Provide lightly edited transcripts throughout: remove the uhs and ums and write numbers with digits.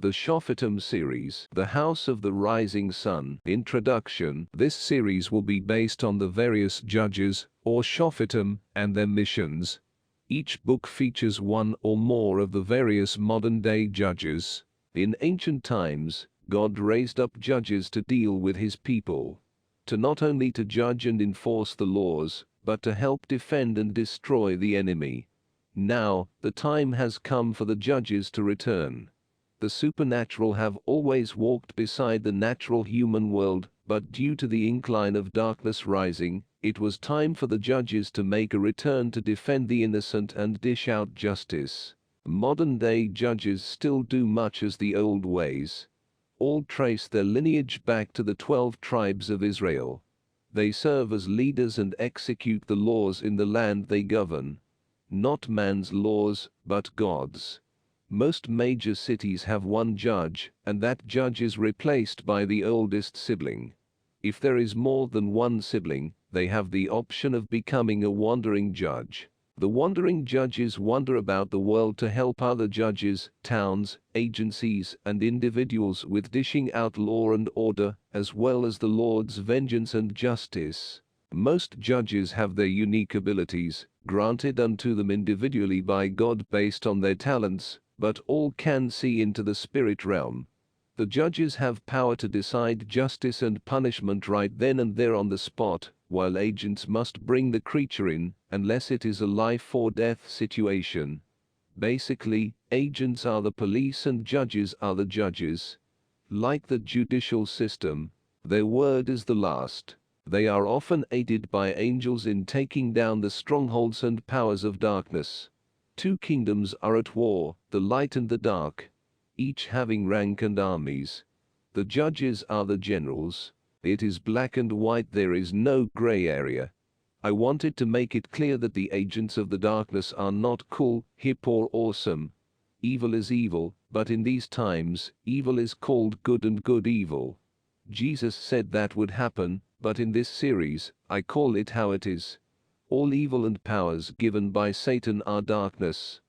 The Shophetim series, The House of the Rising Sun. Introduction. This series will be based on the various judges, or Shophetim, and their missions. Each book features one or more of the various modern-day judges. In ancient times, God raised up judges to deal with his people. To not only to judge and enforce the laws, but to help defend and destroy the enemy. Now, the time has come for the judges to return. The supernatural have always walked beside the natural human world, but due to the incline of darkness rising, it was time for the judges to make a return to defend the innocent and dish out justice. Modern-day judges still do much as the old ways. All trace their lineage back to the 12 tribes of Israel. They serve as leaders and execute the laws in the land they govern. Not man's laws, but God's. Most major cities have one judge, and that judge is replaced by the oldest sibling. If there is more than one sibling, they have the option of becoming a wandering judge. The wandering judges wander about the world to help other judges, towns, agencies, and individuals with dishing out law and order, as well as the Lord's vengeance and justice. Most judges have their unique abilities, granted unto them individually by God based on their talents, but all can see into the spirit realm. The judges have power to decide justice and punishment right then and there on the spot, while agents must bring the creature in, unless it is a life or death situation. Basically, agents are the police and judges are the judges. Like the judicial system, their word is the last. They are often aided by angels in taking down the strongholds and powers of darkness. Two kingdoms are at war, the light and the dark, each having rank and armies. The judges are the generals. It is black and white, there is no gray area. I wanted to make it clear that the agents of the darkness are not cool, hip or awesome. Evil is evil, but in these times, evil is called good and good evil. Jesus said that would happen, but in this series, I call it how it is. All evil and powers given by Satan are darkness.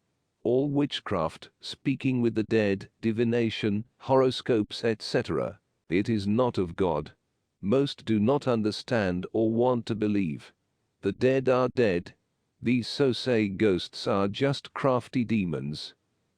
All witchcraft, speaking with the dead, divination, horoscopes, etc. It is not of God. Most do not understand or want to believe. The dead are dead. These so-say ghosts are just crafty demons.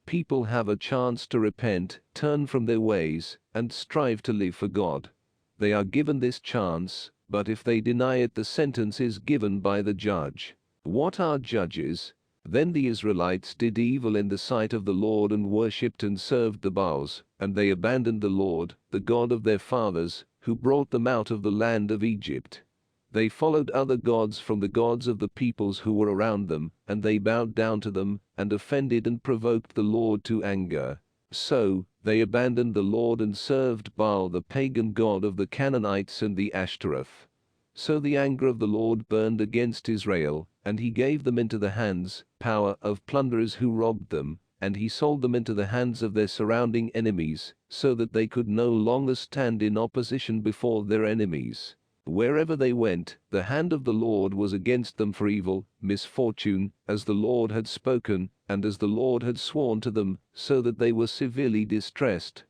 People have a chance to repent, turn from their ways, and strive to live for God. They are given this chance, but if they deny it, the sentence is given by the judge. What are judges? Then the Israelites did evil in the sight of the Lord and worshipped and served the Baals, and they abandoned the Lord, the God of their fathers, who brought them out of the land of Egypt. They followed other gods from the gods of the peoples who were around them, and they bowed down to them, and offended and provoked the Lord to anger. So, they abandoned the Lord and served Baal, the pagan god of the Canaanites, and the Ashtoreth. So the anger of the Lord burned against Israel, and he gave them into the hands, power of plunderers who robbed them, and he sold them into the hands of their surrounding enemies, so that they could no longer stand in opposition before their enemies. Wherever they went, the hand of the Lord was against them for evil, misfortune, as the Lord had spoken, and as the Lord had sworn to them, so that they were severely distressed.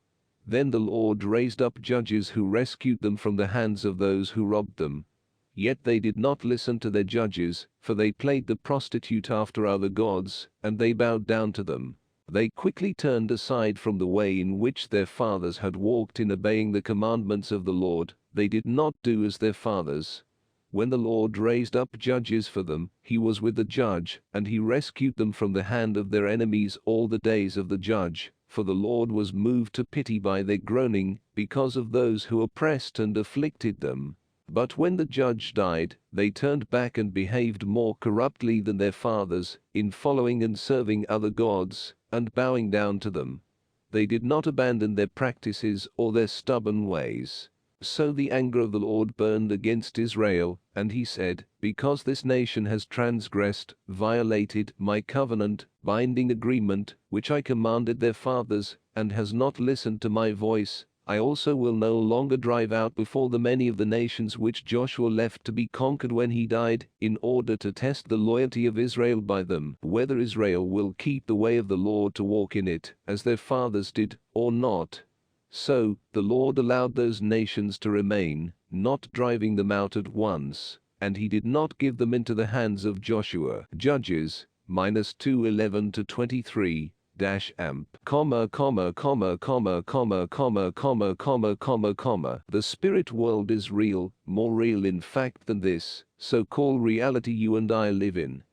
Then the Lord raised up judges who rescued them from the hands of those who robbed them. Yet they did not listen to their judges, for they played the prostitute after other gods, and they bowed down to them. They quickly turned aside from the way in which their fathers had walked in obeying the commandments of the Lord. They did not do as their fathers. When the Lord raised up judges for them, he was with the judge, and he rescued them from the hand of their enemies all the days of the judge, for the Lord was moved to pity by their groaning, because of those who oppressed and afflicted them. But when the judge died, they turned back and behaved more corruptly than their fathers, in following and serving other gods, and bowing down to them. They did not abandon their practices or their stubborn ways. So the anger of the Lord burned against Israel, and he said, because this nation has transgressed, violated my covenant, binding agreement, which I commanded their fathers, and has not listened to my voice, I also will no longer drive out before them any of the nations which Joshua left to be conquered when he died, in order to test the loyalty of Israel by them, whether Israel will keep the way of the Lord to walk in it, as their fathers did, or not. So, the Lord allowed those nations to remain, not driving them out at once, and he did not give them into the hands of Joshua. Judges, -2:11-23. Amp, The spirit world is real, more real in fact than this so-called reality you and I live in.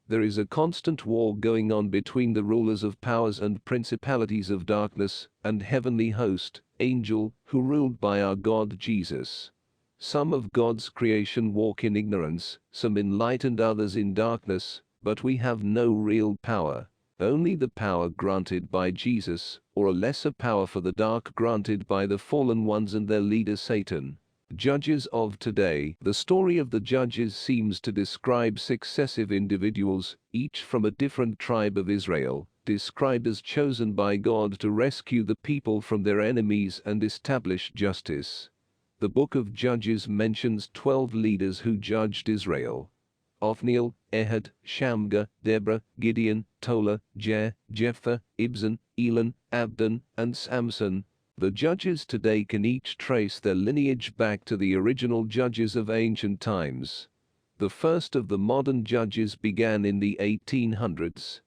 There is a constant war going on between the rulers of powers and principalities of darkness and heavenly host, angel, who ruled by our God Jesus. Some of God's creation walk in ignorance, some in light and others in darkness, but we have no real power. Only the power granted by Jesus, or a lesser power for the dark granted by the fallen ones and their leader Satan. Judges of today. The story of the judges seems to describe successive individuals, each from a different tribe of Israel, described as chosen by God to rescue the people from their enemies and establish justice. The book of Judges mentions 12 leaders who judged Israel. Othniel, Ehud, Shamgar, Deborah, Gideon, Tola, Jephthah, Ibzan, Elon, Abaddon, and Samson. The judges today can each trace their lineage back to the original judges of ancient times. The first of the modern judges began in the 1800s.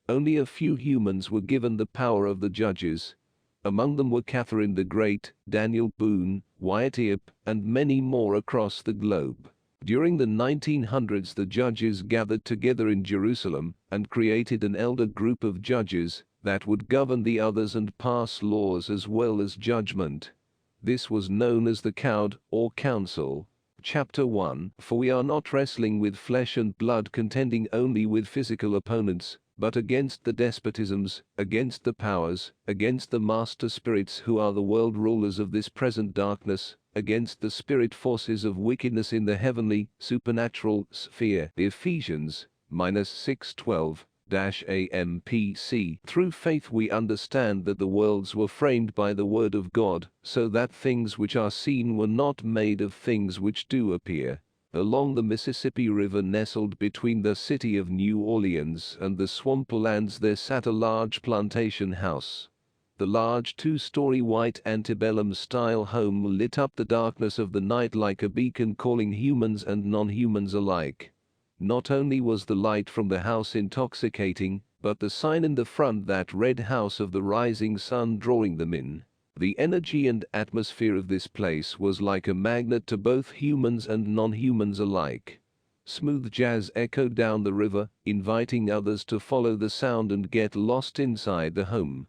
Only a few humans were given the power of the judges. Among them were Catherine the Great, Daniel Boone, Wyatt Earp, and many more across the globe. During the 1900s, the judges gathered together in Jerusalem and created an elder group of judges that would govern the others and pass laws as well as judgment. This was known as the Code or Council. Chapter 1. For we are not wrestling with flesh and blood, contending only with physical opponents, but against the despotisms, against the powers, against the master spirits who are the world rulers of this present darkness, against the spirit forces of wickedness in the heavenly, supernatural sphere. Ephesians, -6:12-AMPC. Through faith we understand that the worlds were framed by the word of God, so that things which are seen were not made of things which do appear. Along the Mississippi River, nestled between the city of New Orleans and the swamplands, there sat a large plantation house. The large two-story white antebellum-style home lit up the darkness of the night like a beacon, calling humans and non-humans alike. Not only was the light from the house intoxicating, but the sign in the front that read "House of the Rising Sun" drawing them in. The energy and atmosphere of this place was like a magnet to both humans and non-humans alike. Smooth jazz echoed down the river, inviting others to follow the sound and get lost inside the home.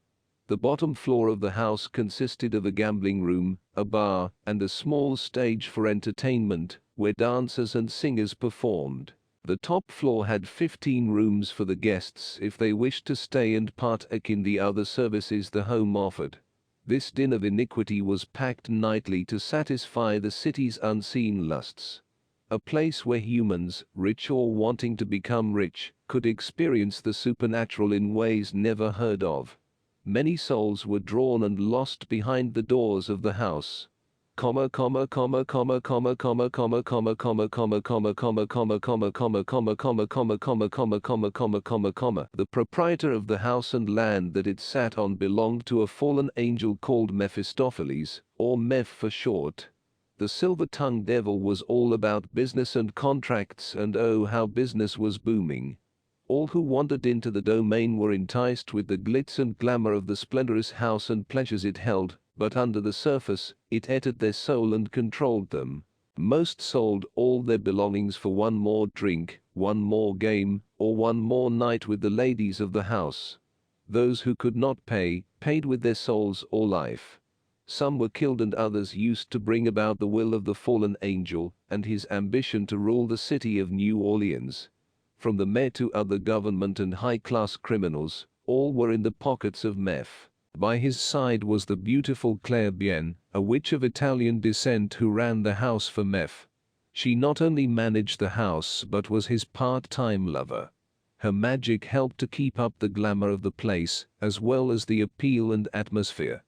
The bottom floor of the house consisted of a gambling room, a bar, and a small stage for entertainment, where dancers and singers performed. The top floor had 15 rooms for the guests if they wished to stay and partake in the other services the home offered. This den of iniquity was packed nightly to satisfy the city's unseen lusts. A place where humans, rich or wanting to become rich, could experience the supernatural in ways never heard of. Many souls were drawn and lost behind the doors of the house. The proprietor of the house and land that it sat on belonged to a fallen angel called Mephistopheles, or Meph for short. The silver-tongued devil was all about business and contracts, and oh, how business was booming. All who wandered into the domain were enticed with the glitz and glamour of the splendorous house and pleasures it held, but under the surface, it ate at their soul and controlled them. Most sold all their belongings for one more drink, one more game, or one more night with the ladies of the house. Those who could not pay, paid with their souls or life. Some were killed and others used to bring about the will of the fallen angel and his ambition to rule the city of New Orleans. From the mayor to other government and high-class criminals, all were in the pockets of Meph. By his side was the beautiful Claire Bien, a witch of Italian descent who ran the house for Meph. She not only managed the house but was his part-time lover. Her magic helped to keep up the glamour of the place, as well as the appeal and atmosphere.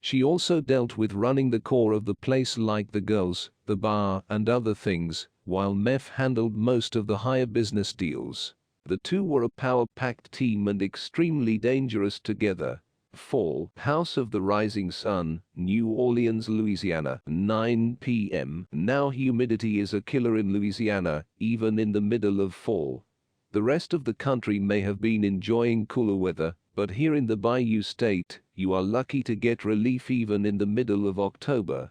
She also dealt with running the core of the place like the girls, the bar and other things, while Meph handled most of the higher business deals. The two were a power-packed team and extremely dangerous together. Fall, House of the Rising Sun, New Orleans, Louisiana, 9 p.m. Now humidity is a killer in Louisiana, even in the middle of fall. The rest of the country may have been enjoying cooler weather, but here in the Bayou State, you are lucky to get relief even in the middle of October.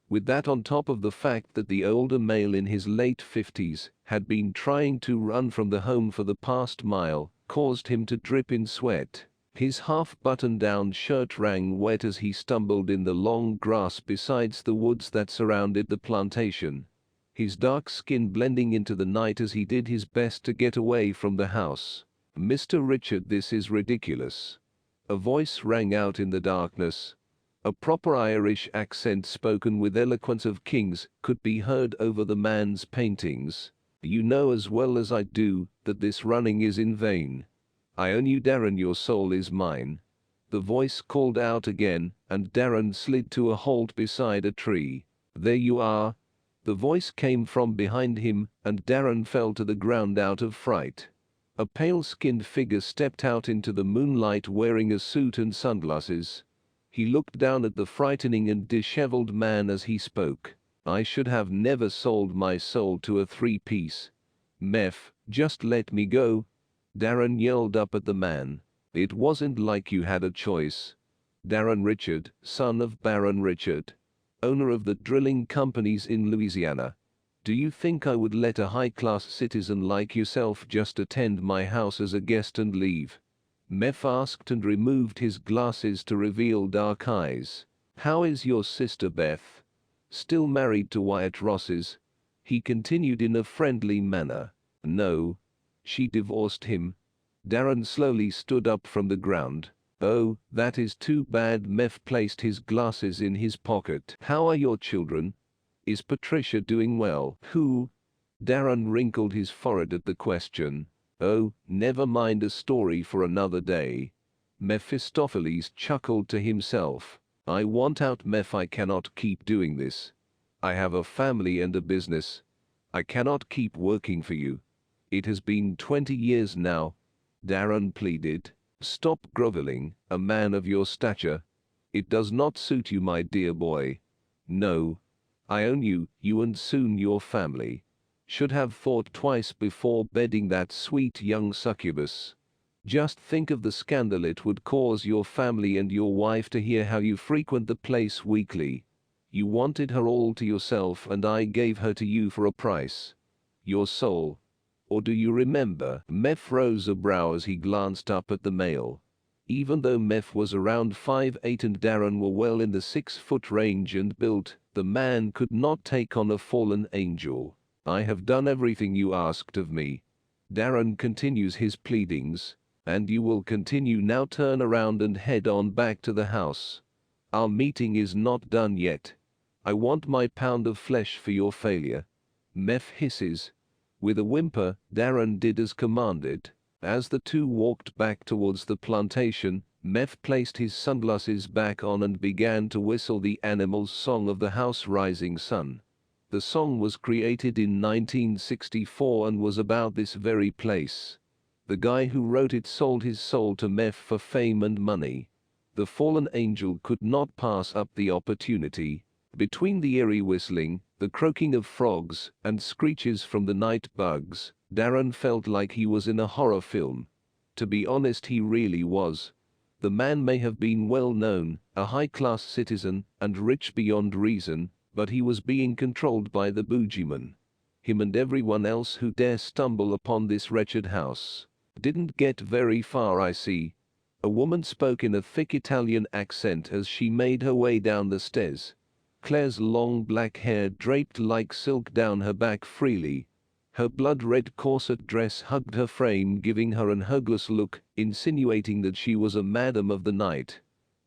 With that on top of the fact that the older male in his late 50s had been trying to run from the home for the past mile, caused him to drip in sweat. His half-button-down shirt wrung wet as he stumbled in the long grass besides the woods that surrounded the plantation. His dark skin blending into the night as he did his best to get away from the house. "Mr. Richard, this is ridiculous." A voice rang out in the darkness. A proper Irish accent spoken with eloquence of kings could be heard over the man's paintings. "You know as well as I do that this running is in vain. I own you, Darren, your soul is mine." The voice called out again, and Darren slid to a halt beside a tree. "There you are." The voice came from behind him, and Darren fell to the ground out of fright. A pale-skinned figure stepped out into the moonlight wearing a suit and sunglasses. He looked down at the frightening and disheveled man as he spoke. "I should have never sold my soul to a three-piece. Meph, just let me go." Darren yelled up at the man. "It wasn't like you had a choice. Darren Richard, son of Baron Richard, owner of the drilling companies in Louisiana. Do you think I would let a high-class citizen like yourself just attend my house as a guest and leave?" Meph asked and removed his glasses to reveal dark eyes. "How is your sister Beth? Still married to Wyatt Ross's?" He continued in a friendly manner. "No. She divorced him." Darren slowly stood up from the ground. "Oh, that is too bad." Meph placed his glasses in his pocket. "How are your children? Is Patricia doing well?" "Who?" Darren wrinkled his forehead at the question. "Oh, never mind, a story for another day." Mephistopheles chuckled to himself. "I want out, Meph. I cannot keep doing this. I have a family and a business. I cannot keep working for you. It has been 20 years now." Darren pleaded. "Stop groveling, a man of your stature. It does not suit you, my dear boy. No. I own you, you and soon your family. Should have thought twice before bedding that sweet young succubus. Just think of the scandal it would cause your family and your wife to hear how you frequent the place weekly. You wanted her all to yourself and I gave her to you for a price. Your soul. Or do you remember?" Meph rose a brow as he glanced up at the male. Even though Meph was around 5'8" and Darren were well in the 6-foot range and built, the man could not take on a fallen angel. "I have done everything you asked of me." Darren continues his pleadings. "And you will continue now. Turn around and head on back to the house. Our meeting is not done yet. I want my pound of flesh for your failure." Meph hisses. With a whimper, Darren did as commanded. As the two walked back towards the plantation, Meph placed his sunglasses back on and began to whistle the animal's song of the House Rising Sun. The song was created in 1964 and was about this very place. The guy who wrote it sold his soul to Meph for fame and money. The fallen angel could not pass up the opportunity. Between the eerie whistling, the croaking of frogs, and screeches from the night bugs, Darren felt like he was in a horror film. To be honest, he really was. The man may have been well known, a high-class citizen, and rich beyond reason, but he was being controlled by the boogeyman. Him and everyone else who dare stumble upon this wretched house. "Didn't get very far, I see." A woman spoke in a thick Italian accent as she made her way down the stairs. Claire's long black hair draped like silk down her back freely. Her blood-red corset dress hugged her frame, giving her an hugless look, insinuating that she was a madam of the night.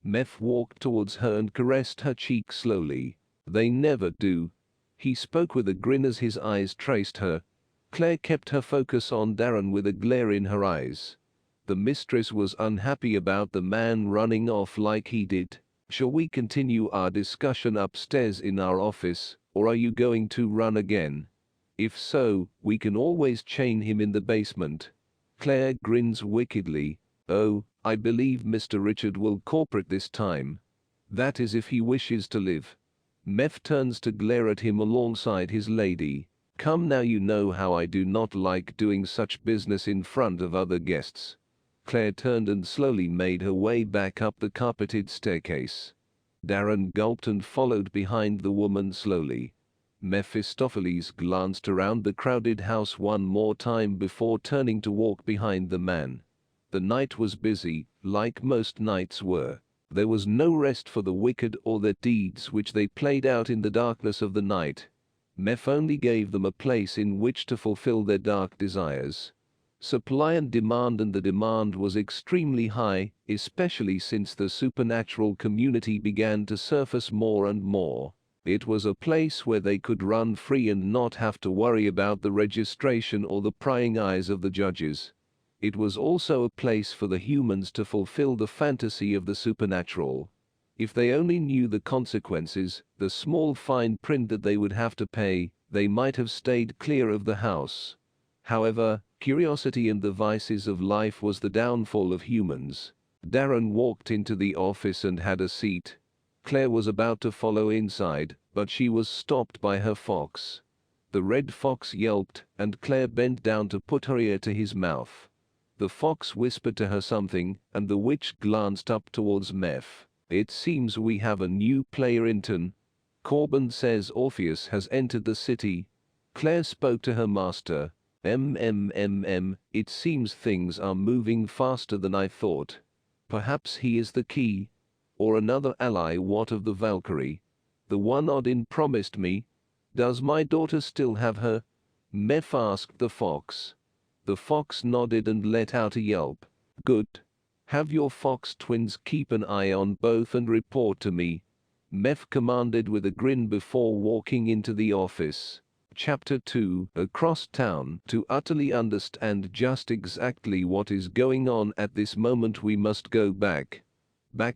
Meph walked towards her and caressed her cheek slowly. "They never do." He spoke with a grin as his eyes traced her. Claire kept her focus on Darren with a glare in her eyes. The mistress was unhappy about the man running off like he did. Shall we continue our discussion upstairs in our office, or are you going to run again? If so, we can always chain him in the basement. Claire grins wickedly. Oh, I believe Mr. Richard will cooperate this time. That is if he wishes to live. Meph turns to glare at him alongside his lady. Come now, you know how I do not like doing such business in front of other guests. Claire turned and slowly made her way back up the carpeted staircase. Darren gulped and followed behind the woman slowly. Mephistopheles glanced around the crowded house one more time before turning to walk behind the man. The night was busy, like most nights were. There was no rest for the wicked or their deeds which they played out in the darkness of the night. Meph only gave them a place in which to fulfill their dark desires. Supply and the demand was extremely high, especially since the supernatural community began to surface more and more. It was a place where they could run free and not have to worry about the registration or the prying eyes of the judges. It was also a place for the humans to fulfill the fantasy of the supernatural. If they only knew the consequences, the small fine print that they would have to pay, they might have stayed clear of the house. However, curiosity and the vices of life was the downfall of humans. Darren walked into the office and had a seat. Claire was about to follow inside, but she was stopped by her fox. The red fox yelped, and Claire bent down to put her ear to his mouth. The fox whispered to her something, and the witch glanced up towards Meph. It seems we have a new player in town. Corbin says Orpheus has entered the city. Claire spoke to her master. It seems things are moving faster than I thought. Perhaps he is the key. Or another ally. What of the Valkyrie? The one Odin promised me? Does my daughter still have her? Meph asked the fox. The fox nodded and let out a yelp. Good. Have your fox twins keep an eye on both and report to me. Meph commanded with a grin before walking into the office. Chapter 2. Across town. To utterly understand just exactly what is going on at this moment, we must go back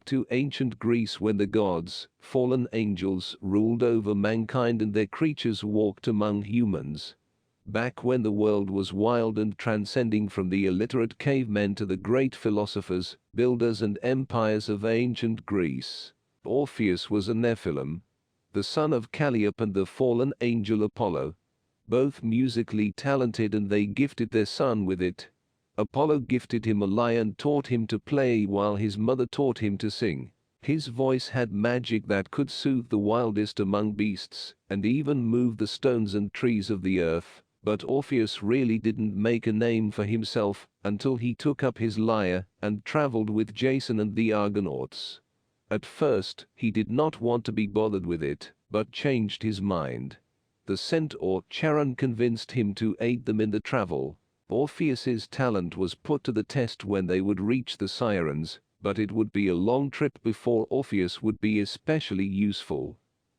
to ancient Greece, when the gods, fallen angels, ruled over mankind and their creatures walked among humans. Back when the world was wild and transcending, from the illiterate cavemen to the great philosophers, builders and empires of ancient Greece. Orpheus was a Nephilim, the son of Calliope and the fallen angel Apollo. Both musically talented, and they gifted their son with it. Apollo gifted him a lyre and taught him to play, while his mother taught him to sing. His voice had magic that could soothe the wildest among beasts, and even move the stones and trees of the earth. But Orpheus really didn't make a name for himself until he took up his lyre and traveled with Jason and the Argonauts. At first, he did not want to be bothered with it, but changed his mind. The centaur Charon convinced him to aid them in the travel. Orpheus's talent was put to the test when they would reach the Sirens, but it would be a long trip before Orpheus would be especially useful.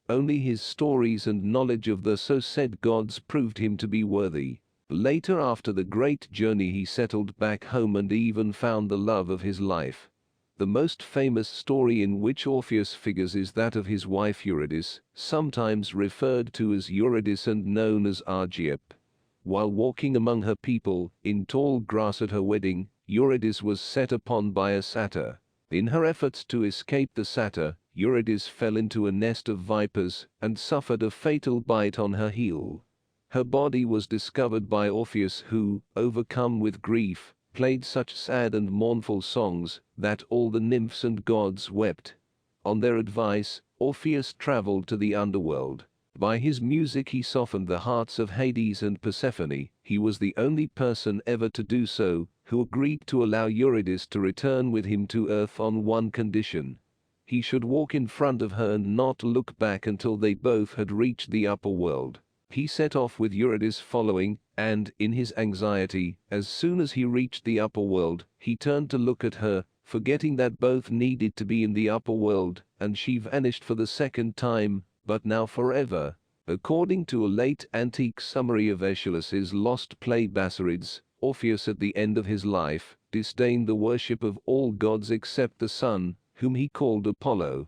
Only his stories and knowledge of the so-said gods proved him to be worthy. Later, after the great journey, he settled back home and even found the love of his life. The most famous story in which Orpheus figures is that of his wife Eurydice, sometimes referred to as Eurydice and known as Argiep. While walking among her people, in tall grass at her wedding, Eurydice was set upon by a satyr. In her efforts to escape the satyr, Eurydice fell into a nest of vipers and suffered a fatal bite on her heel. Her body was discovered by Orpheus, who, overcome with grief, played such sad and mournful songs that all the nymphs and gods wept. On their advice, Orpheus traveled to the underworld. By his music he softened the hearts of Hades and Persephone. He was the only person ever to do so, who agreed to allow Eurydice to return with him to Earth on one condition. He should walk in front of her and not look back until they both had reached the upper world. He set off with Eurydice following, and, in his anxiety, as soon as he reached the upper world, he turned to look at her, forgetting that both needed to be in the upper world, and she vanished for the second time, but now forever. According to a late antique summary of Aeschylus's lost play Basarides, Orpheus at the end of his life disdained the worship of all gods except the sun, whom he called Apollo.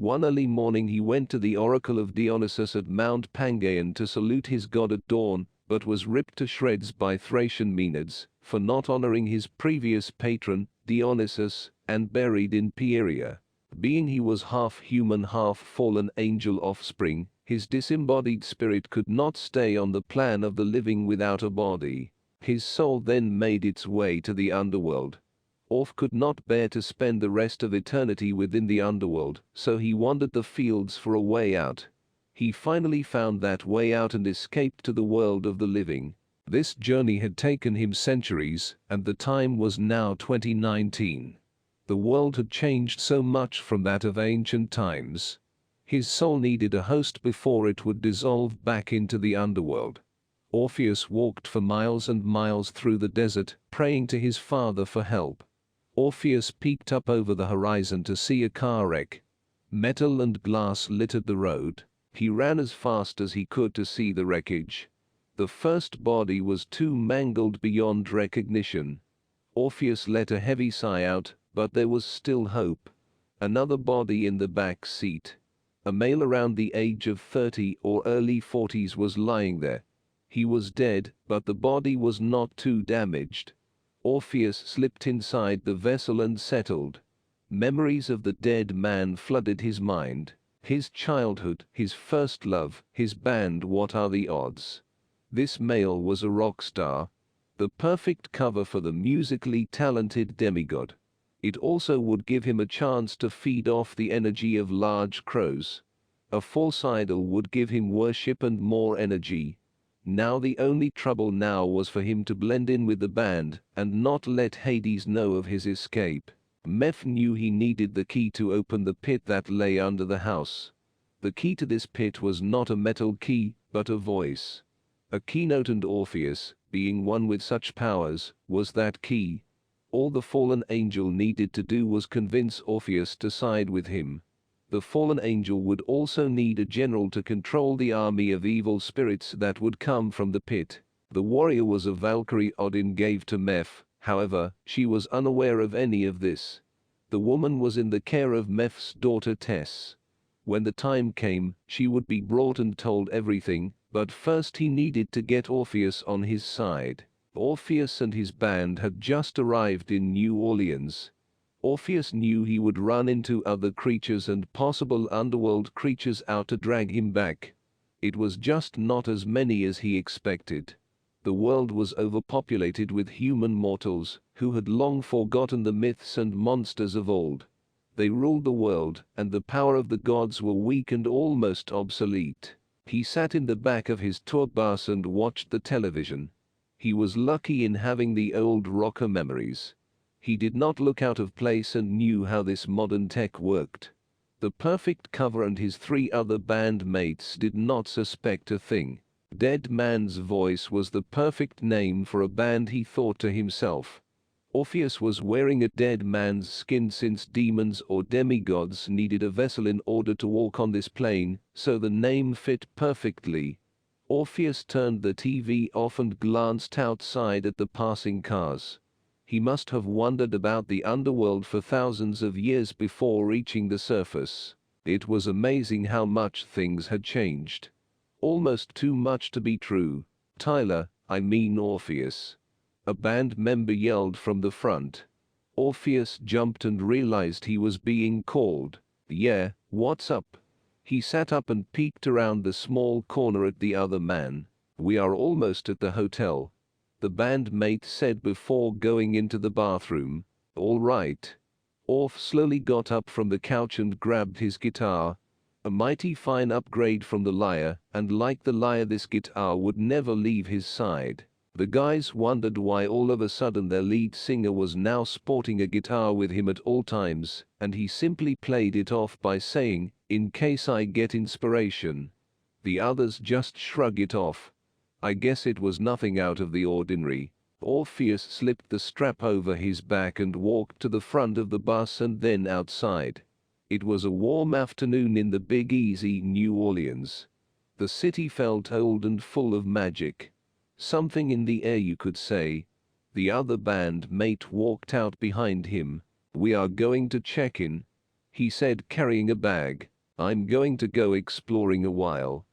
One early morning he went to the oracle of Dionysus at Mount Pangaean to salute his god at dawn, but was ripped to shreds by Thracian Maenads for not honoring his previous patron, Dionysus, and buried in Pieria. Being he was half human, half fallen angel offspring, his disembodied spirit could not stay on the plan of the living without a body. His soul then made its way to the underworld. Orph could not bear to spend the rest of eternity within the underworld, so he wandered the fields for a way out. He finally found that way out and escaped to the world of the living. This journey had taken him centuries, and the time was now 2019. The world had changed so much from that of ancient times. His soul needed a host before it would dissolve back into the underworld. Orpheus walked for miles and miles through the desert, praying to his father for help. Orpheus peeked up over the horizon to see a car wreck. Metal and glass littered the road. He ran as fast as he could to see the wreckage. The first body was too mangled beyond recognition. Orpheus let a heavy sigh out, but there was still hope. Another body in the back seat. A male around the age of 30 or early 40s was lying there. He was dead, but the body was not too damaged. Orpheus slipped inside the vessel and settled. Memories of the dead man flooded his mind. His childhood, his first love, his band. What are the odds? This male was a rock star. The perfect cover for the musically talented demigod. It also would give him a chance to feed off the energy of large crows. A false idol would give him worship and more energy. Now the only trouble now was for him to blend in with the band and not let Hades know of his escape. Meph knew he needed the key to open the pit that lay under the house. The key to this pit was not a metal key, but a voice. A keynote, and Orpheus, being one with such powers, was that key. All the fallen angel needed to do was convince Orpheus to side with him. The fallen angel would also need a general to control the army of evil spirits that would come from the pit. The warrior was a Valkyrie Odin gave to Meph, however, she was unaware of any of this. The woman was in the care of Meph's daughter Tess. When the time came, she would be brought and told everything, but first he needed to get Orpheus on his side. Orpheus and his band had just arrived in New Orleans. Orpheus knew he would run into other creatures and possible underworld creatures out to drag him back. It was just not as many as he expected. The world was overpopulated with human mortals who had long forgotten the myths and monsters of old. They ruled the world, and the power of the gods were weak and almost obsolete. He sat in the back of his tour bus and watched the television. He was lucky in having the old rocker memories. He did not look out of place and knew how this modern tech worked. The perfect cover and his 3 other band mates did not suspect a thing. Dead Man's Voice was the perfect name for a band, he thought to himself. Orpheus was wearing a dead man's skin since demons or demigods needed a vessel in order to walk on this plane, so the name fit perfectly. Orpheus turned the TV off and glanced outside at the passing cars. He must have wandered about the underworld for thousands of years before reaching the surface. It was amazing how much things had changed. Almost too much to be true. Tyler, I mean Orpheus. A band member yelled from the front. Orpheus jumped and realized he was being called. Yeah, what's up? He sat up and peeked around the small corner at the other man. We are almost at the hotel, the bandmate said before going into the bathroom. All right. Orph slowly got up from the couch and grabbed his guitar. A mighty fine upgrade from the lyre, and like the lyre this guitar would never leave his side. The guys wondered why all of a sudden their lead singer was now sporting a guitar with him at all times, and he simply played it off by saying, "In case I get inspiration." The others just shrug it off. I guess it was nothing out of the ordinary. Orpheus slipped the strap over his back and walked to the front of the bus and then outside. It was a warm afternoon in the Big Easy, New Orleans. The city felt old and full of magic. Something in the air, you could say. The other band mate walked out behind him. We are going to check in, he said, carrying a bag. I'm going to go exploring a while.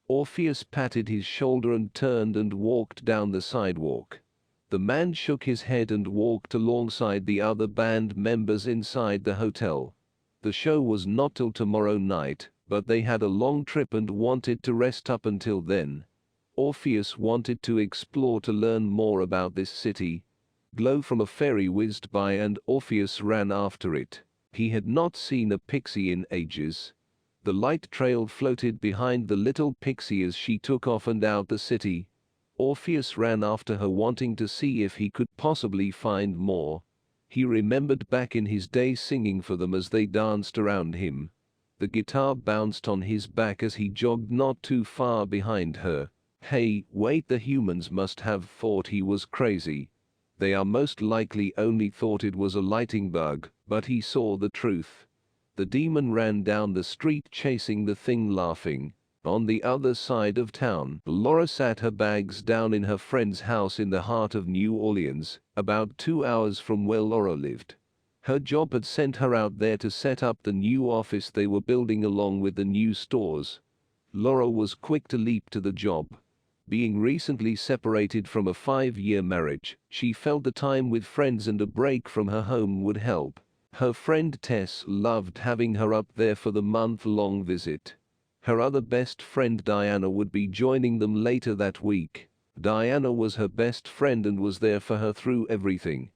Orpheus patted his shoulder and turned and walked down the sidewalk. The man shook his head and walked alongside the other band members inside the hotel. The show was not till tomorrow night, but they had a long trip and wanted to rest up until then. Orpheus wanted to explore to learn more about this city. Glow from a fairy whizzed by and Orpheus ran after it. He had not seen a pixie in ages. The light trail floated behind the little pixie as she took off and out the city. Orpheus ran after her, wanting to see if he could possibly find more. He remembered back in his day singing for them as they danced around him. The guitar bounced on his back as he jogged not too far behind her. Hey, wait, the humans must have thought he was crazy. They are most likely only thought it was a lighting bug, but he saw the truth. The demon ran down the street chasing the thing, laughing. On the other side of town, Laura sat her bags down in her friend's house in the heart of New Orleans, about 2 hours from where Laura lived. Her job had sent her out there to set up the new office they were building along with the new stores. Laura was quick to leap to the job. Being recently separated from a 5-year marriage, she felt the time with friends and a break from her home would help. Her friend Tess loved having her up there for the month-long visit. Her other best friend Diana would be joining them later that week. Diana was her best friend and was there for her through everything.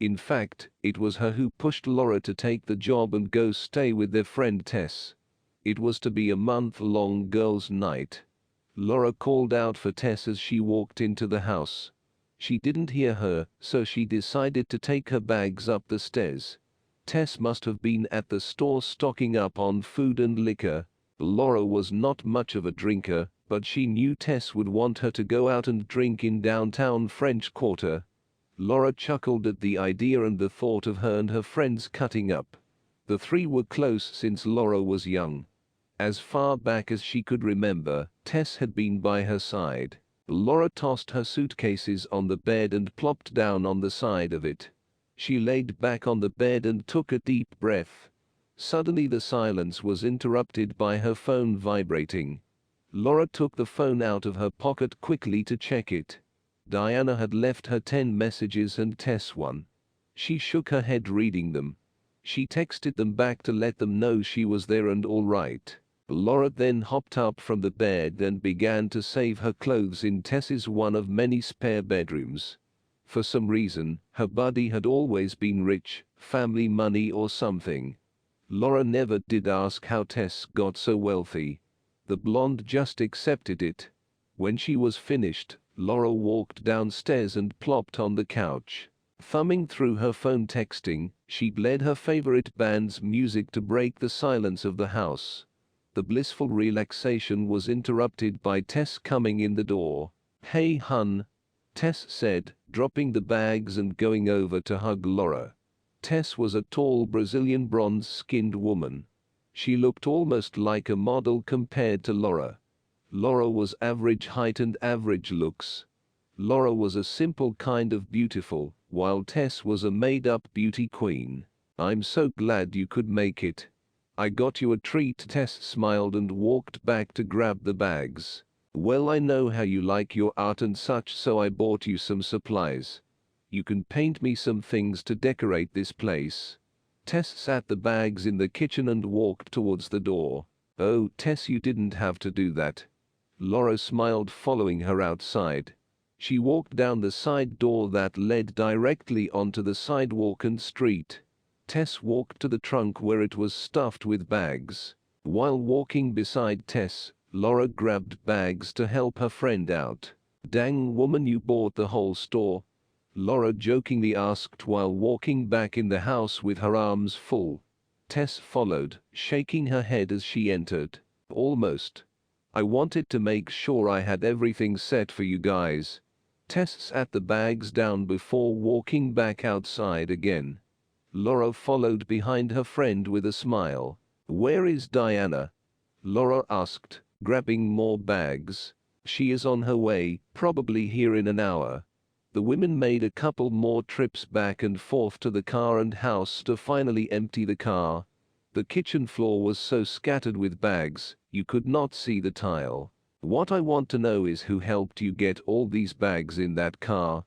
In fact, it was her who pushed Laura to take the job and go stay with their friend Tess. It was to be a month-long girls' night. Laura called out for Tess as she walked into the house. She didn't hear her, so she decided to take her bags up the stairs. Tess must have been at the store stocking up on food and liquor. Laura was not much of a drinker, but she knew Tess would want her to go out and drink in downtown French Quarter. Laura chuckled at the idea and the thought of her and her friends cutting up. The three were close since Laura was young. As far back as she could remember, Tess had been by her side. Laura tossed her suitcases on the bed and plopped down on the side of it. She laid back on the bed and took a deep breath. Suddenly the silence was interrupted by her phone vibrating. Laura took the phone out of her pocket quickly to check it. Diana had left her 10 messages and Tess one. She shook her head reading them. She texted them back to let them know she was there and all right. Laura then hopped up from the bed and began to save her clothes in Tess's one of many spare bedrooms. For some reason, her buddy had always been rich, family money or something. Laura never did ask how Tess got so wealthy. The blonde just accepted it. When she was finished, Laura walked downstairs and plopped on the couch. Thumbing through her phone texting, she played her favorite band's music to break the silence of the house. The blissful relaxation was interrupted by Tess coming in the door. "Hey hun," Tess said, dropping the bags and going over to hug Laura. Tess was a tall Brazilian bronze-skinned woman. She looked almost like a model compared to Laura. Laura was average height and average looks. Laura was a simple kind of beautiful, while Tess was a made-up beauty queen. "I'm so glad you could make it. I got you a treat." Tess smiled and walked back to grab the bags. "Well, I know how you like your art and such, so I bought you some supplies. You can paint me some things to decorate this place." Tess sat the bags in the kitchen and walked towards the door. "Oh, Tess, you didn't have to do that." Laura smiled, following her outside. She walked down the side door that led directly onto the sidewalk and street. Tess walked to the trunk where it was stuffed with bags. While walking beside Tess, Laura grabbed bags to help her friend out. "Dang woman, you bought the whole store?" Laura jokingly asked while walking back in the house with her arms full. Tess followed, shaking her head as she entered. "Almost. I wanted to make sure I had everything set for you guys." Tess sat the bags down before walking back outside again. Laura followed behind her friend with a smile. "Where is Diana?" Laura asked, grabbing more bags. "She is on her way, probably here in an hour." The women made a couple more trips back and forth to the car and house to finally empty the car. The kitchen floor was so scattered with bags, you could not see the tile. What I want to know is who helped you get all these bags in that car?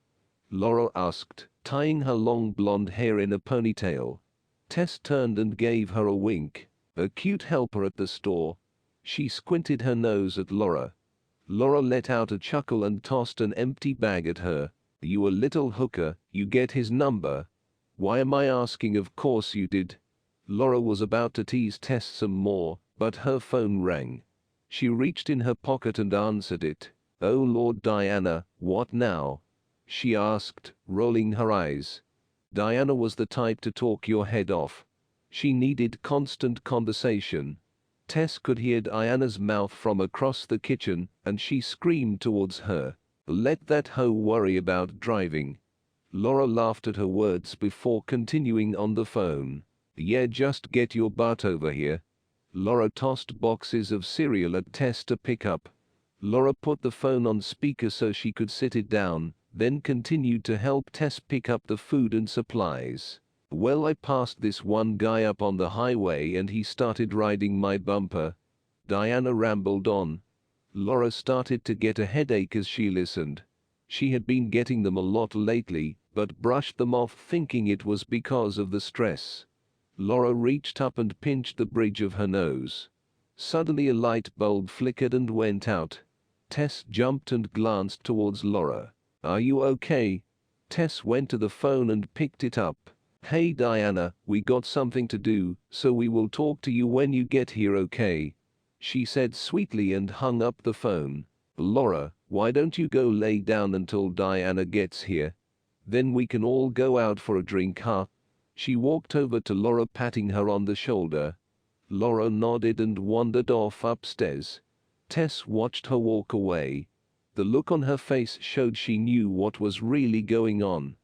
Laura asked, tying her long blonde hair in a ponytail. Tess turned and gave her a wink. A cute helper at the store. She squinted her nose at Laura. Laura let out a chuckle and tossed an empty bag at her. You a little hooker, you get his number? Why am I asking? Of course you did. Laura was about to tease Tess some more, but her phone rang. She reached in her pocket and answered it. Oh Lord, Diana, what now? She asked, rolling her eyes. Diana was the type to talk your head off. She needed constant conversation. Tess could hear Diana's mouth from across the kitchen, and she screamed towards her. Let that hoe worry about driving. Laura laughed at her words before continuing on the phone. Yeah, just get your butt over here. Laura tossed boxes of cereal at Tess to pick up. Laura put the phone on speaker so she could sit it down, then continued to help Tess pick up the food and supplies. Well, I passed this one guy up on the highway and he started riding my bumper. Diana rambled on. Laura started to get a headache as she listened. She had been getting them a lot lately, but brushed them off thinking it was because of the stress. Laura reached up and pinched the bridge of her nose. Suddenly a light bulb flickered and went out. Tess jumped and glanced towards Laura. Are you okay? Tess went to the phone and picked it up. Hey Diana, we got something to do, so we will talk to you when you get here, okay? She said sweetly and hung up the phone. Laura, why don't you go lay down until Diana gets here? Then we can all go out for a drink, huh? She walked over to Laura, patting her on the shoulder. Laura nodded and wandered off upstairs. Tess watched her walk away. The look on her face showed she knew what was really going on.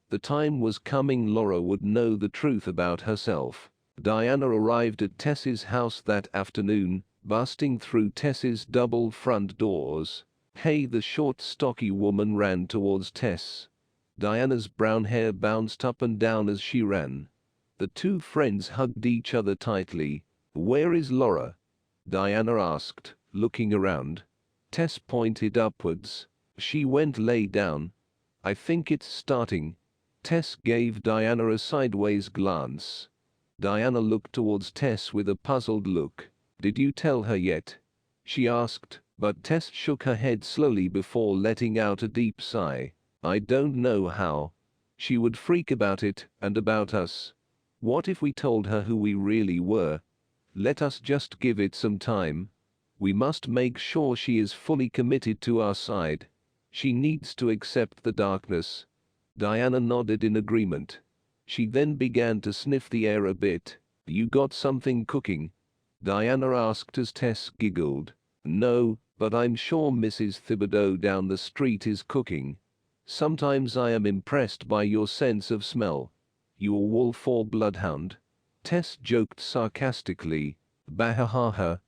The time was coming Laura would know the truth about herself. Diana arrived at Tess's house that afternoon, busting through Tess's double front doors. Hey, the short stocky woman ran towards Tess. Diana's brown hair bounced up and down as she ran. The two friends hugged each other tightly. Where is Laura? Diana asked, looking around. Tess pointed upwards. She went lay down. I think it's starting. Tess gave Diana a sideways glance. Diana looked towards Tess with a puzzled look. Did you tell her yet? She asked, but Tess shook her head slowly before letting out a deep sigh. I don't know how. She would freak about it, and about us. What if we told her who we really were? Let us just give it some time. We must make sure she is fully committed to our side. She needs to accept the darkness. Diana nodded in agreement. She then began to sniff the air a bit. You got something cooking? Diana asked as Tess giggled. No, but I'm sure Mrs. Thibodeau down the street is cooking. Sometimes I am impressed by your sense of smell. You a wolf or bloodhound? Tess joked sarcastically. Bahahaha.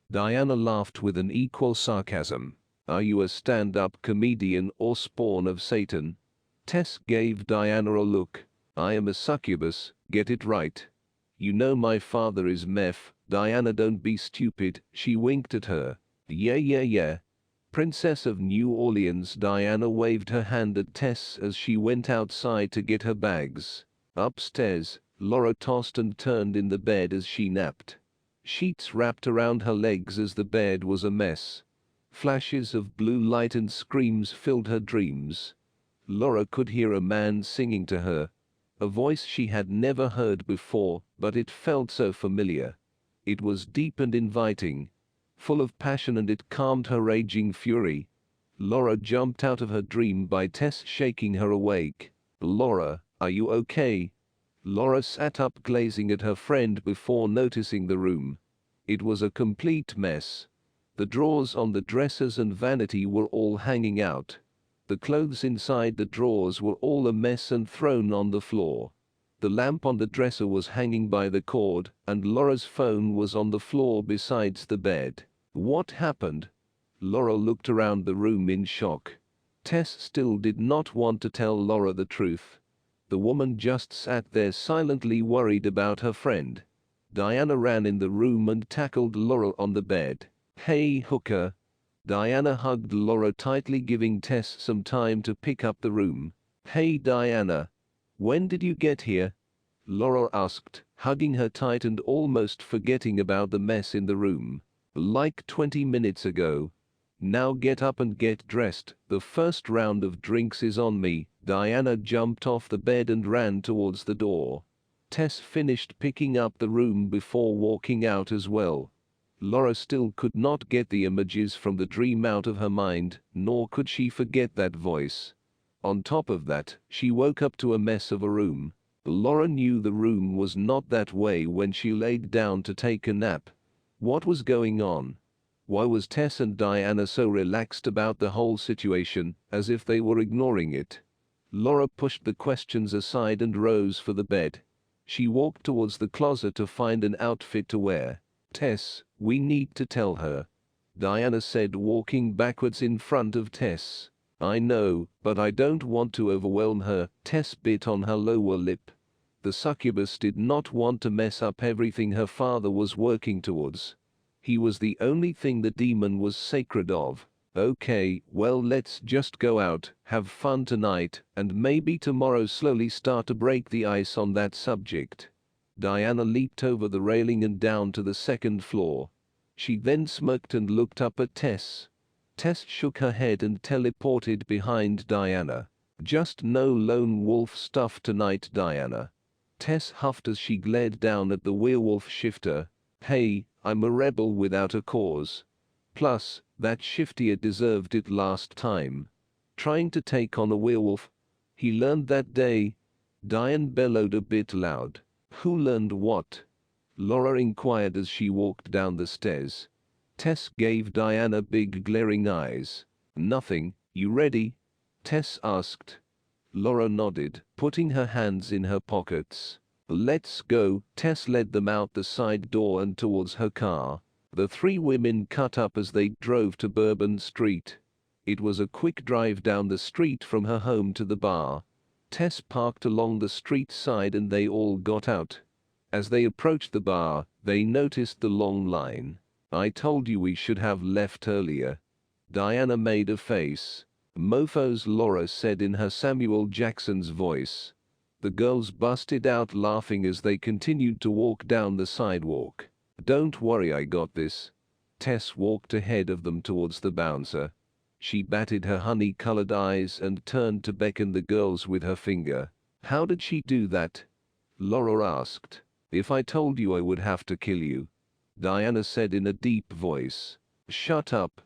Diana laughed with an equal sarcasm. Are you a stand-up comedian or spawn of Satan? Tess gave Diana a look. I am a succubus, get it right. You know my father is Meph. Diana, don't be stupid. She winked at her. Yeah. Princess of New Orleans. Diana waved her hand at Tess as she went outside to get her bags. Upstairs, Laura tossed and turned in the bed as she napped. Sheets wrapped around her legs as the bed was a mess. Flashes of blue light and screams filled her dreams. Laura could hear a man singing to her. A voice she had never heard before, but it felt so familiar. It was deep and inviting, full of passion, and it calmed her raging fury. Laura jumped out of her dream by Tess shaking her awake. Laura, are you okay? Laura sat up gazing at her friend before noticing the room. It was a complete mess. The drawers on the dressers and vanity were all hanging out. The clothes inside the drawers were all a mess and thrown on the floor. The lamp on the dresser was hanging by the cord, and Laura's phone was on the floor besides the bed. What happened? Laura looked around the room in shock. Tess still did not want to tell Laura the truth. The woman just sat there silently worried about her friend. Diana ran in the room and tackled Laura on the bed. "Hey, hooker." Diana hugged Laura tightly, giving Tess some time to pick up the room. "Hey Diana. When did you get here?" Laura asked, hugging her tight and almost forgetting about the mess in the room. "Like 20 minutes ago." "Now get up and get dressed. The first round of drinks is on me." Diana jumped off the bed and ran towards the door. Tess finished picking up the room before walking out as well. Laura still could not get the images from the dream out of her mind, nor could she forget that voice. On top of that, she woke up to a mess of a room. Laura knew the room was not that way when she laid down to take a nap. What was going on? Why was Tess and Diana so relaxed about the whole situation, as if they were ignoring it? Laura pushed the questions aside and rose for the bed. She walked towards the closet to find an outfit to wear. "Tess, we need to tell her," Diana said, walking backwards in front of Tess. "I know, but I don't want to overwhelm her." Tess bit on her lower lip. The succubus did not want to mess up everything her father was working towards. He was the only thing the demon was sacred of. "Okay, well, let's just go out, have fun tonight, and maybe tomorrow slowly start to break the ice on that subject." Diana leaped over the railing and down to the second floor. She then smirked and looked up at Tess. Tess shook her head and teleported behind Diana. "Just no lone wolf stuff tonight, Diana." Tess huffed as she glared down at the werewolf shifter. "Hey, I'm a rebel without a cause. Plus, that shifter deserved it last time. Trying to take on a werewolf. He learned that day." Diane bellowed a bit loud. "Who learned what?" Laura inquired as she walked down the stairs. Tess gave Diana big glaring eyes. "Nothing. You ready?" Tess asked. Laura nodded, putting her hands in her pockets. "Let's go." Tess led them out the side door and towards her car. The three women cut up as they drove to Bourbon Street. It was a quick drive down the street from her home to the bar. Tess parked along the street side and they all got out. As they approached the bar, they noticed the long line. "I told you we should have left earlier." Diana made a face. "Mofos," Laura said in her Samuel Jackson's voice. The girls busted out laughing as they continued to walk down the sidewalk. "Don't worry, I got this." Tess walked ahead of them towards the bouncer. She batted her honey-colored eyes and turned to beckon the girls with her finger. "How did she do that?" Laura asked. "If I told you I would have to kill you," Diana said in a deep voice. "Shut up,"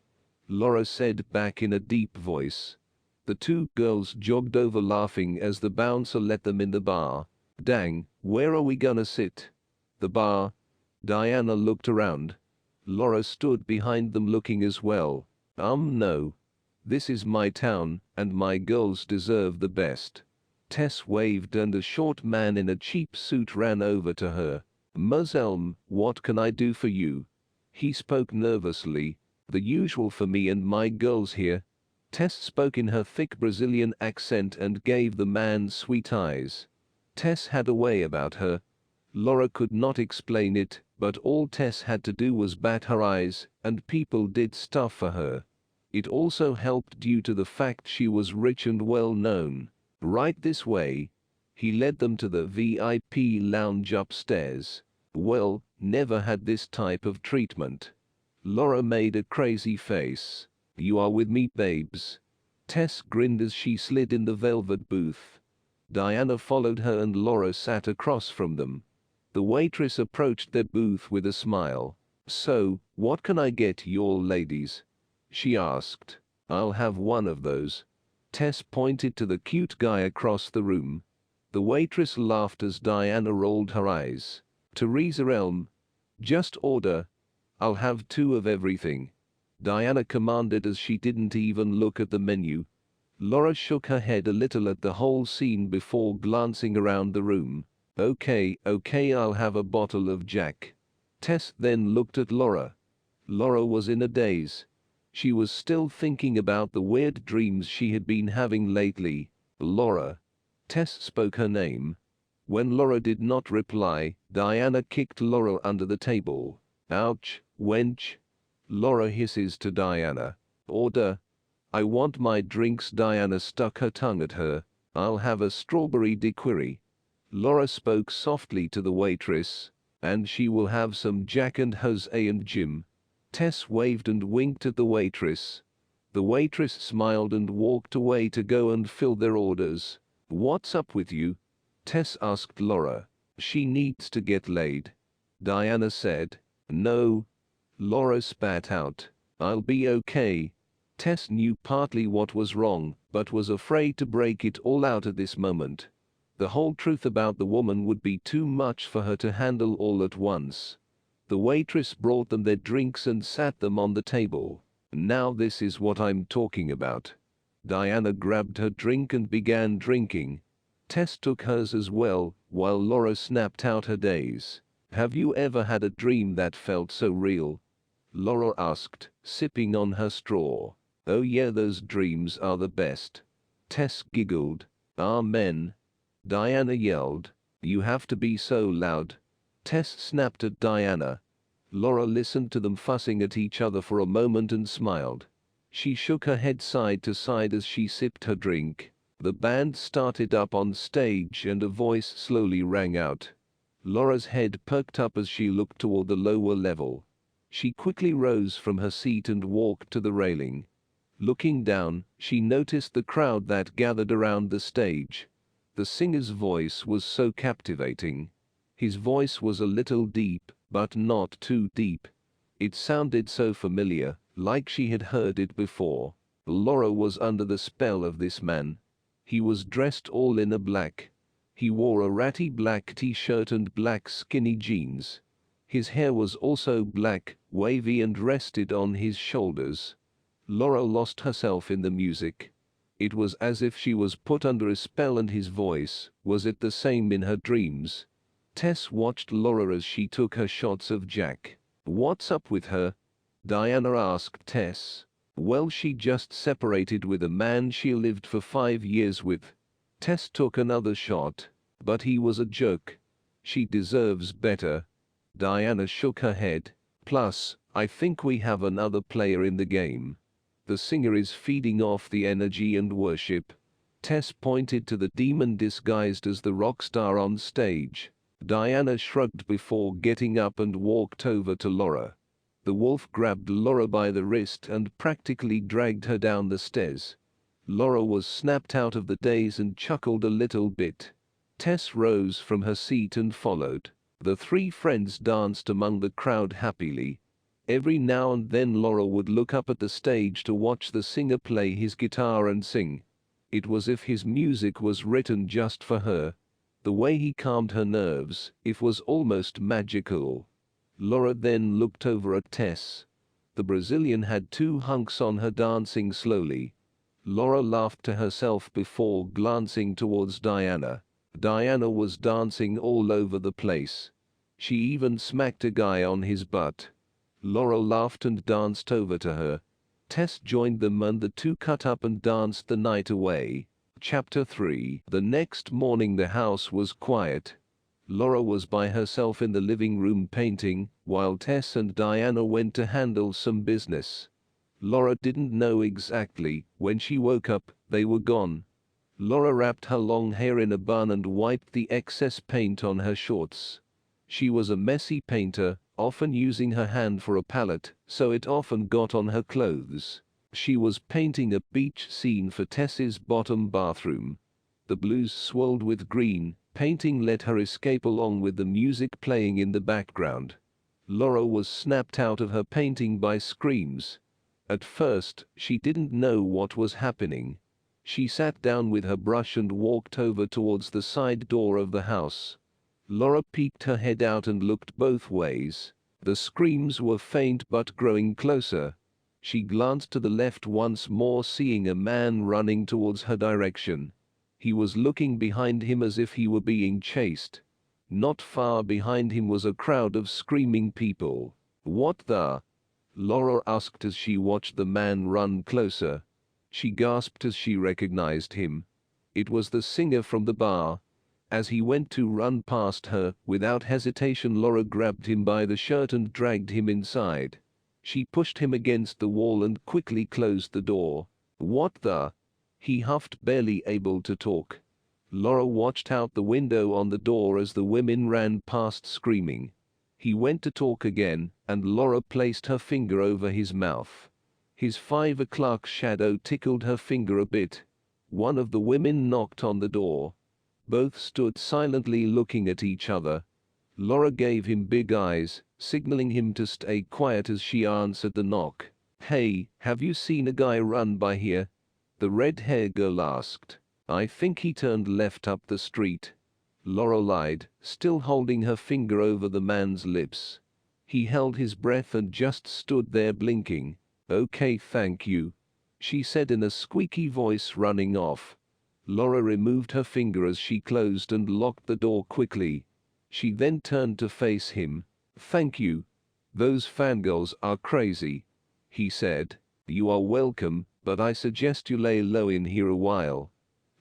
Laura said back in a deep voice. The two girls jogged over laughing as the bouncer let them in the bar. "Dang, where are we gonna sit?" "The bar." Diana looked around. Laura stood behind them looking as well. No. This is my town, and my girls deserve the best." Tess waved and a short man in a cheap suit ran over to her. "Muzelm, what can I do for you?" He spoke nervously. "The usual for me and my girls here." Tess spoke in her thick Brazilian accent and gave the man sweet eyes. Tess had a way about her. Laura could not explain it, but all Tess had to do was bat her eyes, and people did stuff for her. It also helped due to the fact she was rich and well known. "Right this way." He led them to the VIP lounge upstairs. "Well, never had this type of treatment." Laura made a crazy face. "You are with me, babes." Tess grinned as she slid in the velvet booth. Diana followed her and Laura sat across from them. The waitress approached their booth with a smile. "So, what can I get y'all ladies?" she asked. "I'll have one of those." Tess pointed to the cute guy across the room. The waitress laughed as Diana rolled her eyes. "Teresa Elm. Just order." "I'll have 2 of everything," Diana commanded as she didn't even look at the menu. Laura shook her head a little at the whole scene before glancing around the room. Okay, I'll have a bottle of Jack." Tess then looked at Laura. Laura was in a daze. She was still thinking about the weird dreams she had been having lately. "Laura." Tess spoke her name. When Laura did not reply, Diana kicked Laura under the table. "Ouch, wench." Laura hisses to Diana. "Order. I want my drinks." Diana stuck her tongue at her. "I'll have a strawberry daiquiri." Laura spoke softly to the waitress. "And she will have some Jack and Jose and Jim." Tess waved and winked at the waitress. The waitress smiled and walked away to go and fill their orders. "What's up with you?" Tess asked Laura. "She needs to get laid," Diana said. "No." Laura spat out. "I'll be okay." Tess knew partly what was wrong, but was afraid to break it all out at this moment. The whole truth about the woman would be too much for her to handle all at once. The waitress brought them their drinks and sat them on the table. "Now this is what I'm talking about." Diana grabbed her drink and began drinking. Tess took hers as well, while Laura snapped out her days. "Have you ever had a dream that felt so real?" Laura asked, sipping on her straw. "Oh yeah, those dreams are the best." Tess giggled. "Amen." Diana yelled. "You have to be so loud." Tess snapped at Diana. Laura listened to them fussing at each other for a moment and smiled. She shook her head side to side as she sipped her drink. The band started up on stage and a voice slowly rang out. Laura's head perked up as she looked toward the lower level. She quickly rose from her seat and walked to the railing. Looking down, she noticed the crowd that gathered around the stage. The singer's voice was so captivating. His voice was a little deep, but not too deep. It sounded so familiar, like she had heard it before. Laura was under the spell of this man. He was dressed all in a black. He wore a ratty black t-shirt and black skinny jeans. His hair was also black, wavy and rested on his shoulders. Laura lost herself in the music. It was as if she was put under a spell, and his voice, was it the same in her dreams? Tess watched Laura as she took her shots of Jack. "What's up with her?" Diana asked Tess. "Well, she just separated with a man she lived for 5 years with." Tess took another shot. "But he was a jerk. She deserves better." Diana shook her head. "Plus, I think we have another player in the game. The singer is feeding off the energy and worship." Tess pointed to the demon disguised as the rock star on stage. Diana shrugged before getting up and walked over to Laura. The wolf grabbed Laura by the wrist and practically dragged her down the stairs. Laura was snapped out of the daze and chuckled a little bit. Tess rose from her seat and followed. The three friends danced among the crowd happily. Every now and then Laura would look up at the stage to watch the singer play his guitar and sing. It was as if his music was written just for her. The way he calmed her nerves, it was almost magical. Laura then looked over at Tess. The Brazilian had 2 hunks on her, dancing slowly. Laura laughed to herself before glancing towards Diana. Diana was dancing all over the place. She even smacked a guy on his butt. Laura laughed and danced over to her. Tess joined them and the two cut up and danced the night away. Chapter 3. The next morning the house was quiet. Laura was by herself in the living room painting, while Tess and Diana went to handle some business. Laura didn't know exactly. When she woke up, they were gone. Laura wrapped her long hair in a bun and wiped the excess paint on her shorts. She was a messy painter, often using her hand for a palette, so it often got on her clothes. She was painting a beach scene for Tess's bottom bathroom. The blues swirled with green. Painting let her escape along with the music playing in the background. Laura was snapped out of her painting by screams. At first, she didn't know what was happening. She sat down with her brush and walked over towards the side door of the house. Laura peeked her head out and looked both ways. The screams were faint but growing closer. She glanced to the left once more, seeing a man running towards her direction. He was looking behind him as if he were being chased. Not far behind him was a crowd of screaming people. "What the?" Laura asked as she watched the man run closer. She gasped as she recognized him. It was the singer from the bar. As he went to run past her, without hesitation Laura grabbed him by the shirt and dragged him inside. She pushed him against the wall and quickly closed the door. "What the?" he huffed, barely able to talk. Laura watched out the window on the door as the women ran past screaming. He went to talk again, and Laura placed her finger over his mouth. His 5 o'clock shadow tickled her finger a bit. One of the women knocked on the door. Both stood silently looking at each other. Laura gave him big eyes, signaling him to stay quiet as she answered the knock. "Hey, have you seen a guy run by here?" the red-haired girl asked. "I think he turned left up the street." Laura lied, still holding her finger over the man's lips. He held his breath and just stood there blinking. "Okay, thank you," she said in a squeaky voice, running off. Laura removed her finger as she closed and locked the door quickly. She then turned to face him. "Thank you. Those fangirls are crazy," he said. "You are welcome, but I suggest you lay low in here a while."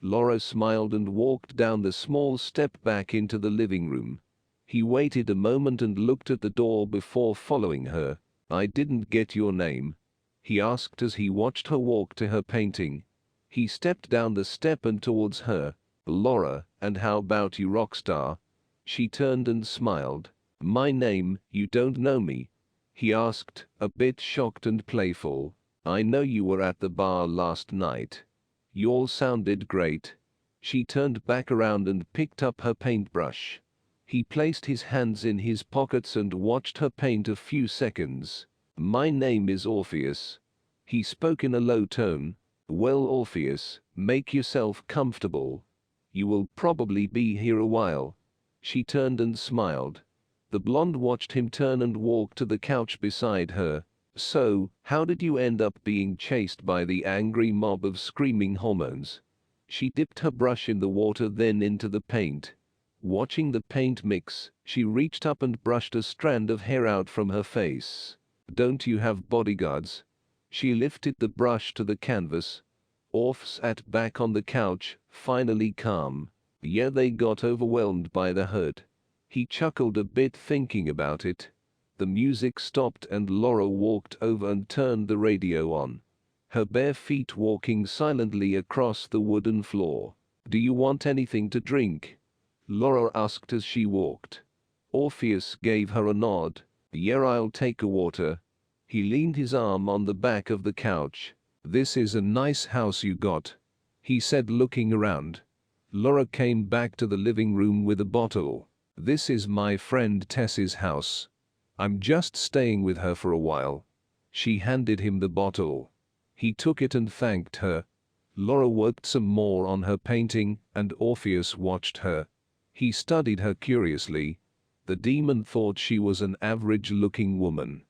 Laura smiled and walked down the small step back into the living room. He waited a moment and looked at the door before following her. "I didn't get your name," he asked as he watched her walk to her painting. He stepped down the step and towards her. "Laura, and how about you, Rockstar?" She turned and smiled. "My name, you don't know me?" he asked, a bit shocked and playful. "I know you were at the bar last night. You all sounded great." She turned back around and picked up her paintbrush. He placed his hands in his pockets and watched her paint a few seconds. "My name is Orpheus." He spoke in a low tone. "Well, Orpheus, make yourself comfortable. You will probably be here a while." She turned and smiled. The blonde watched him turn and walk to the couch beside her. "So, how did you end up being chased by the angry mob of screaming hormones?" She dipped her brush in the water, then into the paint. Watching the paint mix, she reached up and brushed a strand of hair out from her face. "Don't you have bodyguards?" She lifted the brush to the canvas. Orph sat back on the couch, finally calm. "Yeah, they got overwhelmed by the herd." He chuckled a bit thinking about it. The music stopped and Laura walked over and turned the radio on. Her bare feet walking silently across the wooden floor. "Do you want anything to drink?" Laura asked as she walked. Orpheus gave her a nod. "Yeah, I'll take a water." He leaned his arm on the back of the couch. "This is a nice house you got," he said, looking around. Laura came back to the living room with a bottle. "This is my friend Tess's house. I'm just staying with her for a while." She handed him the bottle. He took it and thanked her. Laura worked some more on her painting, and Orpheus watched her. He studied her curiously. The demon thought she was an average-looking woman.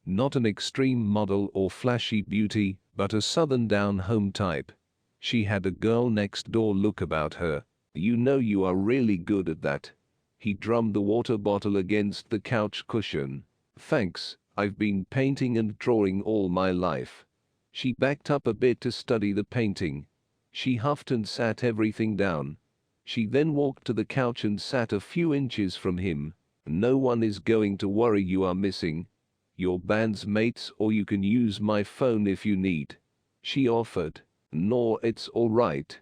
Not an extreme model or flashy beauty, but a southern down-home type. She had a girl next door look about her. "You know you are really good at that." He drummed the water bottle against the couch cushion. "Thanks, I've been painting and drawing all my life." She backed up a bit to study the painting. She huffed and sat everything down. She then walked to the couch and sat a few inches from him. "No one is going to worry you are missing your band's mates, or you can use my phone if you need," she offered. "No, it's all right.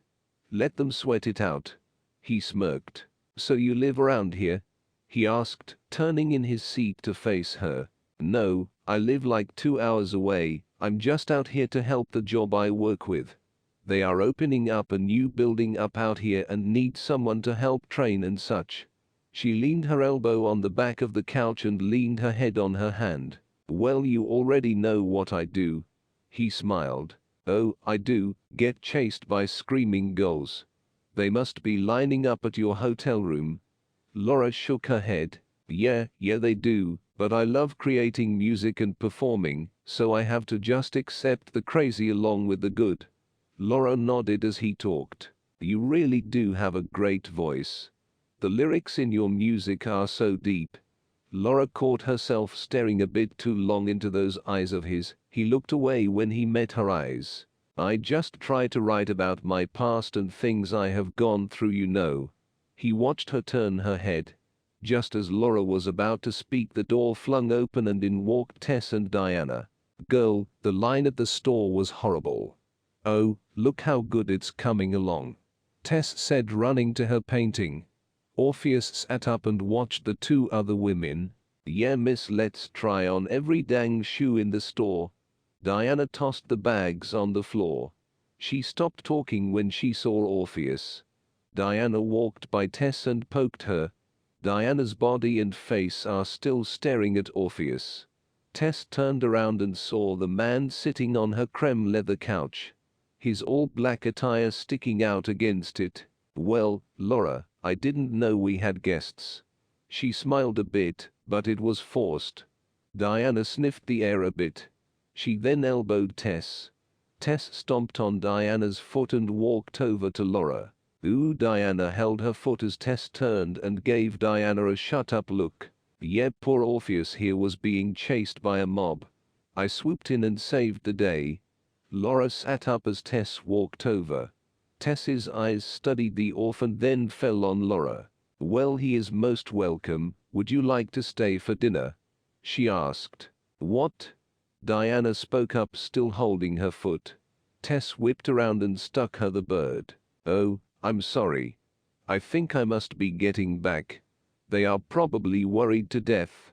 Let them sweat it out." He smirked. "So you live around here?" he asked, turning in his seat to face her. "No, I live like 2 hours away. I'm just out here to help the job I work with. They are opening up a new building up out here and need someone to help train and such." She leaned her elbow on the back of the couch and leaned her head on her hand. "Well, you already know what I do." He smiled. "Oh, I do, get chased by screaming girls. They must be lining up at your hotel room." Laura shook her head. Yeah, they do, but I love creating music and performing, so I have to just accept the crazy along with the good." Laura nodded as he talked. "You really do have a great voice. The lyrics in your music are so deep." Laura caught herself staring a bit too long into those eyes of his. He looked away when he met her eyes. "I just try to write about my past and things I have gone through, you know." He watched her turn her head. Just as Laura was about to speak, the door flung open and in walked Tess and Diana. Girl, the line at the store was horrible. Oh, look how good it's coming along, Tess said, running to her painting. Orpheus sat up and watched the two other women. Yeah miss, let's try on every dang shoe in the store. Diana tossed the bags on the floor. She stopped talking when she saw Orpheus. Diana walked by Tess and poked her. Diana's body and face are still staring at Orpheus. Tess turned around and saw the man sitting on her creme leather couch, his all-black attire sticking out against it. Well, Laura, I didn't know we had guests. She smiled a bit, but it was forced. Diana sniffed the air a bit. She then elbowed Tess. Tess stomped on Diana's foot and walked over to Laura. Ooh, Diana held her foot as Tess turned and gave Diana a shut-up look. Yeah, poor Orpheus here was being chased by a mob. I swooped in and saved the day. Laura sat up as Tess walked over. Tess's eyes studied the orphan, then fell on Laura. Well, he is most welcome. Would you like to stay for dinner? She asked. What? Diana spoke up, still holding her foot. Tess whipped around and stuck her the bird. Oh, I'm sorry. I think I must be getting back. They are probably worried to death.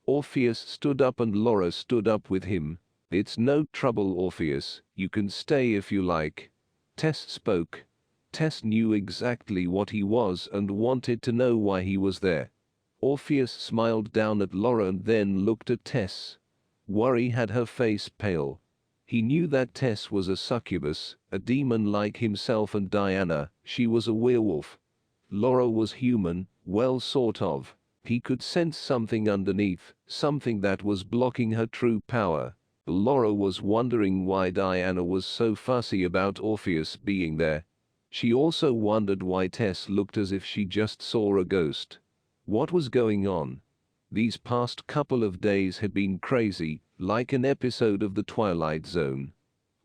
Orpheus stood up and Laura stood up with him. It's no trouble, Orpheus, you can stay if you like. Tess spoke. Tess knew exactly what he was and wanted to know why he was there. Orpheus smiled down at Laura and then looked at Tess. Worry had her face pale. He knew that Tess was a succubus, a demon like himself, and Diana, she was a werewolf. Laura was human, well, sort of. He could sense something underneath, something that was blocking her true power. Laura was wondering why Diana was so fussy about Orpheus being there. She also wondered why Tess looked as if she just saw a ghost. What was going on? These past couple of days had been crazy, like an episode of The Twilight Zone.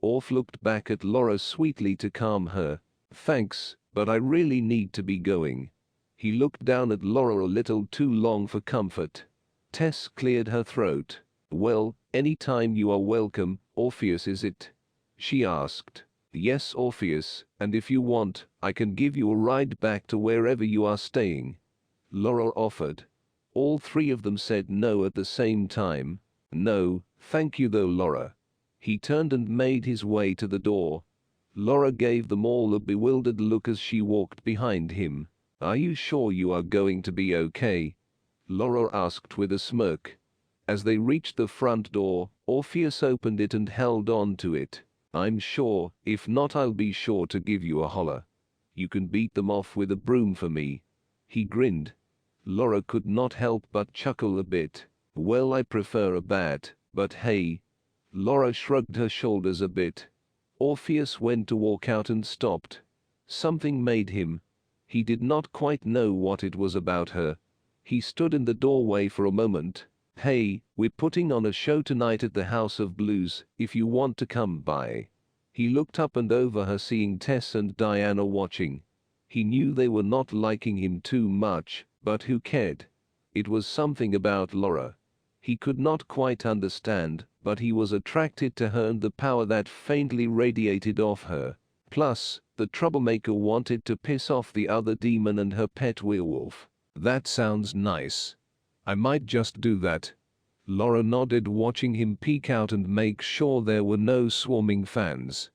Orph looked back at Laura sweetly to calm her. Thanks, but I really need to be going. He looked down at Laura a little too long for comfort. Tess cleared her throat. Well, anytime you are welcome, Orpheus, is it? She asked. Yes, Orpheus, and if you want, I can give you a ride back to wherever you are staying. Laura offered. All three of them said no at the same time. No, thank you though, Laura. He turned and made his way to the door. Laura gave them all a bewildered look as she walked behind him. Are you sure you are going to be okay? Laura asked with a smirk. As they reached the front door, Orpheus opened it and held on to it. I'm sure, if not I'll be sure to give you a holler. You can beat them off with a broom for me. He grinned. Laura could not help but chuckle a bit. Well, I prefer a bat, but hey. Laura shrugged her shoulders a bit. Orpheus went to walk out and stopped. Something made him. He did not quite know what it was about her. He stood in the doorway for a moment. Hey, we're putting on a show tonight at the House of Blues, if you want to come by. He looked up and over her, seeing Tess and Diana watching. He knew they were not liking him too much, but who cared? It was something about Laura. He could not quite understand, but he was attracted to her and the power that faintly radiated off her. Plus, the troublemaker wanted to piss off the other demon and her pet werewolf. That sounds nice. I might just do that. Laura nodded, watching him peek out and make sure there were no swarming fans.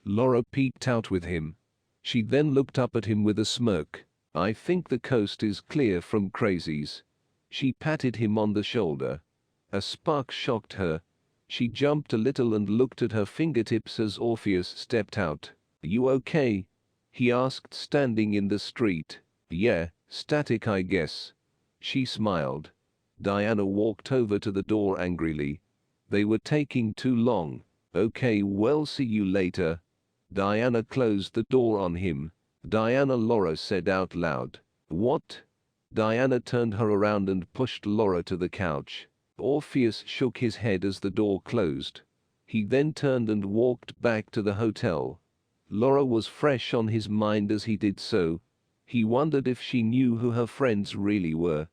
Laura peeked out with him. She then looked up at him with a smirk. I think the coast is clear from crazies. She patted him on the shoulder. A spark shocked her. She jumped a little and looked at her fingertips as Orpheus stepped out. You okay? He asked, standing in the street. Yeah, static I guess. She smiled. Diana walked over to the door angrily. They were taking too long. Okay, well, see you later. Diana closed the door on him. Diana, Laura said out loud. What? Diana turned her around and pushed Laura to the couch. Orpheus shook his head as the door closed. He then turned and walked back to the hotel. Laura was fresh on his mind as he did so. He wondered if she knew who her friends really were.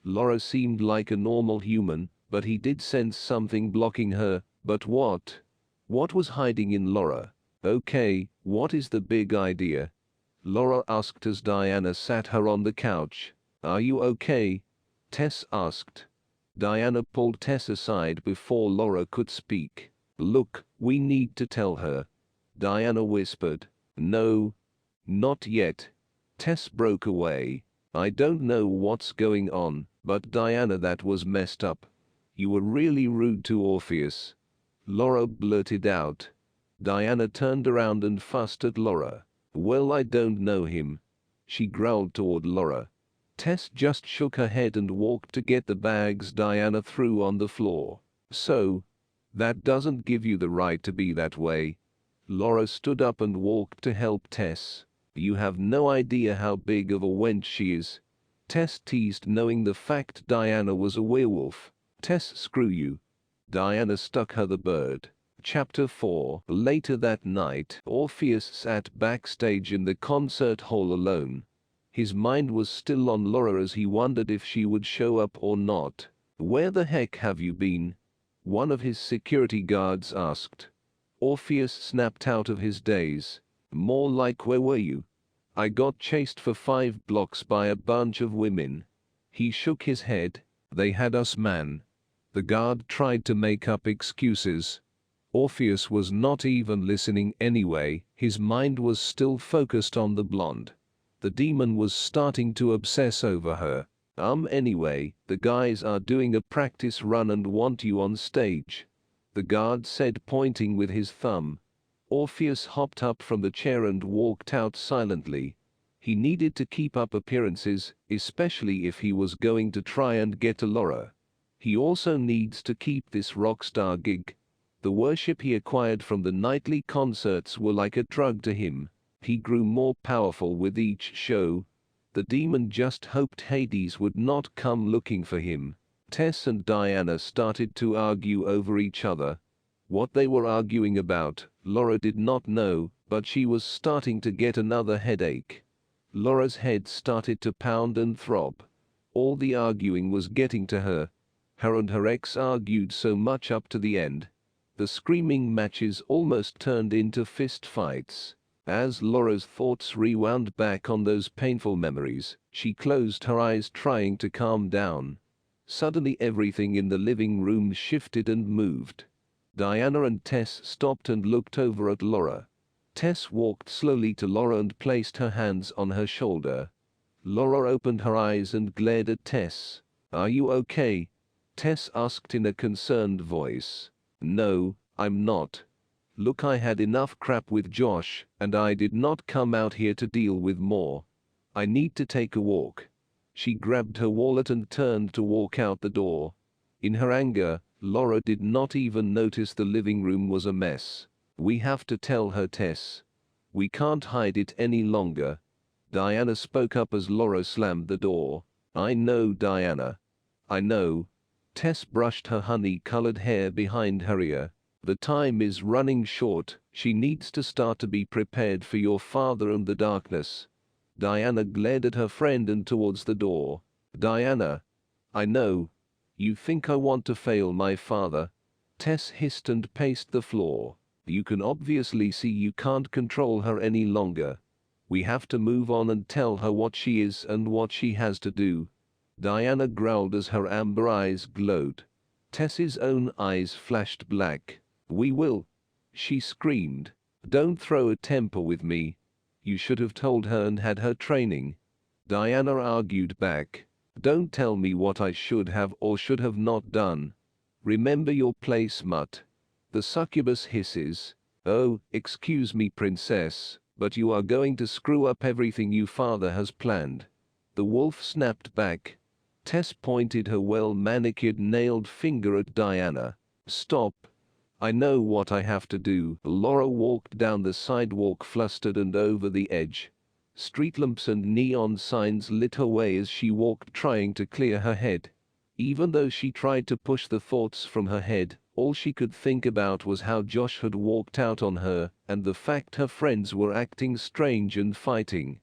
Laura seemed like a normal human, but he did sense something blocking her. But what? What was hiding in Laura? Okay, what is the big idea? Laura asked as Diana sat her on the couch. Are you okay? Tess asked. Diana pulled Tess aside before Laura could speak. Look, we need to tell her. Diana whispered. No, not yet. Tess broke away. I don't know what's going on, but Diana, that was messed up. You were really rude to Orpheus. Laura blurted out. Diana turned around and fussed at Laura. Well, I don't know him. She growled toward Laura. Tess just shook her head and walked to get the bags Diana threw on the floor. So, that doesn't give you the right to be that way. Laura stood up and walked to help Tess. You have no idea how big of a wench she is. Tess teased, knowing the fact Diana was a werewolf. Tess, screw you. Diana stuck her the bird. Chapter 4. Later that night, Orpheus sat backstage in the concert hall alone. His mind was still on Laura as he wondered if she would show up or not. Where the heck have you been? One of his security guards asked. Orpheus snapped out of his daze. More like, where were you? I got chased for 5 blocks by a bunch of women. He shook his head. They had us, man. The guard tried to make up excuses. Orpheus was not even listening anyway. His mind was still focused on the blonde. The demon was starting to obsess over her. Anyway, the guys are doing a practice run and want you on stage. The guard said, pointing with his thumb. Orpheus hopped up from the chair and walked out silently. He needed to keep up appearances, especially if he was going to try and get to Laura. He also needs to keep this rock star gig. The worship he acquired from the nightly concerts were like a drug to him. He grew more powerful with each show. The demon just hoped Hades would not come looking for him. Tess and Diana started to argue over each other. What they were arguing about, Laura did not know, but she was starting to get another headache. Laura's head started to pound and throb. All the arguing was getting to her. Her and her ex argued so much up to the end. The screaming matches almost turned into fist fights. As Laura's thoughts rewound back on those painful memories, she closed her eyes trying to calm down. Suddenly everything in the living room shifted and moved. Diana and Tess stopped and looked over at Laura. Tess walked slowly to Laura and placed her hands on her shoulder. Laura opened her eyes and glared at Tess. Are you okay? Tess asked in a concerned voice. No, I'm not. Look, I had enough crap with Josh, and I did not come out here to deal with more. I need to take a walk. She grabbed her wallet and turned to walk out the door. In her anger, Laura did not even notice the living room was a mess. We have to tell her, Tess. We can't hide it any longer. Diana spoke up as Laura slammed the door. I know, Diana. I know. Tess brushed her honey-colored hair behind her ear. The time is running short. She needs to start to be prepared for your father and the darkness. Diana glared at her friend and towards the door. Diana. I know. You think I want to fail my father? Tess hissed and paced the floor. You can obviously see you can't control her any longer. We have to move on and tell her what she is and what she has to do. Diana growled as her amber eyes glowed. Tess's own eyes flashed black. We will. She screamed. Don't throw a temper with me. You should have told her and had her training. Diana argued back. Don't tell me what I should have or should have not done. Remember your place, Mutt. The succubus hisses. Oh, excuse me, princess, but you are going to screw up everything your father has planned. The wolf snapped back. Tess pointed her well-manicured nailed finger at Diana. Stop. I know what I have to do. Laura walked down the sidewalk flustered and over the edge. Street lamps and neon signs lit her way as she walked, trying to clear her head. Even though she tried to push the thoughts from her head, all she could think about was how Josh had walked out on her, and the fact her friends were acting strange and fighting.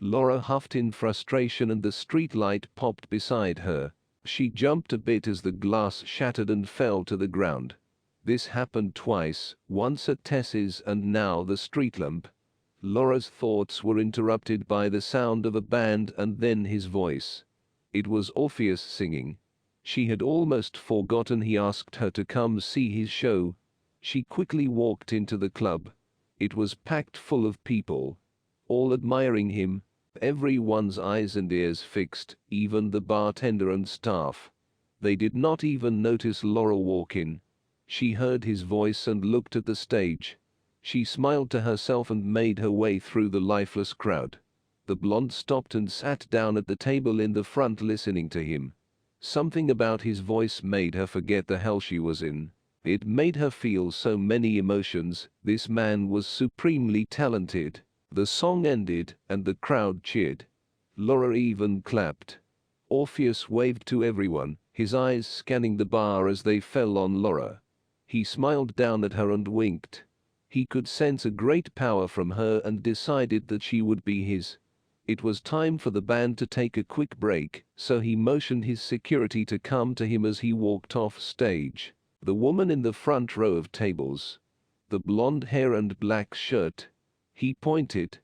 Laura huffed in frustration and the streetlight popped beside her. She jumped a bit as the glass shattered and fell to the ground. This happened twice, once at Tess's and now the street lamp. Laura's thoughts were interrupted by the sound of a band and then his voice. It was Orpheus singing. She had almost forgotten he asked her to come see his show. She quickly walked into the club. It was packed full of people, all admiring him, everyone's eyes and ears fixed, even the bartender and staff. They did not even notice Laura walk in. She heard his voice and looked at the stage. She smiled to herself and made her way through the lifeless crowd. The blonde stopped and sat down at the table in the front listening to him. Something about his voice made her forget the hell she was in. It made her feel so many emotions. This man was supremely talented. The song ended and the crowd cheered. Laura even clapped. Orpheus waved to everyone, his eyes scanning the bar as they fell on Laura. He smiled down at her and winked. He could sense a great power from her and decided that she would be his. It was time for the band to take a quick break, so he motioned his security to come to him as he walked off stage. The woman in the front row of tables. The blonde hair and black shirt. He pointed.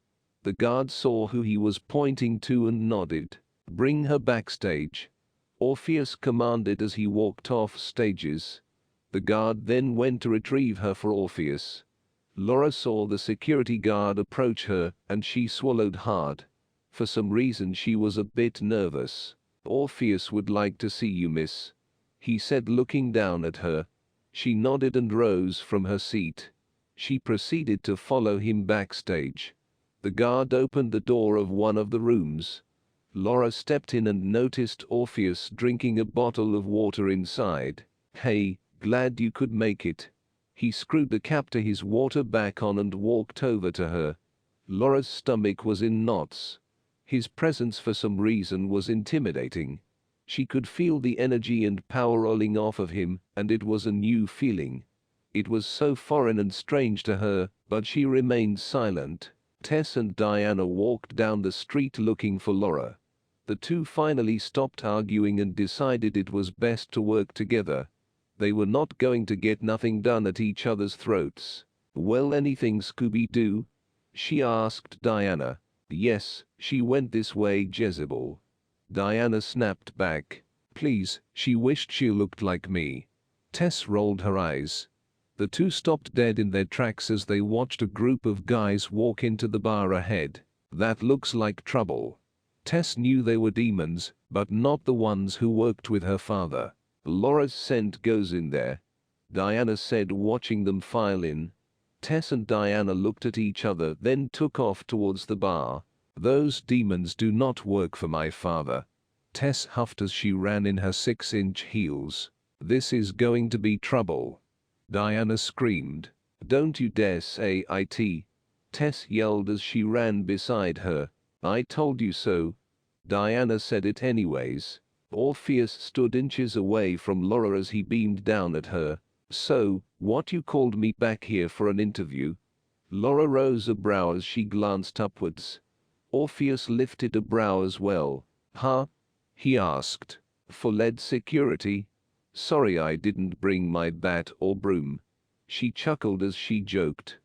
The guard saw who he was pointing to and nodded. Bring her backstage. Orpheus commanded as he walked off stages. The guard then went to retrieve her for Orpheus. Laura saw the security guard approach her, and she swallowed hard. For some reason she was a bit nervous. Orpheus would like to see you, miss, he said looking down at her. She nodded and rose from her seat. She proceeded to follow him backstage. The guard opened the door of one of the rooms. Laura stepped in and noticed Orpheus drinking a bottle of water inside. Hey, glad you could make it. He screwed the cap to his water back on and walked over to her. Laura's stomach was in knots. His presence for some reason was intimidating. She could feel the energy and power rolling off of him, and it was a new feeling. It was so foreign and strange to her, but she remained silent. Tess and Diana walked down the street looking for Laura. The two finally stopped arguing and decided it was best to work together. They were not going to get nothing done at each other's throats. Well, anything, Scooby-Doo? She asked Diana. Yes, she went this way, Jezebel. Diana snapped back. Please, she wished she looked like me. Tess rolled her eyes. The two stopped dead in their tracks as they watched a group of guys walk into the bar ahead. That looks like trouble. Tess knew they were demons, but not the ones who worked with her father. Laura's scent goes in there, Diana said, watching them file in. Tess and Diana looked at each other, then took off towards the bar. Those demons do not work for my father. Tess huffed as she ran in her 6-inch heels. This is going to be trouble. Diana screamed. Don't you dare say it. Tess yelled as she ran beside her. I told you so. Diana said it anyways. Orpheus stood inches away from Laura as he beamed down at her. So, what, you called me back here for an interview? Laura rose a brow as she glanced upwards. Orpheus lifted a brow as well. Huh? He asked. For lead security? Sorry I didn't bring my bat or broom. She chuckled as she joked.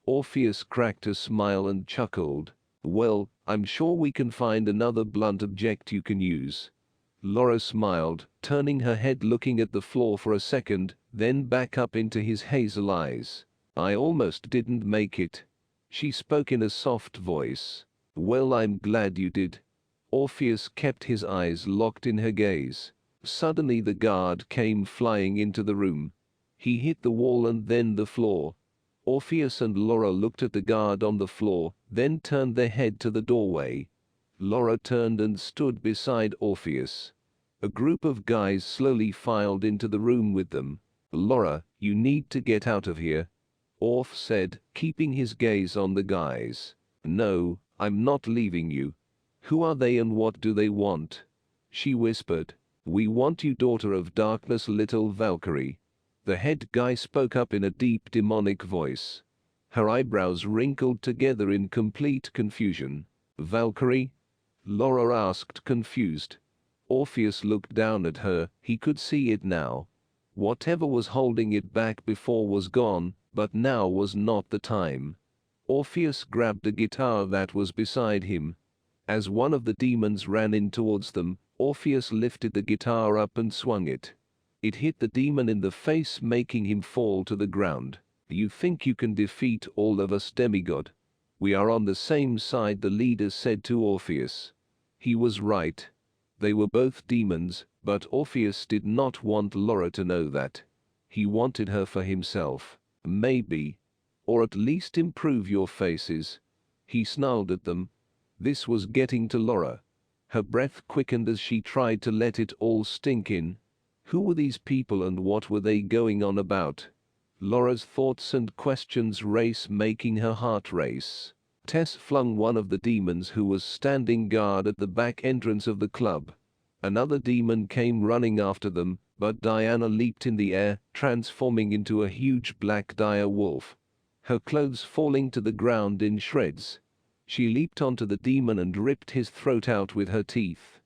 Orpheus cracked a smile and chuckled. Well, I'm sure we can find another blunt object you can use. Laura smiled, turning her head, looking at the floor for a second, then back up into his hazel eyes. I almost didn't make it. She spoke in a soft voice. Well, I'm glad you did. Orpheus kept his eyes locked in her gaze. Suddenly the guard came flying into the room. He hit the wall and then the floor. Orpheus and Laura looked at the guard on the floor, then turned their head to the doorway. Laura turned and stood beside Orpheus. A group of guys slowly filed into the room with them. Laura, you need to get out of here, Orph said, keeping his gaze on the guys. No, I'm not leaving you. Who are they and what do they want? She whispered. We want you, daughter of darkness, little Valkyrie. The head guy spoke up in a deep demonic voice. Her eyebrows wrinkled together in complete confusion. Valkyrie? Laura asked, confused. Orpheus looked down at her. He could see it now. Whatever was holding it back before was gone, but now was not the time. Orpheus grabbed a guitar that was beside him. As one of the demons ran in towards them, Orpheus lifted the guitar up and swung it. It hit the demon in the face, making him fall to the ground. "You think you can defeat all of us, demigod? We are on the same side," the leader said to Orpheus. He was right. They were both demons, but Orpheus did not want Laura to know that. He wanted her for himself. "Maybe. Or at least improve your faces." He snarled at them. This was getting to Laura. Her breath quickened as she tried to let it all sink in. Who were these people and what were they going on about? Laura's thoughts and questions race, making her heart race. Tess flung one of the demons who was standing guard at the back entrance of the club. Another demon came running after them, but Diana leaped in the air, transforming into a huge black dire wolf, her clothes falling to the ground in shreds. She leaped onto the demon and ripped his throat out with her teeth.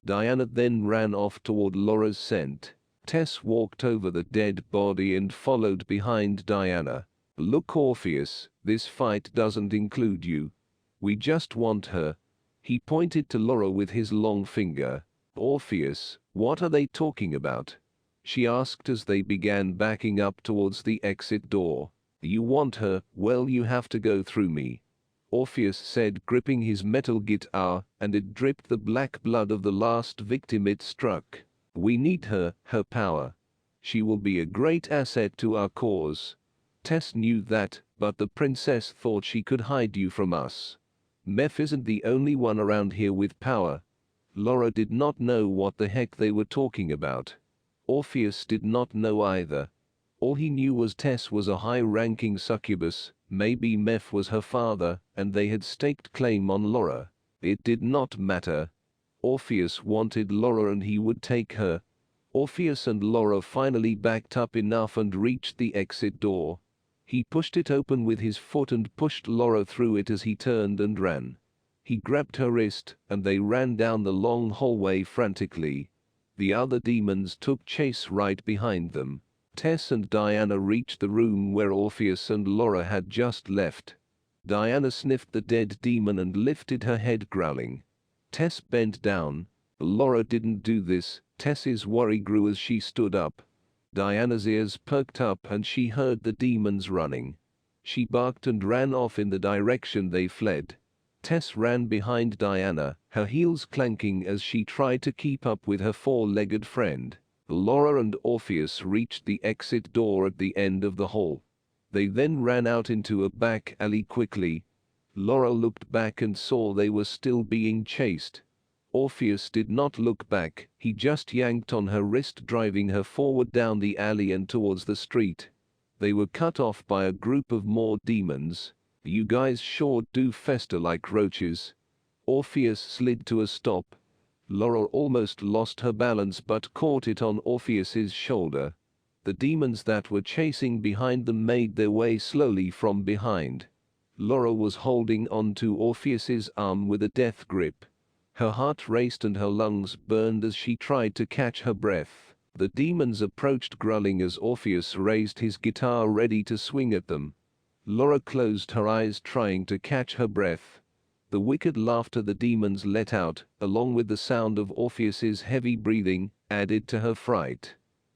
Diana then ran off toward Laura's scent. Tess walked over the dead body and followed behind Diana. "Look, Orpheus, this fight doesn't include you. We just want her." He pointed to Laura with his long finger. "Orpheus, what are they talking about?" she asked as they began backing up towards the exit door. "You want her? Well, you have to go through me," Orpheus said, gripping his metal guitar, and it dripped the black blood of the last victim it struck. "We need her, her power. She will be a great asset to our cause." Tess knew that, but the princess thought she could hide you from us. "Meph isn't the only one around here with power." Laura did not know what the heck they were talking about. Orpheus did not know either. All he knew was Tess was a high-ranking succubus. Maybe Meph was her father, and they had staked claim on Laura. It did not matter. Orpheus wanted Laura and he would take her. Orpheus and Laura finally backed up enough and reached the exit door. He pushed it open with his foot and pushed Laura through it as he turned and ran. He grabbed her wrist, and they ran down the long hallway frantically. The other demons took chase right behind them. Tess and Diana reached the room where Orpheus and Laura had just left. Diana sniffed the dead demon and lifted her head, growling. Tess bent down. Laura didn't do this. Tess's worry grew as she stood up. Diana's ears perked up and she heard the demons running. She barked and ran off in the direction they fled. Tess ran behind Diana, her heels clanking as she tried to keep up with her four-legged friend. Laura and Orpheus reached the exit door at the end of the hall. They then ran out into a back alley quickly. Laura looked back and saw they were still being chased. Orpheus did not look back, he just yanked on her wrist, driving her forward down the alley and towards the street. They were cut off by a group of more demons. "You guys sure do fester like roaches." Orpheus slid to a stop. Laura almost lost her balance but caught it on Orpheus's shoulder. The demons that were chasing behind them made their way slowly from behind. Laura was holding on to Orpheus's arm with a death grip. Her heart raced and her lungs burned as she tried to catch her breath. The demons approached, growling as Orpheus raised his guitar ready to swing at them. Laura closed her eyes, trying to catch her breath. The wicked laughter the demons let out, along with the sound of Orpheus's heavy breathing, added to her fright.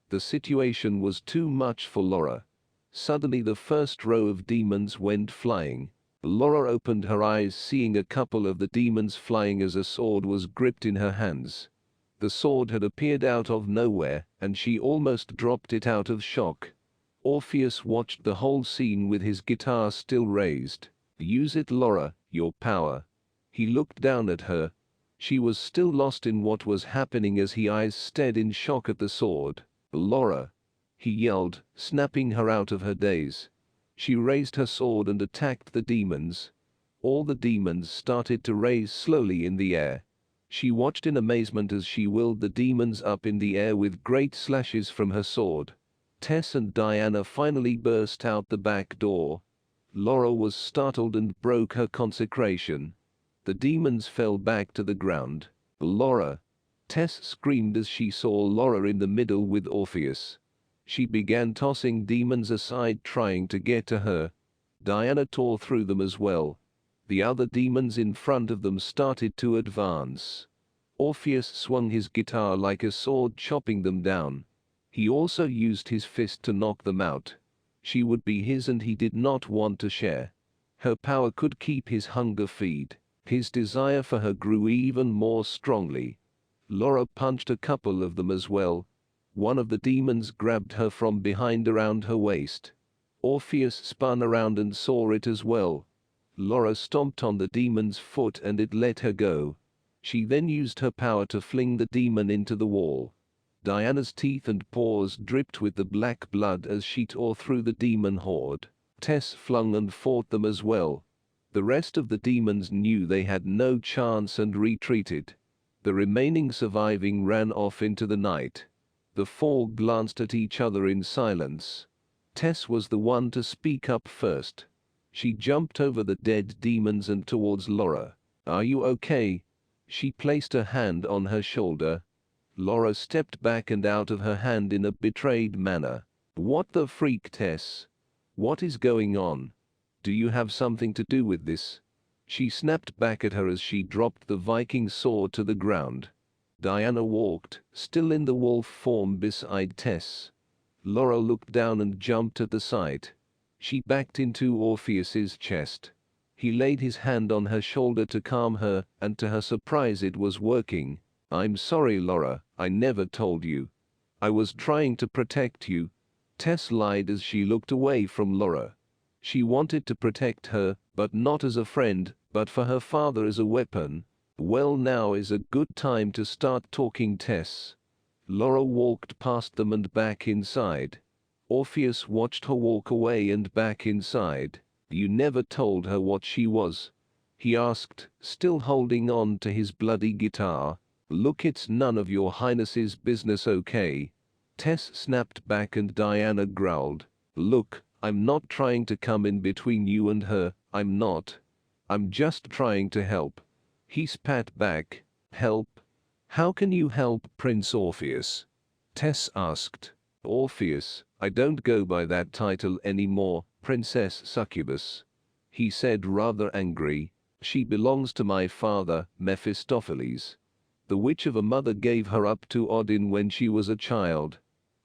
The situation was too much for Laura. Suddenly the first row of demons went flying. Laura opened her eyes, seeing a couple of the demons flying as a sword was gripped in her hands. The sword had appeared out of nowhere, and she almost dropped it out of shock. Orpheus watched the whole scene with his guitar still raised. "Use it, Laura, your power." He looked down at her. She was still lost in what was happening as his eyes stared in shock at the sword. "Laura!" he yelled, snapping her out of her daze. She raised her sword and attacked the demons. All the demons started to raise slowly in the air. She watched in amazement as she whirled the demons up in the air with great slashes from her sword. Tess and Diana finally burst out the back door. Laura was startled and broke her concentration. The demons fell back to the ground. Laura. Tess screamed as she saw Laura in the middle with Orpheus. She began tossing demons aside, trying to get to her. Diana tore through them as well. The other demons in front of them started to advance. Orpheus swung his guitar like a sword, chopping them down. He also used his fist to knock them out. She would be his and he did not want to share. Her power could keep his hunger fed. His desire for her grew even more strongly. Laura punched a couple of them as well. One of the demons grabbed her from behind around her waist. Orpheus spun around and saw it as well. Laura stomped on the demon's foot and it let her go. She then used her power to fling the demon into the wall. Diana's teeth and paws dripped with the black blood as she tore through the demon horde. Tess flung and fought them as well. The rest of the demons knew they had no chance and retreated. The remaining surviving ran off into the night. The four glanced at each other in silence. Tess was the one to speak up first. She jumped over the dead demons and towards Laura. "Are you okay?" She placed her hand on her shoulder. Laura stepped back and out of her hand in a betrayed manner. "What the freak, Tess? What is going on? Do you have something to do with this?" She snapped back at her as she dropped the Viking sword to the ground. Diana walked, still in the wolf form, beside Tess. Laura looked down and jumped at the sight. She backed into Orpheus's chest. He laid his hand on her shoulder to calm her, and to her surprise it was working. "I'm sorry, Laura, I never told you. I was trying to protect you." Tess lied as she looked away from Laura. She wanted to protect her, but not as a friend, but for her father as a weapon. "Well, now is a good time to start talking, Tess." Laura walked past them and back inside. Orpheus watched her walk away and back inside. "You never told her what she was?" he asked, still holding on to his bloody guitar. "Look, it's none of your highness's business, okay?" Tess snapped back and Diana growled. "Look, I'm not trying to come in between you and her, I'm not. I'm just trying to help." He spat back. "Help? How can you help, Prince Orpheus?" Tess asked. "Orpheus, I don't go by that title anymore, Princess Succubus," he said, rather angry. "She belongs to my father, Mephistopheles. The witch of a mother gave her up to Odin when she was a child.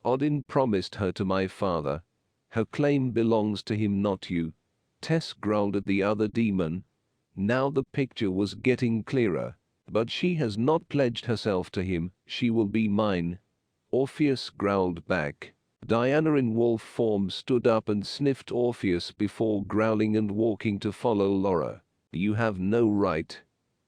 Odin promised her to my father. Her claim belongs to him, not you." Tess growled at the other demon. Now the picture was getting clearer. "But she has not pledged herself to him, she will be mine." Orpheus growled back. Diana in wolf form stood up and sniffed Orpheus before growling and walking to follow Laura. "You have no right."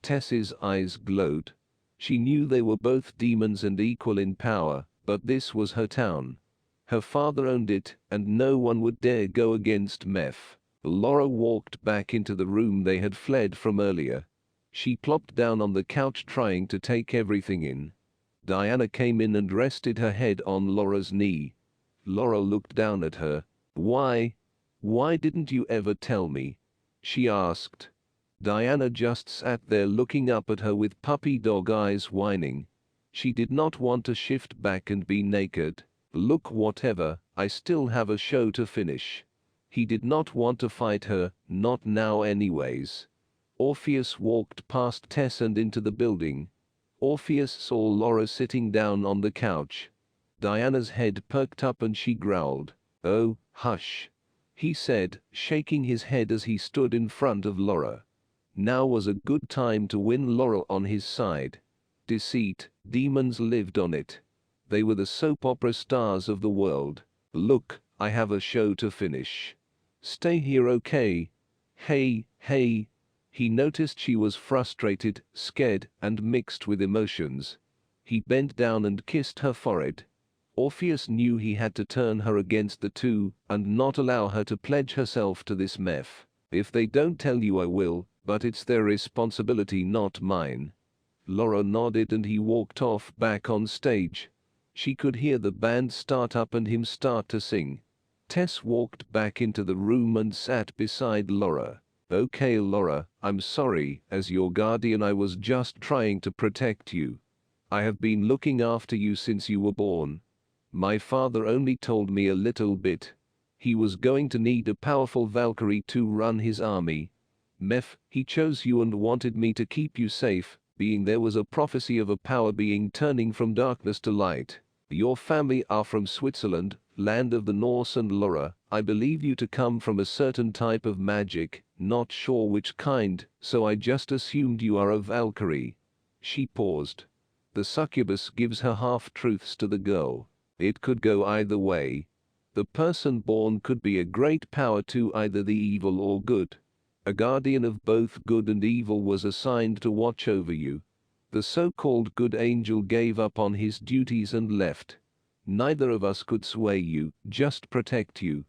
Tess's eyes glowed. She knew they were both demons and equal in power, but this was her town. Her father owned it, and no one would dare go against Meph. Laura walked back into the room they had fled from earlier. She plopped down on the couch trying to take everything in. Diana came in and rested her head on Laura's knee. Laura looked down at her. Why didn't you ever tell me?" she asked. Diana just sat there looking up at her with puppy dog eyes, whining. She did not want to shift back and be naked. "Look, whatever, I still have a show to finish." He did not want to fight her, not now anyways. Orpheus walked past Tess and into the building. Orpheus saw Laura sitting down on the couch. Diana's head perked up and she growled. "Oh, hush," he said, shaking his head as he stood in front of Laura. Now was a good time to win Laura on his side. Deceit, demons lived on it. They were the soap opera stars of the world. "Look, I have a show to finish. Stay here, okay?" Hey. He noticed she was frustrated, scared, and mixed with emotions. He bent down and kissed her forehead. Orpheus knew he had to turn her against the two, and not allow her to pledge herself to this Meph. "If they don't tell you, I will, but it's their responsibility, not mine." Laura nodded and he walked off back on stage. She could hear the band start up and him start to sing. Tess walked back into the room and sat beside Laura. Okay Laura, I'm sorry, as your guardian I was just trying to protect you. I have been looking after you since you were born. My father only told me a little bit. He was going to need a powerful Valkyrie to run his army. Meph, he chose you and wanted me to keep you safe, being there was a prophecy of a power being turning from darkness to light. Your family are from Switzerland, land of the Norse, and Laura, I believe you to come from a certain type of magic, not sure which kind, so I just assumed you are a Valkyrie. She paused. The succubus gives her half-truths to the girl. It could go either way. The person born could be a great power to either the evil or good. A guardian of both good and evil was assigned to watch over you. The so-called good angel gave up on his duties and left. Neither of us could sway you, just protect you.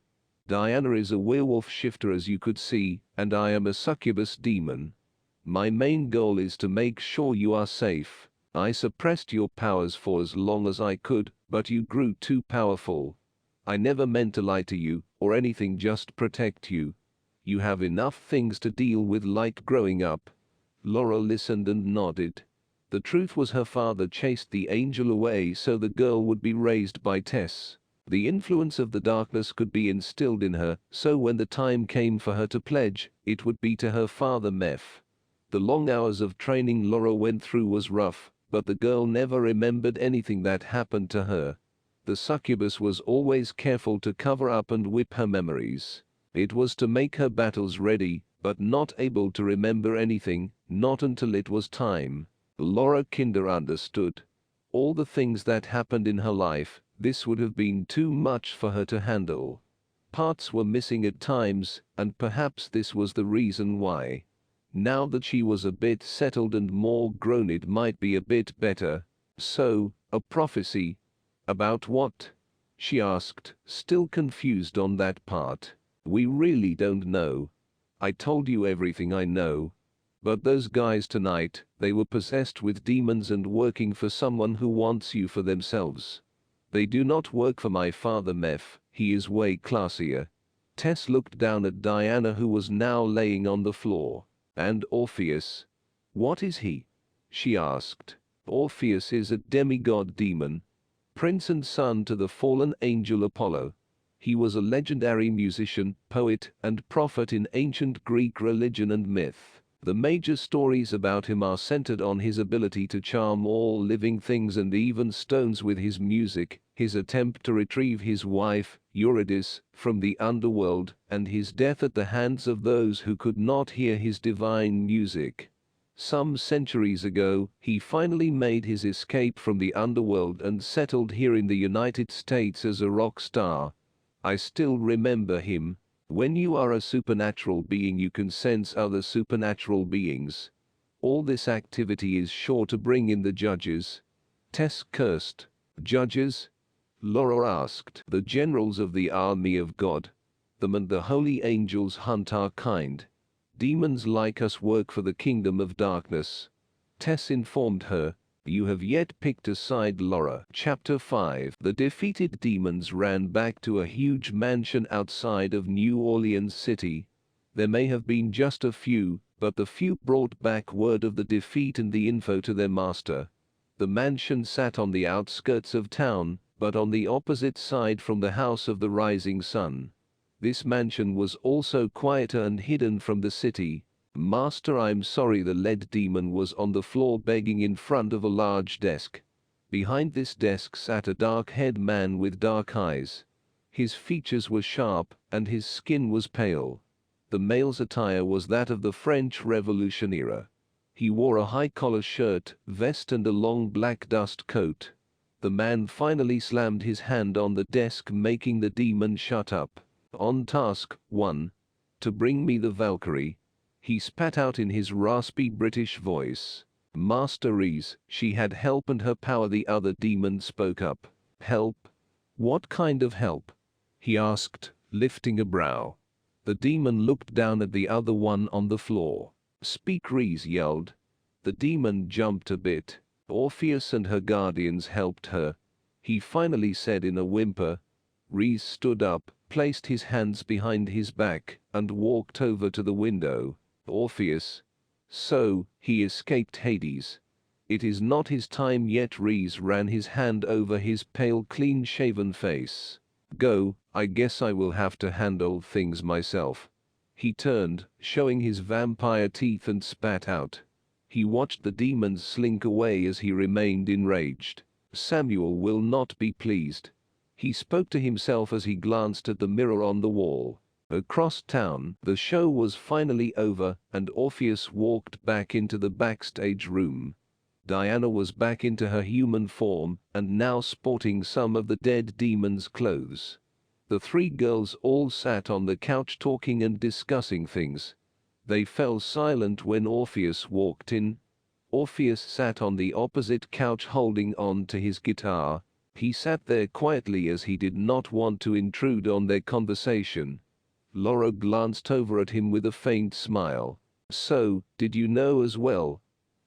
Diana is a werewolf shifter as you could see, and I am a succubus demon. My main goal is to make sure you are safe. I suppressed your powers for as long as I could, but you grew too powerful. I never meant to lie to you, or anything, just protect you. You have enough things to deal with like growing up. Laura listened and nodded. The truth was her father chased the angel away so the girl would be raised by Tess. The influence of the darkness could be instilled in her, so when the time came for her to pledge, it would be to her father Meph. The long hours of training Laura went through was rough, but the girl never remembered anything that happened to her. The succubus was always careful to cover up and whip her memories. It was to make her battles ready, but not able to remember anything, not until it was time. Laura Kinder understood. All the things that happened in her life, this would have been too much for her to handle. Parts were missing at times, and perhaps this was the reason why. Now that she was a bit settled and more grown, it might be a bit better. So, a prophecy? About what? She asked, still confused on that part. We really don't know. I told you everything I know. But those guys tonight, they were possessed with demons and working for someone who wants you for themselves. They do not work for my father Meph, he is way classier. Tess looked down at Diana, who was now laying on the floor. And Orpheus? What is he? She asked. Orpheus is a demigod demon. Prince and son to the fallen angel Apollo. He was a legendary musician, poet, and prophet in ancient Greek religion and myth. The major stories about him are centered on his ability to charm all living things and even stones with his music, his attempt to retrieve his wife, Eurydice, from the underworld, and his death at the hands of those who could not hear his divine music. Some centuries ago, he finally made his escape from the underworld and settled here in the United States as a rock star. I still remember him. When you are a supernatural being, you can sense other supernatural beings. All this activity is sure to bring in the judges. Tess cursed. Judges? Laura asked. The generals of the army of God. Them and the holy angels hunt our kind. Demons like us work for the kingdom of darkness. Tess informed her. You have yet picked a side, Laura. Chapter 5. The defeated demons ran back to a huge mansion outside of New Orleans City. There may have been just a few, but the few brought back word of the defeat and the info to their master. The mansion sat on the outskirts of town, but on the opposite side from the house of the rising sun. This mansion was also quieter and hidden from the city. Master, I'm sorry. The lead demon was on the floor begging in front of a large desk. Behind this desk sat a dark-haired man with dark eyes. His features were sharp, and his skin was pale. The male's attire was that of the French Revolution era. He wore a high-collar shirt, vest and a long black dust coat. The man finally slammed his hand on the desk, making the demon shut up. On task, 1. To bring me the Valkyrie. He spat out in his raspy British voice. Master Reese, she had help and her power. The other demon spoke up. Help? What kind of help? He asked, lifting a brow. The demon looked down at the other one on the floor. Speak, Reese yelled. The demon jumped a bit. Orpheus and her guardians helped her. He finally said in a whimper. Reese stood up, placed his hands behind his back, and walked over to the window. Orpheus. So, he escaped Hades. It is not his time yet. Rhys ran his hand over his pale, clean-shaven face. Go, I guess I will have to handle things myself. He turned, showing his vampire teeth, and spat out. He watched the demons slink away as he remained enraged. Samuel will not be pleased. He spoke to himself as he glanced at the mirror on the wall. Across town, the show was finally over, and Orpheus walked back into the backstage room. Diana was back into her human form, and now sporting some of the dead demon's clothes. The three girls all sat on the couch talking and discussing things. They fell silent when Orpheus walked in. Orpheus sat on the opposite couch holding on to his guitar. He sat there quietly as he did not want to intrude on their conversation. Laura glanced over at him with a faint smile. So, did you know as well?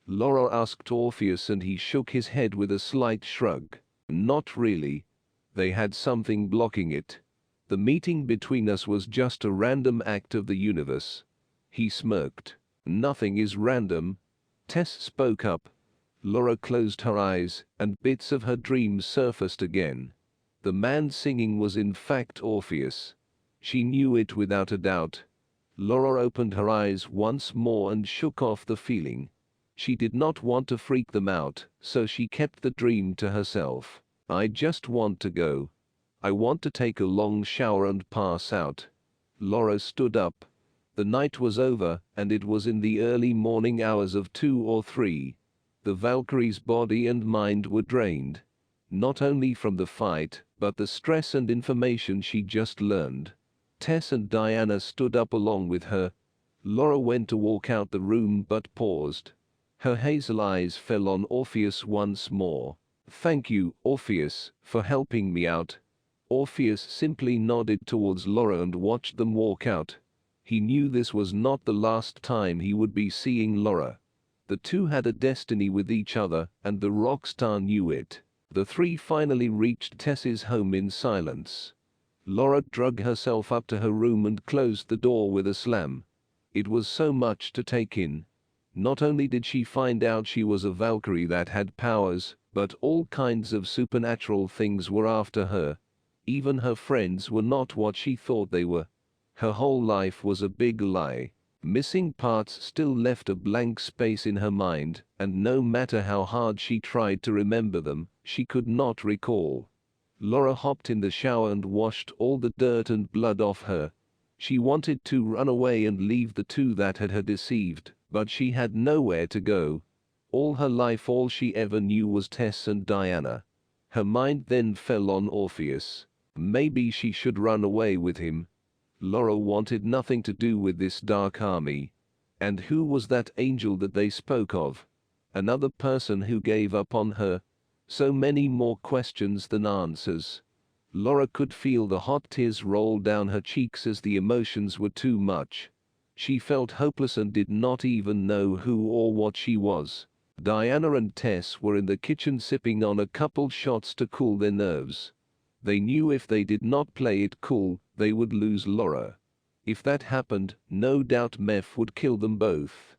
Laura asked Orpheus, and he shook his head with a slight shrug. Not really. They had something blocking it. The meeting between us was just a random act of the universe. He smirked. Nothing is random. Tess spoke up. Laura closed her eyes, and bits of her dreams surfaced again. The man singing was in fact Orpheus. She knew it without a doubt. Laura opened her eyes once more and shook off the feeling. She did not want to freak them out, so she kept the dream to herself. I just want to go. I want to take a long shower and pass out. Laura stood up. The night was over, and it was in the early morning hours of 2 or 3. The Valkyrie's body and mind were drained. Not only from the fight, but the stress and information she just learned. Tess and Diana stood up along with her. Laura went to walk out the room but paused. Her hazel eyes fell on Orpheus once more. Thank you, Orpheus, for helping me out. Orpheus simply nodded towards Laura and watched them walk out. He knew this was not the last time he would be seeing Laura. The two had a destiny with each other, and the rock star knew it. The three finally reached Tess's home in silence. Laura dragged herself up to her room and closed the door with a slam. It was so much to take in. Not only did she find out she was a Valkyrie that had powers, but all kinds of supernatural things were after her. Even her friends were not what she thought they were. Her whole life was a big lie. Missing parts still left a blank space in her mind, and no matter how hard she tried to remember them, she could not recall. Laura hopped in the shower and washed all the dirt and blood off her. She wanted to run away and leave the two that had her deceived, but she had nowhere to go. All her life all she ever knew was Tess and Diana. Her mind then fell on Orpheus. Maybe she should run away with him. Laura wanted nothing to do with this dark army. And who was that angel that they spoke of? Another person who gave up on her? So many more questions than answers. Laura could feel the hot tears roll down her cheeks as the emotions were too much. She felt hopeless and did not even know who or what she was. Diana and Tess were in the kitchen sipping on a couple shots to cool their nerves. They knew if they did not play it cool, they would lose Laura. If that happened, no doubt Meph would kill them both.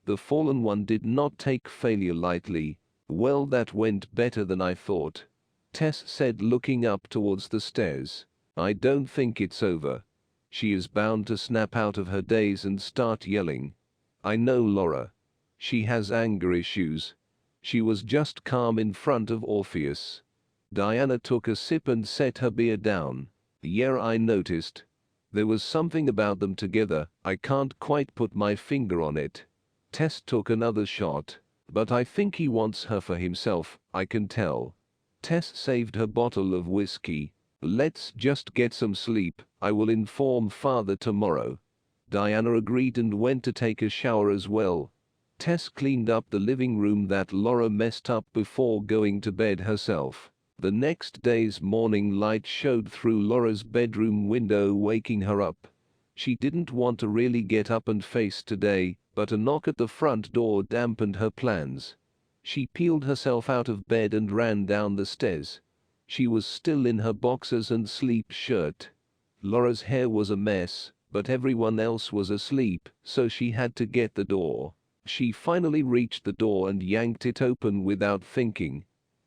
The fallen one did not take failure lightly. Well, that went better than I thought, Tess said, looking up towards the stairs. I don't think it's over. She is bound to snap out of her daze and start yelling. I know Laura. She has anger issues. She was just calm in front of Orpheus. Diana took a sip and set her beer down. Yeah, I noticed. There was something about them together, I can't quite put my finger on it. Tess took another shot. But I think he wants her for himself, I can tell. Tess saved her bottle of whiskey. Let's just get some sleep, I will inform father tomorrow. Diana agreed and went to take a shower as well. Tess cleaned up the living room that Laura messed up before going to bed herself. The next day's morning light showed through Laura's bedroom window, waking her up. She didn't want to really get up and face today, but a knock at the front door dampened her plans. She peeled herself out of bed and ran down the stairs. She was still in her boxers and sleep shirt. Laura's hair was a mess, but everyone else was asleep, so she had to get the door. She finally reached the door and yanked it open without thinking.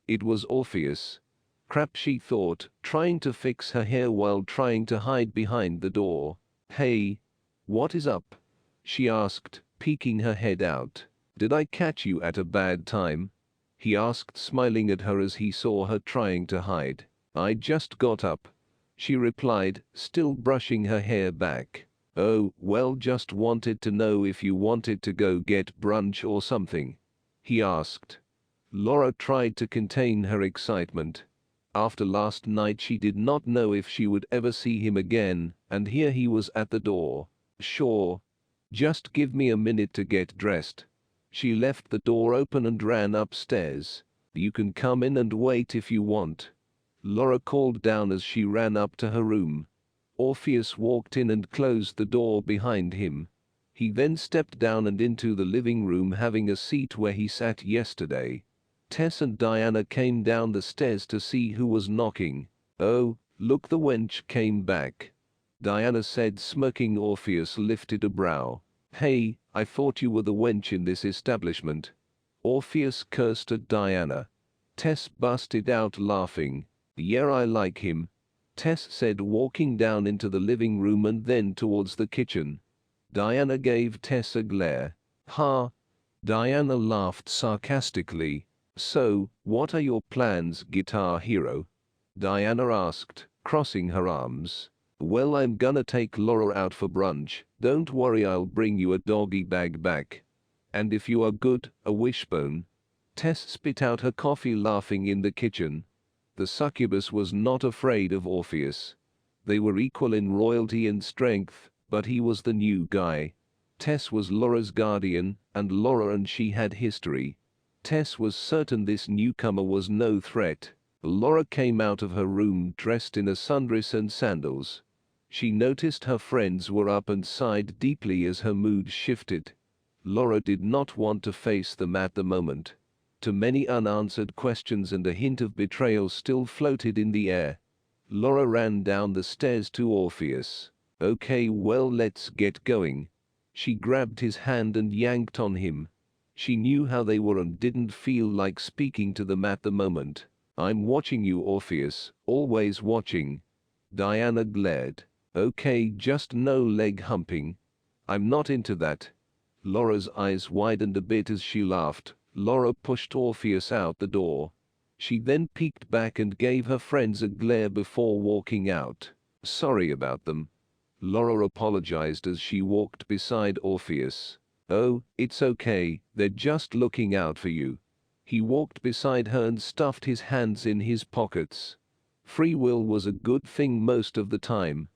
It was Orpheus. Crap, she thought, trying to fix her hair while trying to hide behind the door. "Hey, what is up?" she asked, peeking her head out. "Did I catch you at a bad time?" he asked, smiling at her as he saw her trying to hide. "I just got up," she replied, still brushing her hair back. "Oh, well, just wanted to know if you wanted to go get brunch or something," he asked. Laura tried to contain her excitement. After last night she did not know if she would ever see him again, and here he was at the door. "Sure. Just give me a minute to get dressed." She left the door open and ran upstairs. "You can come in and wait if you want," Laura called down as she ran up to her room. Orpheus walked in and closed the door behind him. He then stepped down and into the living room, having a seat where he sat yesterday. Tess and Diana came down the stairs to see who was knocking. "Oh, look, the wench came back," Diana said, smirking. Orpheus lifted a brow. "Hey, I thought you were the wench in this establishment." Orpheus cursed at Diana. Tess busted out laughing. "Yeah, I like him," Tess said, walking down into the living room and then towards the kitchen. Diana gave Tess a glare. "Ha!" Diana laughed sarcastically. "So, what are your plans, Guitar Hero?" Diana asked, crossing her arms. "Well, I'm gonna take Laura out for brunch. Don't worry, I'll bring you a doggy bag back. And if you are good, a wishbone." Tess spit out her coffee, laughing in the kitchen. The succubus was not afraid of Orpheus. They were equal in royalty and strength, but he was the new guy. Tess was Laura's guardian, and Laura and she had history. Tess was certain this newcomer was no threat. Laura came out of her room dressed in a sundress and sandals. She noticed her friends were up and sighed deeply as her mood shifted. Laura did not want to face them at the moment. Too many unanswered questions and a hint of betrayal still floated in the air. Laura ran down the stairs to Orpheus. "Okay, well, let's get going." She grabbed his hand and yanked on him. She knew how they were and didn't feel like speaking to them at the moment. "I'm watching you, Orpheus, always watching." Diana glared. "Okay, just no leg humping." "I'm not into that." Laura's eyes widened a bit as she laughed. Laura pushed Orpheus out the door. She then peeked back and gave her friends a glare before walking out. "Sorry about them." Laura apologized as she walked beside Orpheus. "Oh, it's okay, they're just looking out for you." He walked beside her and stuffed his hands in his pockets. Free will was a good thing most of the time.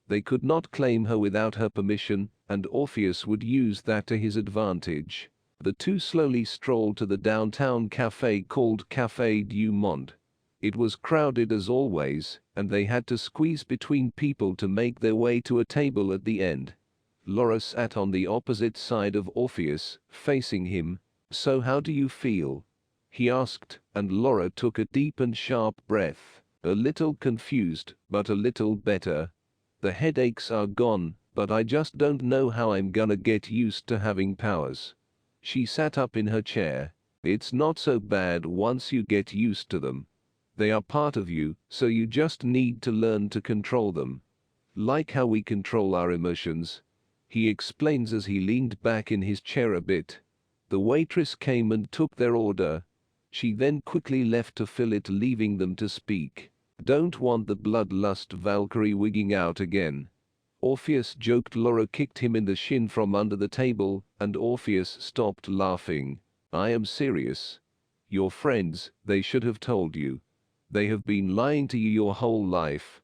They could not claim her without her permission, and Orpheus would use that to his advantage. The two slowly strolled to the downtown cafe called Café du Monde. It was crowded as always, and they had to squeeze between people to make their way to a table at the end. Laura sat on the opposite side of Orpheus, facing him. "So how do you feel?" he asked, and Laura took a deep and sharp breath. "A little confused, but a little better. The headaches are gone, but I just don't know how I'm gonna get used to having powers." She sat up in her chair. "It's not so bad once you get used to them. They are part of you, so you just need to learn to control them. Like how we control our emotions," he explains as he leaned back in his chair a bit. The waitress came and took their order. She then quickly left to fill it, leaving them to speak. "Don't want the bloodlust Valkyrie wigging out again," Orpheus joked. Laura kicked him in the shin from under the table, and Orpheus stopped laughing. "I am serious. Your friends, they should have told you. They have been lying to you your whole life."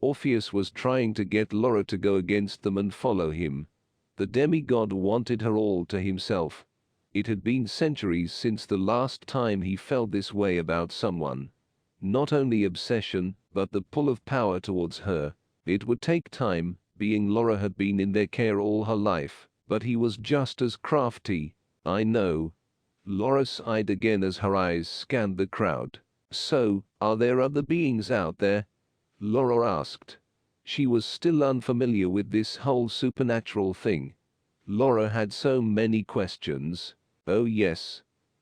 Orpheus was trying to get Laura to go against them and follow him. The demigod wanted her all to himself. It had been centuries since the last time he felt this way about someone. Not only obsession, but the pull of power towards her. It would take time, being Laura had been in their care all her life, but he was just as crafty. "I know." Laura sighed again as her eyes scanned the crowd. "So, are there other beings out there?" Laura asked. She was still unfamiliar with this whole supernatural thing. Laura had so many questions. Oh yes.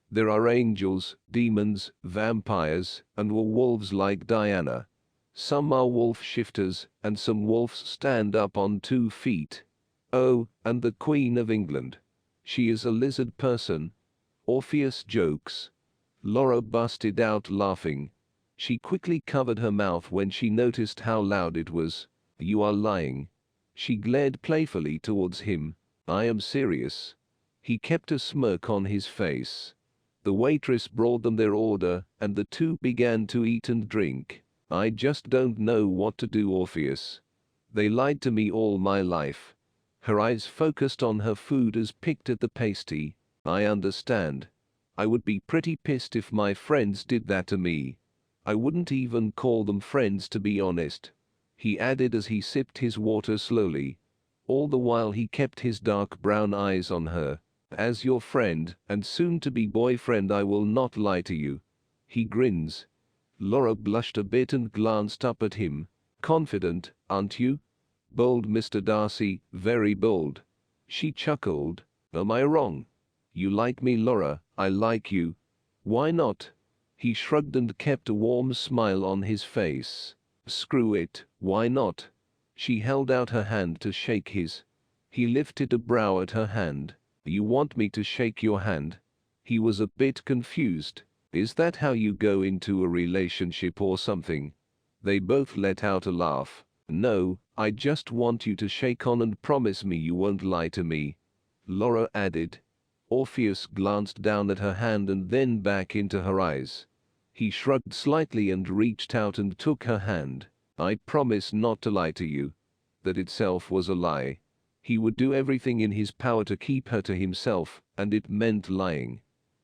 There are angels, demons, vampires, and werewolves like Diana. Some are wolf shifters, and some wolves stand up on 2 feet. Oh, and the Queen of England. She is a lizard person. Orpheus jokes. Laura busted out laughing. She quickly covered her mouth when she noticed how loud it was. You are lying. She glared playfully towards him. I am serious. He kept a smirk on his face. The waitress brought them their order, and the two began to eat and drink. I just don't know what to do, Orpheus. They lied to me all my life. Her eyes focused on her food as picked at the pasty. I understand. I would be pretty pissed if my friends did that to me. I wouldn't even call them friends, to be honest. He added as he sipped his water slowly. All the while he kept his dark brown eyes on her. As your friend, and soon-to-be boyfriend, I will not lie to you. He grins. Laura blushed a bit and glanced up at him. Confident, aren't you? Bold, Mr. Darcy, very bold. She chuckled. Am I wrong? You like me, Laura, I like you. Why not? He shrugged and kept a warm smile on his face. Screw it, why not? She held out her hand to shake his. He lifted a brow at her hand. You want me to shake your hand? He was a bit confused. Is that how you go into a relationship or something? They both let out a laugh. No, I just want you to shake on and promise me you won't lie to me. Laura added. Orpheus glanced down at her hand and then back into her eyes. He shrugged slightly and reached out and took her hand. I promise not to lie to you. That itself was a lie. He would do everything in his power to keep her to himself, and it meant lying.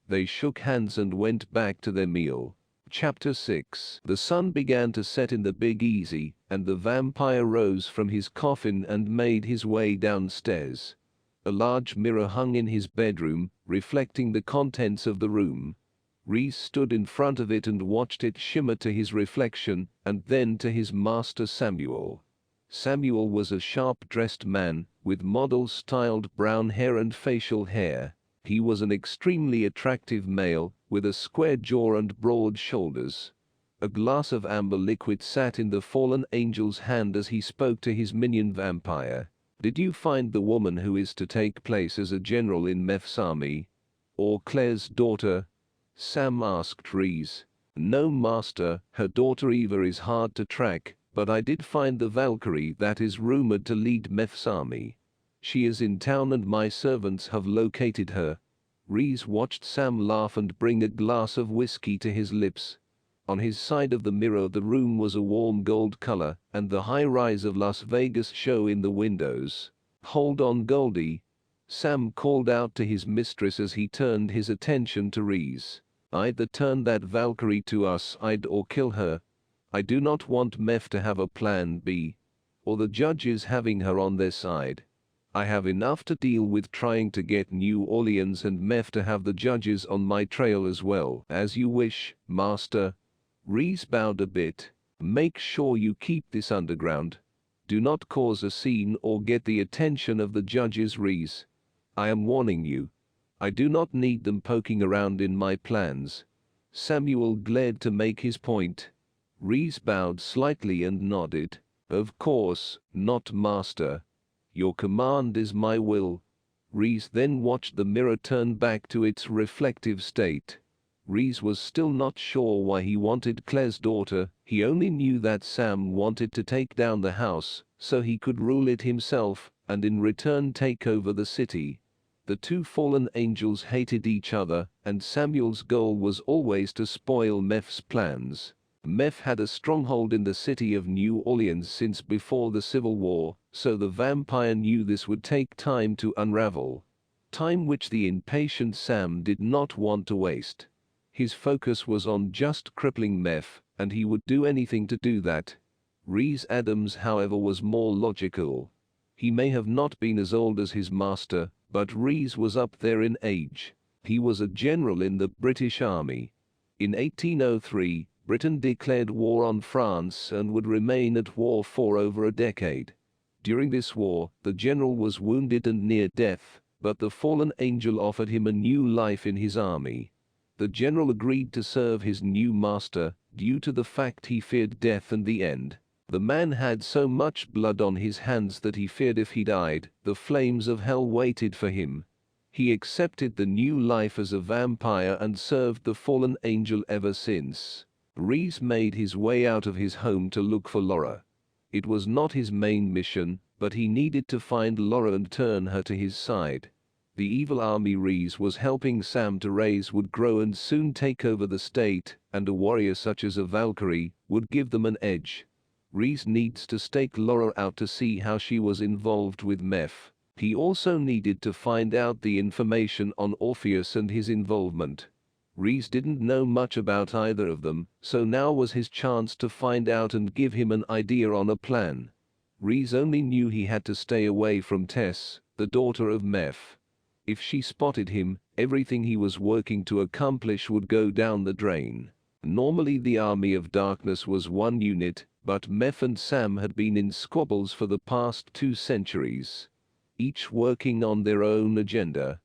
They shook hands and went back to their meal. Chapter 6. The sun began to set in the Big Easy, and the vampire rose from his coffin and made his way downstairs. A large mirror hung in his bedroom, reflecting the contents of the room. Rhys stood in front of it and watched it shimmer to his reflection, and then to his master Samuel. Samuel was a sharp-dressed man, with model-styled brown hair and facial hair. He was an extremely attractive male, with a square jaw and broad shoulders. A glass of amber liquid sat in the fallen angel's hand as he spoke to his minion vampire. Did you find the woman who is to take place as a general in Meph's army? Or Claire's daughter? Sam asked Rhys. No, master, her daughter Eva is hard to track, but I did find the Valkyrie that is rumored to lead Meph's army. She is in town and my servants have located her. Rhys watched Sam laugh and bring a glass of whiskey to his lips. On his side of the mirror the room was a warm gold color, and the high-rise of Las Vegas show in the windows. Hold on, Goldie, Sam called out to his mistress as he turned his attention to Rhys. Either turn that Valkyrie to us or kill her. I do not want Meph to have a plan B, or the judges having her on their side. I have enough to deal with trying to get New Orleans and Meph to have the judges on my trail as well. As you wish, master. Rhys bowed a bit. Make sure you keep this underground. Do not cause a scene or get the attention of the judges, Rhys. I am warning you. I do not need them poking around in my plans. Samuel glared to make his point. Rhys bowed slightly and nodded. Of course, not, master. Your command is my will. Rhys then watched the mirror turn back to its reflective state. Rhys was still not sure why he wanted Claire's daughter. He only knew that Sam wanted to take down the house, so he could rule it himself, and in return take over the city. The two fallen angels hated each other, and Samuel's goal was always to spoil Meph's plans. Meph had a stronghold in the city of New Orleans since before the Civil War, so the vampire knew this would take time to unravel. Time which the impatient Sam did not want to waste. His focus was on just crippling Meph, and he would do anything to do that. Rhys Adams, however, was more logical. He may have not been as old as his master, but Rhys was up there in age. He was a general in the British Army. In 1803, Britain declared war on France and would remain at war for over a decade. During this war, the general was wounded and near death, but the fallen angel offered him a new life in his army. The general agreed to serve his new master, due to the fact he feared death and the end. The man had so much blood on his hands that he feared if he died, the flames of hell waited for him. He accepted the new life as a vampire and served the fallen angel ever since. Rhys made his way out of his home to look for Laura. It was not his main mission, but he needed to find Laura and turn her to his side. The evil army Rhys was helping Sam to raise would grow and soon take over the state, and a warrior such as a Valkyrie would give them an edge. Rhys needs to stake Laura out to see how she was involved with Meph. He also needed to find out the information on Orpheus and his involvement. Rhys didn't know much about either of them, so now was his chance to find out and give him an idea on a plan. Rhys only knew he had to stay away from Tess, the daughter of Meph. If she spotted him, everything he was working to accomplish would go down the drain. Normally the Army of Darkness was one unit, but Meph and Sam had been in squabbles for the past 2 centuries. Each working on their own agenda.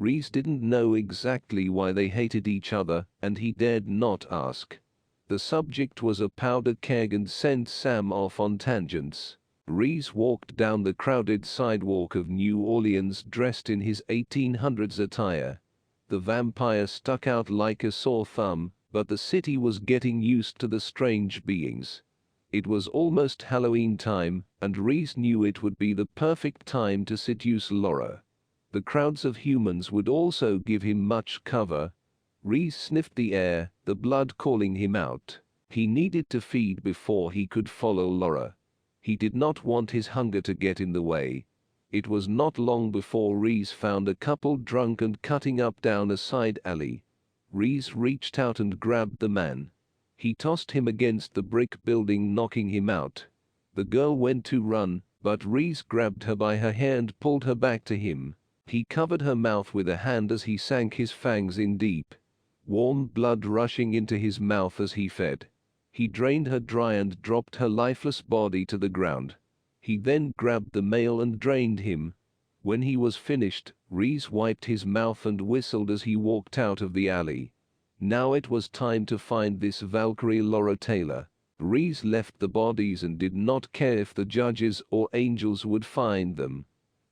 Rhys didn't know exactly why they hated each other, and he dared not ask. The subject was a powder keg and sent Sam off on tangents. Rhys walked down the crowded sidewalk of New Orleans dressed in his 1800s attire. The vampire stuck out like a sore thumb, but the city was getting used to the strange beings. It was almost Halloween time, and Rhys knew it would be the perfect time to seduce Laura. The crowds of humans would also give him much cover. Rhys sniffed the air, the blood calling him out. He needed to feed before he could follow Laura. He did not want his hunger to get in the way. It was not long before Rhys found a couple drunk and cutting up down a side alley. Rhys reached out and grabbed the man. He tossed him against the brick building, knocking him out. The girl went to run, but Rhys grabbed her by her hair and pulled her back to him. He covered her mouth with a hand as he sank his fangs in deep. Warm blood rushing into his mouth as he fed. He drained her dry and dropped her lifeless body to the ground. He then grabbed the male and drained him. When he was finished, Rhys wiped his mouth and whistled as he walked out of the alley. Now it was time to find this Valkyrie Laura Taylor. Rhys left the bodies and did not care if the judges or angels would find them.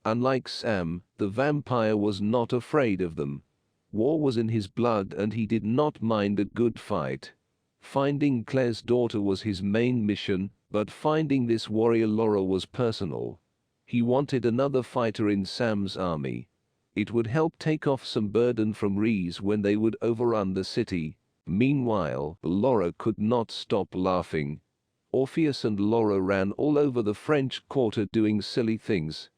Unlike Sam, the vampire was not afraid of them. War was in his blood and he did not mind a good fight. Finding Claire's daughter was his main mission, but finding this warrior Laura was personal. He wanted another fighter in Sam's army. It would help take off some burden from Rhys when they would overrun the city. Meanwhile, Laura could not stop laughing. Orpheus and Laura ran all over the French Quarter doing silly things.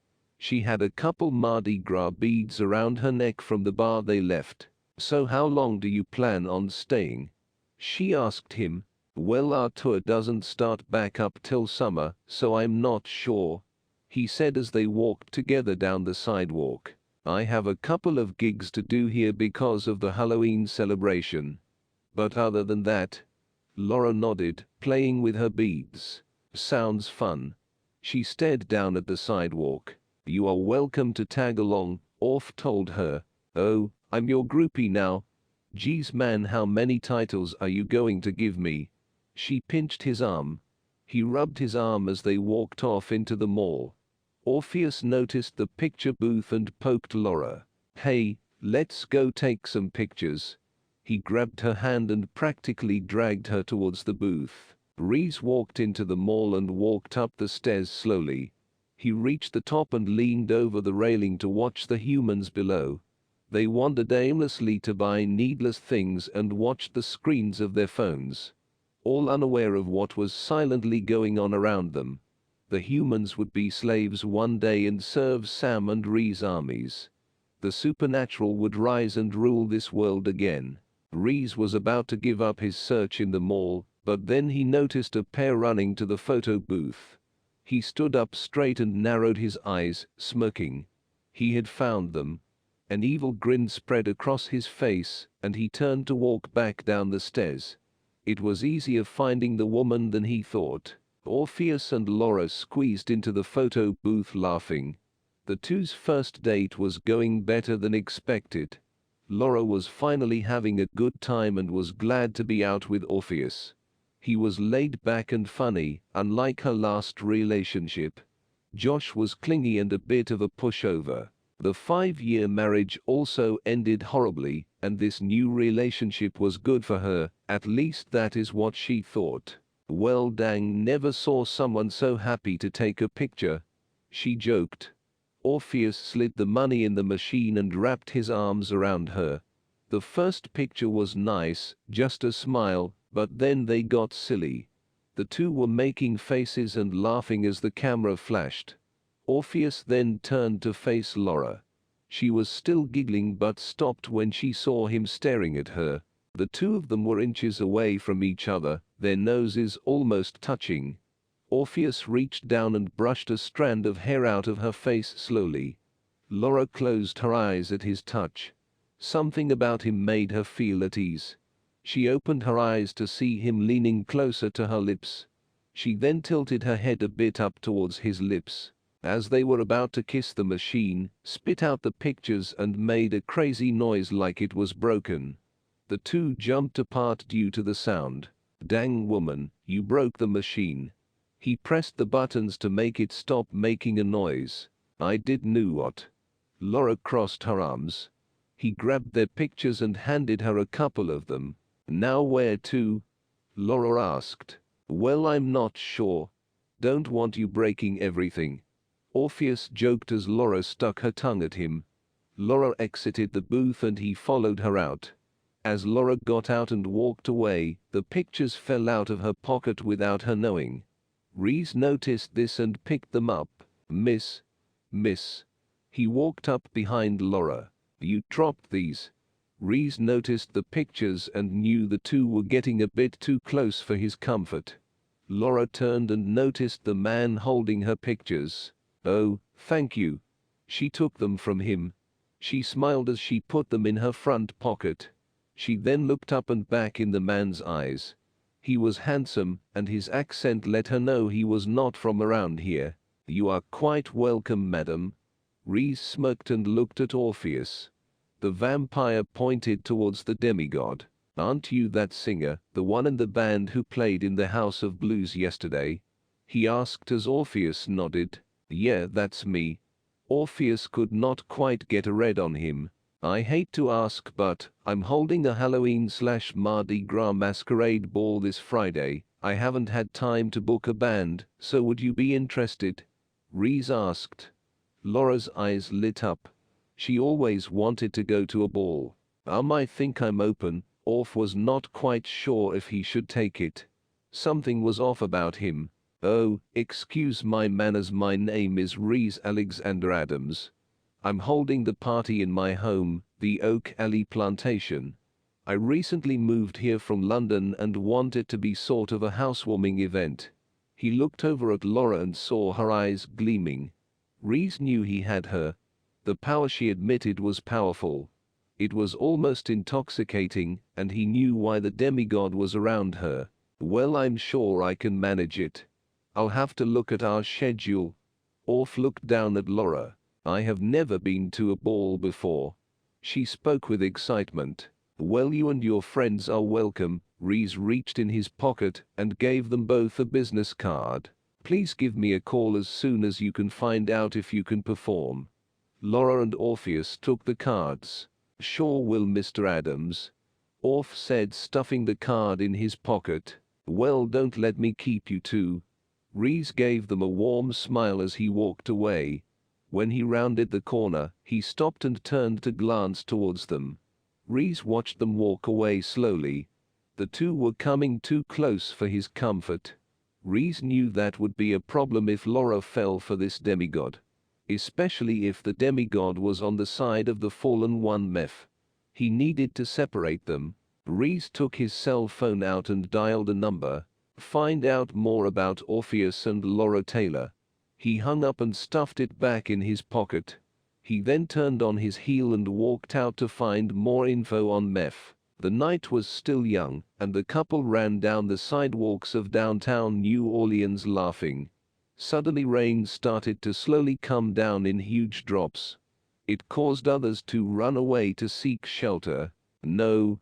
She had a couple Mardi Gras beads around her neck from the bar they left. "So how long do you plan on staying?" she asked him. "Well, our tour doesn't start back up till summer, so I'm not sure," he said as they walked together down the sidewalk. "I have a couple of gigs to do here because of the Halloween celebration. But other than that," Laura nodded, playing with her beads. "Sounds fun." She stared down at the sidewalk. "You are welcome to tag along," Orph told her. "Oh, I'm your groupie now. Geez man, how many titles are you going to give me?" She pinched his arm. He rubbed his arm as they walked off into the mall. Orpheus noticed the picture booth and poked Laura. "Hey, let's go take some pictures." He grabbed her hand and practically dragged her towards the booth. Rhys walked into the mall and walked up the stairs slowly. He reached the top and leaned over the railing to watch the humans below. They wandered aimlessly to buy needless things and watched the screens of their phones, all unaware of what was silently going on around them. The humans would be slaves one day and serve Sam and Rhys' armies. The supernatural would rise and rule this world again. Rhys was about to give up his search in the mall, but then he noticed a pair running to the photo booth. He stood up straight and narrowed his eyes, smirking. He had found them. An evil grin spread across his face, and he turned to walk back down the stairs. It was easier finding the woman than he thought. Orpheus and Laura squeezed into the photo booth laughing. The two's first date was going better than expected. Laura was finally having a good time and was glad to be out with Orpheus. He was laid back and funny, unlike her last relationship. Josh was clingy and a bit of a pushover. The 5-year marriage also ended horribly, and this new relationship was good for her, at least that is what she thought. Well, dang, never saw someone so happy to take a picture, she joked. Orpheus slid the money in the machine and wrapped his arms around her. The first picture was nice, just a smile, but then they got silly. The two were making faces and laughing as the camera flashed. Orpheus then turned to face Laura. She was still giggling but stopped when she saw him staring at her. The two of them were inches away from each other, their noses almost touching. Orpheus reached down and brushed a strand of hair out of her face slowly. Laura closed her eyes at his touch. Something about him made her feel at ease. She opened her eyes to see him leaning closer to her lips. She then tilted her head a bit up towards his lips. As they were about to kiss, the machine spit out the pictures and made a crazy noise like it was broken. The two jumped apart due to the sound. Dang woman, you broke the machine. He pressed the buttons to make it stop making a noise. I did know what. Laura crossed her arms. He grabbed their pictures and handed her a couple of them. Now where to? Laura asked. Well, I'm not sure. Don't want you breaking everything. Orpheus joked as Laura stuck her tongue at him. Laura exited the booth and he followed her out. As Laura got out and walked away, the pictures fell out of her pocket without her knowing. Reese noticed this and picked them up. Miss. He walked up behind Laura. You dropped these. Reese noticed the pictures and knew the two were getting a bit too close for his comfort. Laura turned and noticed the man holding her pictures. Oh, thank you. She took them from him. She smiled as she put them in her front pocket. She then looked up and back in the man's eyes. He was handsome, and his accent let her know he was not from around here. You are quite welcome, madam. Reese smirked and looked at Orpheus. The vampire pointed towards the demigod. Aren't you that singer, the one in the band who played in the House of Blues yesterday? He asked as Orpheus nodded. Yeah, that's me. Orpheus could not quite get a read on him. I hate to ask, but I'm holding a Halloween/Mardi Gras masquerade ball this Friday. I haven't had time to book a band, so would you be interested? Reese asked. Laura's eyes lit up. She always wanted to go to a ball. I think I'm open. Orph was not quite sure if he should take it. Something was off about him. Oh, excuse my manners, my name is Reese Alexander Adams. I'm holding the party in my home, the Oak Alley Plantation. I recently moved here from London and want it to be sort of a housewarming event. He looked over at Laura and saw her eyes gleaming. Reese knew he had her. The power she admitted was powerful. It was almost intoxicating, and he knew why the demigod was around her. Well, I'm sure I can manage it. I'll have to look at our schedule. Orph looked down at Laura. I have never been to a ball before. She spoke with excitement. Well, you and your friends are welcome. Reese reached in his pocket and gave them both a business card. Please give me a call as soon as you can find out if you can perform. Laura and Orpheus took the cards. Sure will, Mr. Adams. Orph said, stuffing the card in his pocket. Well, don't let me keep you two. Reese gave them a warm smile as he walked away. When he rounded the corner, he stopped and turned to glance towards them. Reese watched them walk away slowly. The two were coming too close for his comfort. Reese knew that would be a problem if Laura fell for this demigod. Especially if the demigod was on the side of the fallen one, Meph. He needed to separate them. Reese took his cell phone out and dialed a number. Find out more about Orpheus and Laura Taylor. He hung up and stuffed it back in his pocket. He then turned on his heel and walked out to find more info on Meph. The night was still young, and the couple ran down the sidewalks of downtown New Orleans laughing. Suddenly rain started to slowly come down in huge drops. It caused others to run away to seek shelter. No,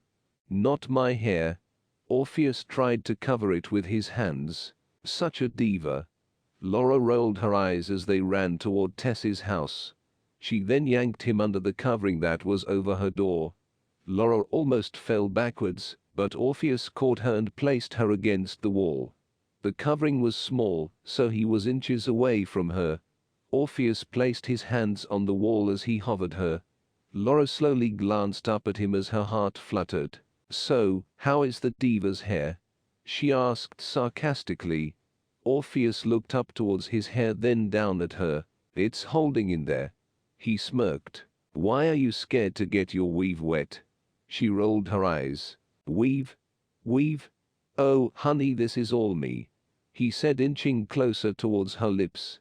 not my hair. Orpheus tried to cover it with his hands. Such a diva. Laura rolled her eyes as they ran toward Tess's house. She then yanked him under the covering that was over her door. Laura almost fell backwards, but Orpheus caught her and placed her against the wall. The covering was small, so he was inches away from her. Orpheus placed his hands on the wall as he hovered her. Laura slowly glanced up at him as her heart fluttered. "So, how is the diva's hair?" she asked sarcastically. Orpheus looked up towards his hair, then down at her. "It's holding in there." He smirked. "Why are you scared to get your weave wet?" She rolled her eyes. "Weave? Weave? Oh, honey, this is all me," he said, inching closer towards her lips.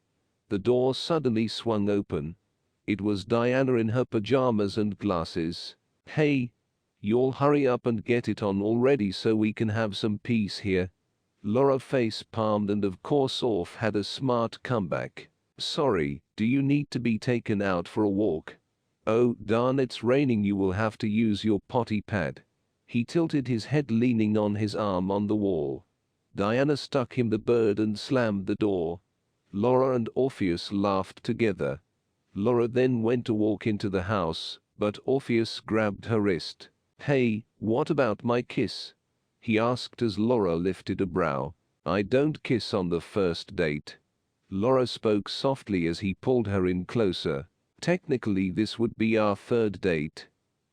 The door suddenly swung open. It was Diana in her pajamas and glasses. "Hey, you'll hurry up and get it on already so we can have some peace here." Laura face palmed, and of course Orph had a smart comeback. "Sorry, do you need to be taken out for a walk?" "Oh, darn, it's raining, you will have to use your potty pad." He tilted his head, leaning on his arm on the wall. Diana stuck him the bird and slammed the door. Laura and Orpheus laughed together. Laura then went to walk into the house, but Orpheus grabbed her wrist. "Hey, what about my kiss?" he asked as Laura lifted a brow. "I don't kiss on the first date." Laura spoke softly as he pulled her in closer. "Technically this would be our third date."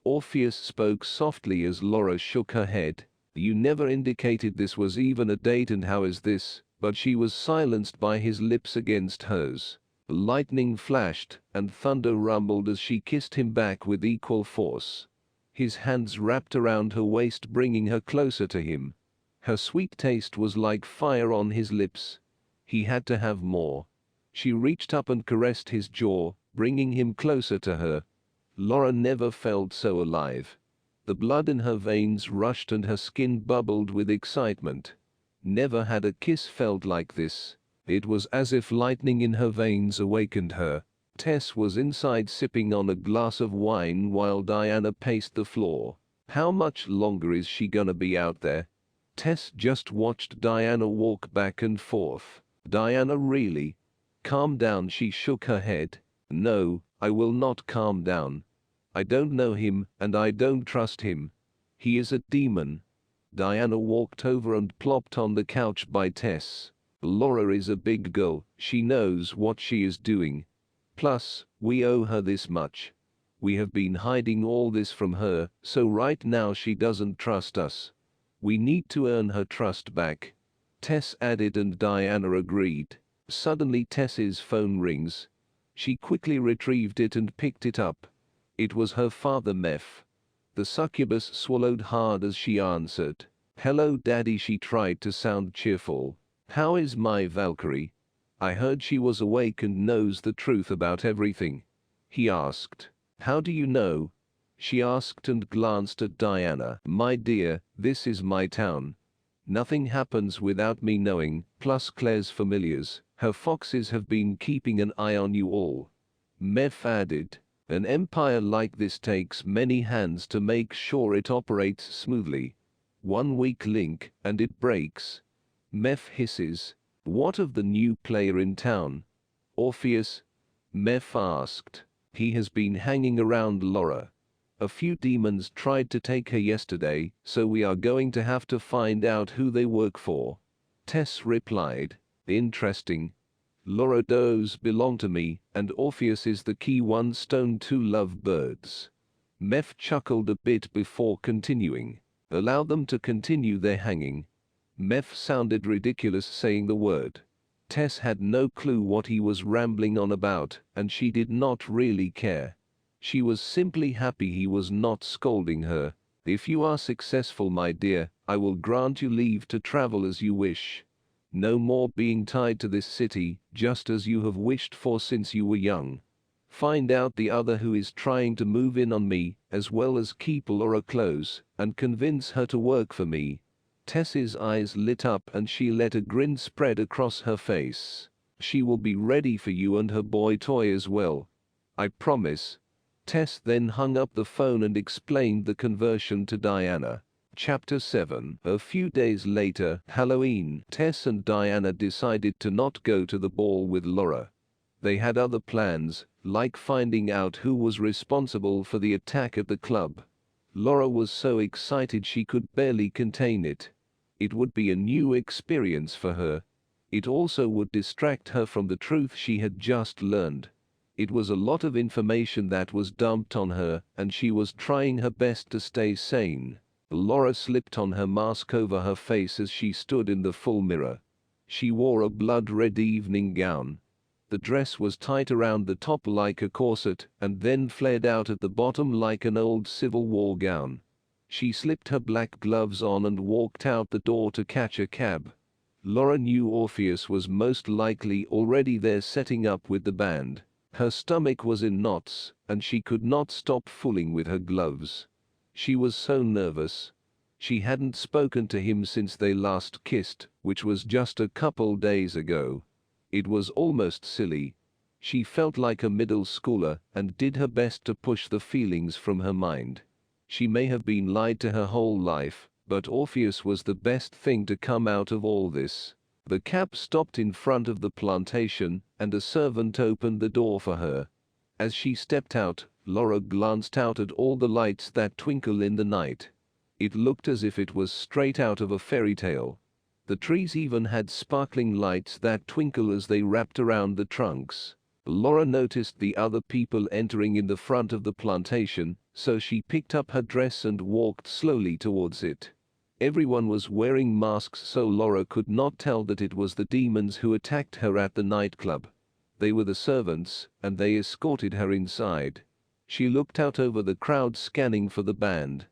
Orpheus spoke softly as Laura shook her head. "You never indicated this was even a date, and how is this?" But she was silenced by his lips against hers. Lightning flashed, and thunder rumbled as she kissed him back with equal force. His hands wrapped around her waist, bringing her closer to him. Her sweet taste was like fire on his lips. He had to have more. She reached up and caressed his jaw, bringing him closer to her. Laura never felt so alive. The blood in her veins rushed and her skin bubbled with excitement. Never had a kiss felt like this. It was as if lightning in her veins awakened her. Tess was inside sipping on a glass of wine while Diana paced the floor. How much longer is she gonna be out there? Tess just watched Diana walk back and forth. "Diana, really? Calm down." She shook her head. "No, I will not calm down. I don't know him, and I don't trust him. He is a demon." Diana walked over and plopped on the couch by Tess. "Laura is a big girl, she knows what she is doing. Plus, we owe her this much. We have been hiding all this from her, so right now she doesn't trust us. We need to earn her trust back," Tess added, and Diana agreed. Suddenly Tess's phone rings. She quickly retrieved it and picked it up. It was her father, Meph. The succubus swallowed hard as she answered. "Hello, Daddy." She tried to sound cheerful. "How is my Valkyrie? I heard she was awake and knows the truth about everything," he asked. "How do you know?" she asked and glanced at Diana. "My dear, this is my town. Nothing happens without me knowing, plus Claire's familiars, her foxes, have been keeping an eye on you all," Meph added. "An empire like this takes many hands to make sure it operates smoothly. One weak link, and it breaks." Meph hisses. "What of the new player in town?" "Orpheus?" Meph asked. "He has been hanging around Laura. A few demons tried to take her yesterday, so we are going to have to find out who they work for." Tess replied. "Interesting. Laura does belong to me, and Orpheus is the key one. Stone two love birds." Meph chuckled a bit before continuing. "Allow them to continue their hanging." Meph sounded ridiculous saying the word. Tess had no clue what he was rambling on about, and she did not really care. She was simply happy he was not scolding her. "If you are successful, my dear, I will grant you leave to travel as you wish. No more being tied to this city, just as you have wished for since you were young. Find out the other who is trying to move in on me, as well as keep Laura close, and convince her to work for me." Tess's eyes lit up and she let a grin spread across her face. "She will be ready for you and her boy toy as well. I promise." Tess then hung up the phone and explained the conversion to Diana. Chapter 7. A few days later, Halloween, Tess and Diana decided to not go to the ball with Laura. They had other plans, like finding out who was responsible for the attack at the club. Laura was so excited she could barely contain it. It would be a new experience for her. It also would distract her from the truth she had just learned. It was a lot of information that was dumped on her, and she was trying her best to stay sane. Laura slipped on her mask over her face as she stood in the full mirror. She wore a blood-red evening gown. The dress was tight around the top like a corset and then flared out at the bottom like an old Civil War gown. She slipped her black gloves on and walked out the door to catch a cab. Laura knew Orpheus was most likely already there setting up with the band. Her stomach was in knots, and she could not stop fooling with her gloves. She was so nervous. She hadn't spoken to him since they last kissed, which was just a couple days ago. It was almost silly. She felt like a middle schooler and did her best to push the feelings from her mind. She may have been lied to her whole life, but Orpheus was the best thing to come out of all this. The cab stopped in front of the plantation, and a servant opened the door for her. As she stepped out, Laura glanced out at all the lights that twinkle in the night. It looked as if it was straight out of a fairy tale. The trees even had sparkling lights that twinkle as they wrapped around the trunks. Laura noticed the other people entering in the front of the plantation, so she picked up her dress and walked slowly towards it. Everyone was wearing masks, so Laura could not tell that it was the demons who attacked her at the nightclub. They were the servants, and they escorted her inside. She looked out over the crowd scanning for the band.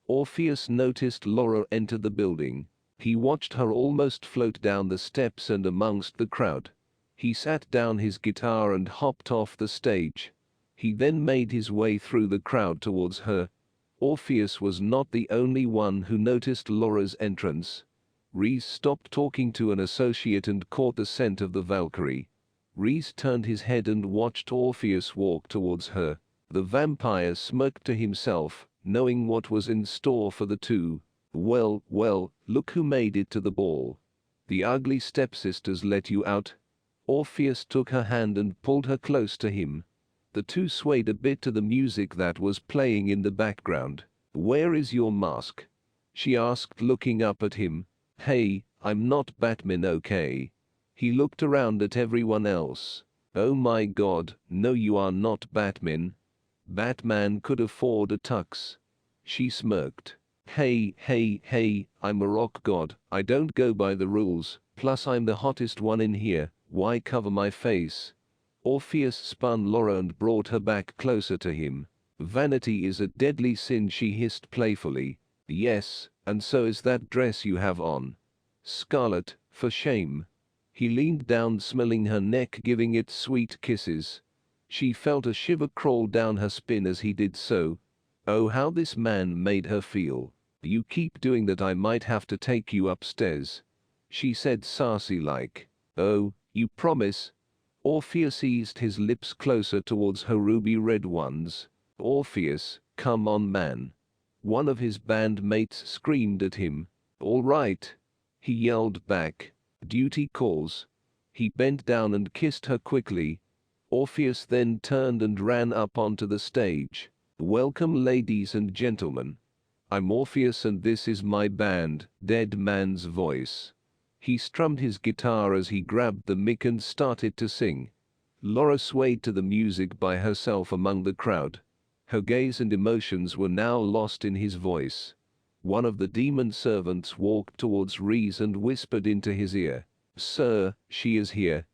Orpheus noticed Laura enter the building. He watched her almost float down the steps and amongst the crowd. He sat down his guitar and hopped off the stage. He then made his way through the crowd towards her. Orpheus was not the only one who noticed Laura's entrance. Rhys stopped talking to an associate and caught the scent of the Valkyrie. Rhys turned his head and watched Orpheus walk towards her. The vampire smirked to himself, knowing what was in store for the two. "Well, well, look who made it to the ball. The ugly stepsisters let you out." Orpheus took her hand and pulled her close to him. The two swayed a bit to the music that was playing in the background. "Where is your mask?" she asked, looking up at him. "Hey, I'm not Batman, okay?" He looked around at everyone else. "Oh my God, no, you are not Batman. Batman could afford a tux." She smirked. Hey, hey, hey, I'm a rock god. I don't go by the rules. Plus I'm the hottest one in here. Why cover my face?" Orpheus spun Laura and brought her back closer to him. "Vanity is a deadly sin," she hissed playfully. "Yes, and so is that dress you have on. Scarlet, for shame." He leaned down, smelling her neck, giving it sweet kisses. She felt a shiver crawl down her spine as he did so. Oh, how this man made her feel. "You keep doing that, I might have to take you upstairs," she said sassy-like. "Oh, you promise?" Orpheus eased his lips closer towards her ruby-red ones. "Orpheus, come on, man." One of his bandmates screamed at him. "All right," he yelled back. "Duty calls." He bent down and kissed her quickly. Orpheus then turned and ran up onto the stage. "Welcome, ladies and gentlemen. I'm Orpheus and this is my band, Dead Man's Voice." He strummed his guitar as he grabbed the mic and started to sing. Laura swayed to the music by herself among the crowd. Her gaze and emotions were now lost in his voice. One of the demon servants walked towards Rhys and whispered into his ear. "Sir, she is here."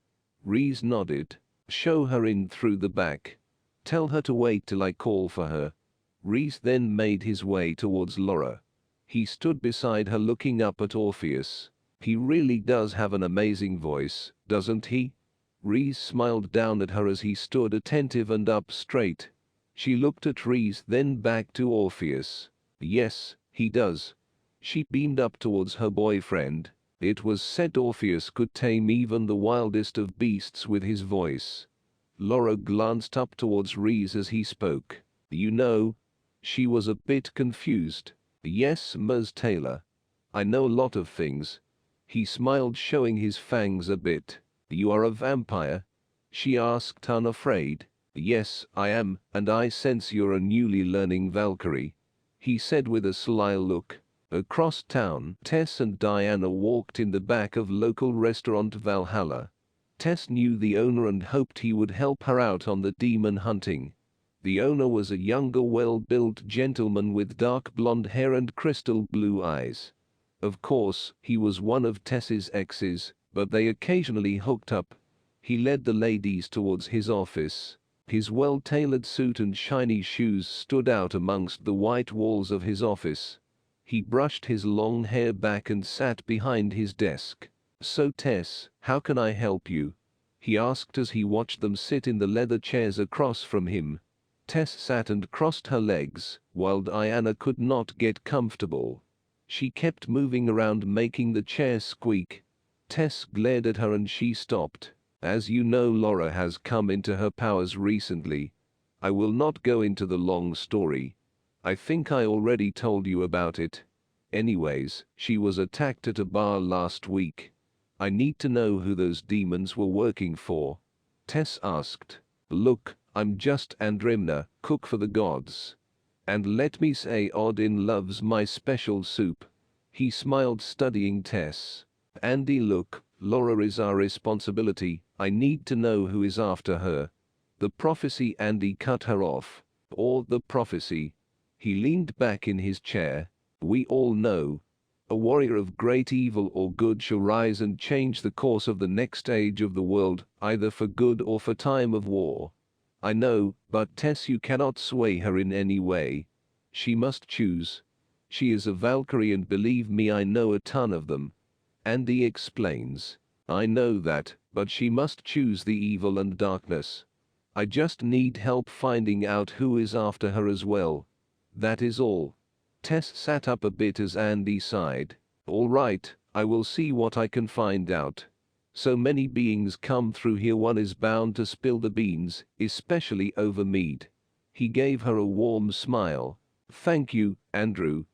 Rhys nodded. "Show her in through the back. Tell her to wait till I call for her." Rhys then made his way towards Laura. He stood beside her looking up at Orpheus. "He really does have an amazing voice, doesn't he?" Reese smiled down at her as he stood attentive and up straight. She looked at Reese, then back to Orpheus. Yes, he does. She beamed up towards her boyfriend. It was said Orpheus could tame even the wildest of beasts with his voice. Laura glanced up towards Reese as he spoke. You know? She was a bit confused. Yes, Ms. Taylor. I know a lot of things. He smiled, showing his fangs a bit. You are a vampire? She asked, unafraid. Yes, I am, and I sense you're a newly learning Valkyrie, he said with a sly look. Across town, Tess and Diana walked in the back of local restaurant Valhalla. Tess knew the owner and hoped he would help her out on the demon hunting. The owner was a younger, well-built gentleman with dark blonde hair and crystal blue eyes. Of course, he was one of Tess's exes, but they occasionally hooked up. He led the ladies towards his office. His well-tailored suit and shiny shoes stood out amongst the white walls of his office. He brushed his long hair back and sat behind his desk. So Tess, how can I help you? He asked as he watched them sit in the leather chairs across from him. Tess sat and crossed her legs, while Diana could not get comfortable. She kept moving around, making the chair squeak. Tess glared at her and she stopped. As you know, Laura has come into her powers recently. I will not go into the long story. I think I already told you about it. Anyways, she was attacked at a bar last week. I need to know who those demons were working for. Tess asked. Look, I'm just Andrimna, cook for the gods. And let me say Odin loves my special soup. He smiled, studying Tess. Andy, look, Laura is our responsibility. I need to know who is after her. The prophecy. Andy cut her off. Or the prophecy. He leaned back in his chair. We all know. A warrior of great evil or good shall rise and change the course of the next age of the world, either for good or for time of war. I know, but Tess, you cannot sway her in any way. She must choose. She is a Valkyrie, and believe me, I know a ton of them. Andy explains. I know that, but she must choose the evil and darkness. I just need help finding out who is after her as well. That is all. Tess sat up a bit as Andy sighed. All right, I will see what I can find out. So many beings come through here, one is bound to spill the beans, especially over mead. He gave her a warm smile. Thank you, Andrew.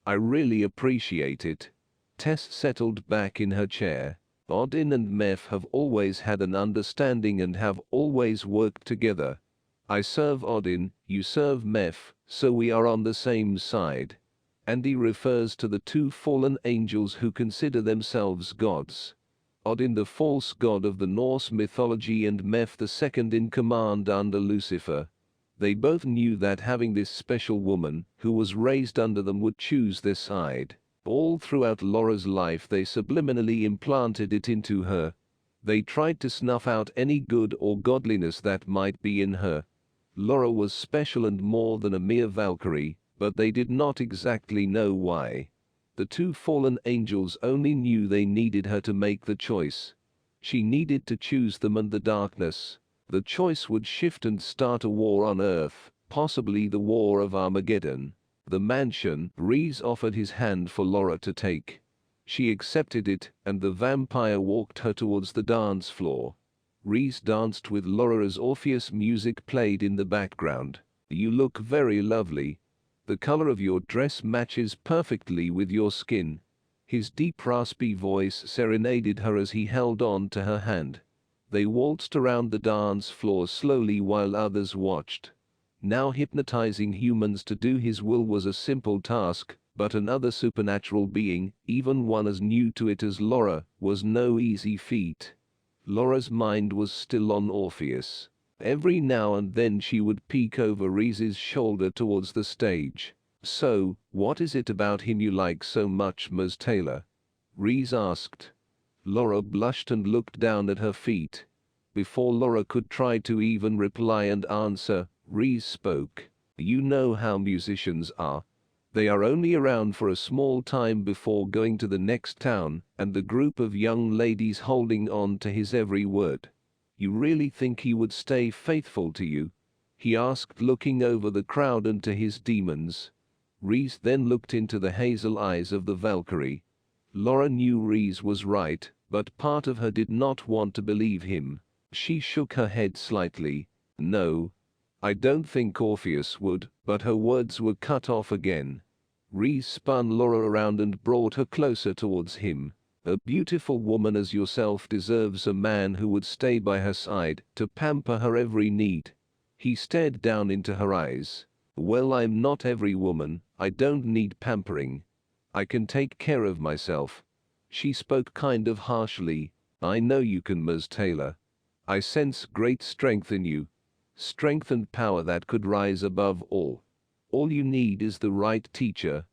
I really appreciate it. Tess settled back in her chair. Odin and Meph have always had an understanding and have always worked together. I serve Odin, you serve Meph, so we are on the same side. Andy refers to the two fallen angels who consider themselves gods. Odin, the false god of the Norse mythology, and Meph, the second in command under Lucifer. They both knew that having this special woman, who was raised under them, would choose their side. All throughout Laura's life they subliminally implanted it into her. They tried to snuff out any good or godliness that might be in her. Laura was special and more than a mere Valkyrie, but they did not exactly know why. The two fallen angels only knew they needed her to make the choice. She needed to choose them and the darkness. The choice would shift and start a war on Earth, possibly the war of Armageddon. The mansion. Reese offered his hand for Laura to take. She accepted it, and the vampire walked her towards the dance floor. Reese danced with Laura as Orpheus music played in the background. You look very lovely. The color of your dress matches perfectly with your skin. His deep raspy voice serenaded her as he held on to her hand. They waltzed around the dance floor slowly while others watched. Now hypnotizing humans to do his will was a simple task, but another supernatural being, even one as new to it as Laura, was no easy feat. Laura's mind was still on Orpheus. Every now and then she would peek over Reese's shoulder towards the stage. So, what is it about him you like so much, Ms. Taylor? Reese asked. Laura blushed and looked down at her feet. Before Laura could try to even reply and answer, Reese spoke. You know how musicians are. They are only around for a small time before going to the next town, and the group of young ladies holding on to his every word. You really think he would stay faithful to you? He asked, looking over the crowd and to his demons. Rhys then looked into the hazel eyes of the Valkyrie. Laura knew Rhys was right, but part of her did not want to believe him. She shook her head slightly. No. I don't think Orpheus would, but her words were cut off again. Rhys spun Laura around and brought her closer towards him. A beautiful woman as yourself deserves a man who would stay by her side to pamper her every need. He stared down into her eyes. Well, I'm not every woman. I don't need pampering. I can take care of myself. She spoke kind of harshly. I know you can, Ms. Taylor. I sense great strength in you. Strength and power that could rise above all. All you need is the right teacher.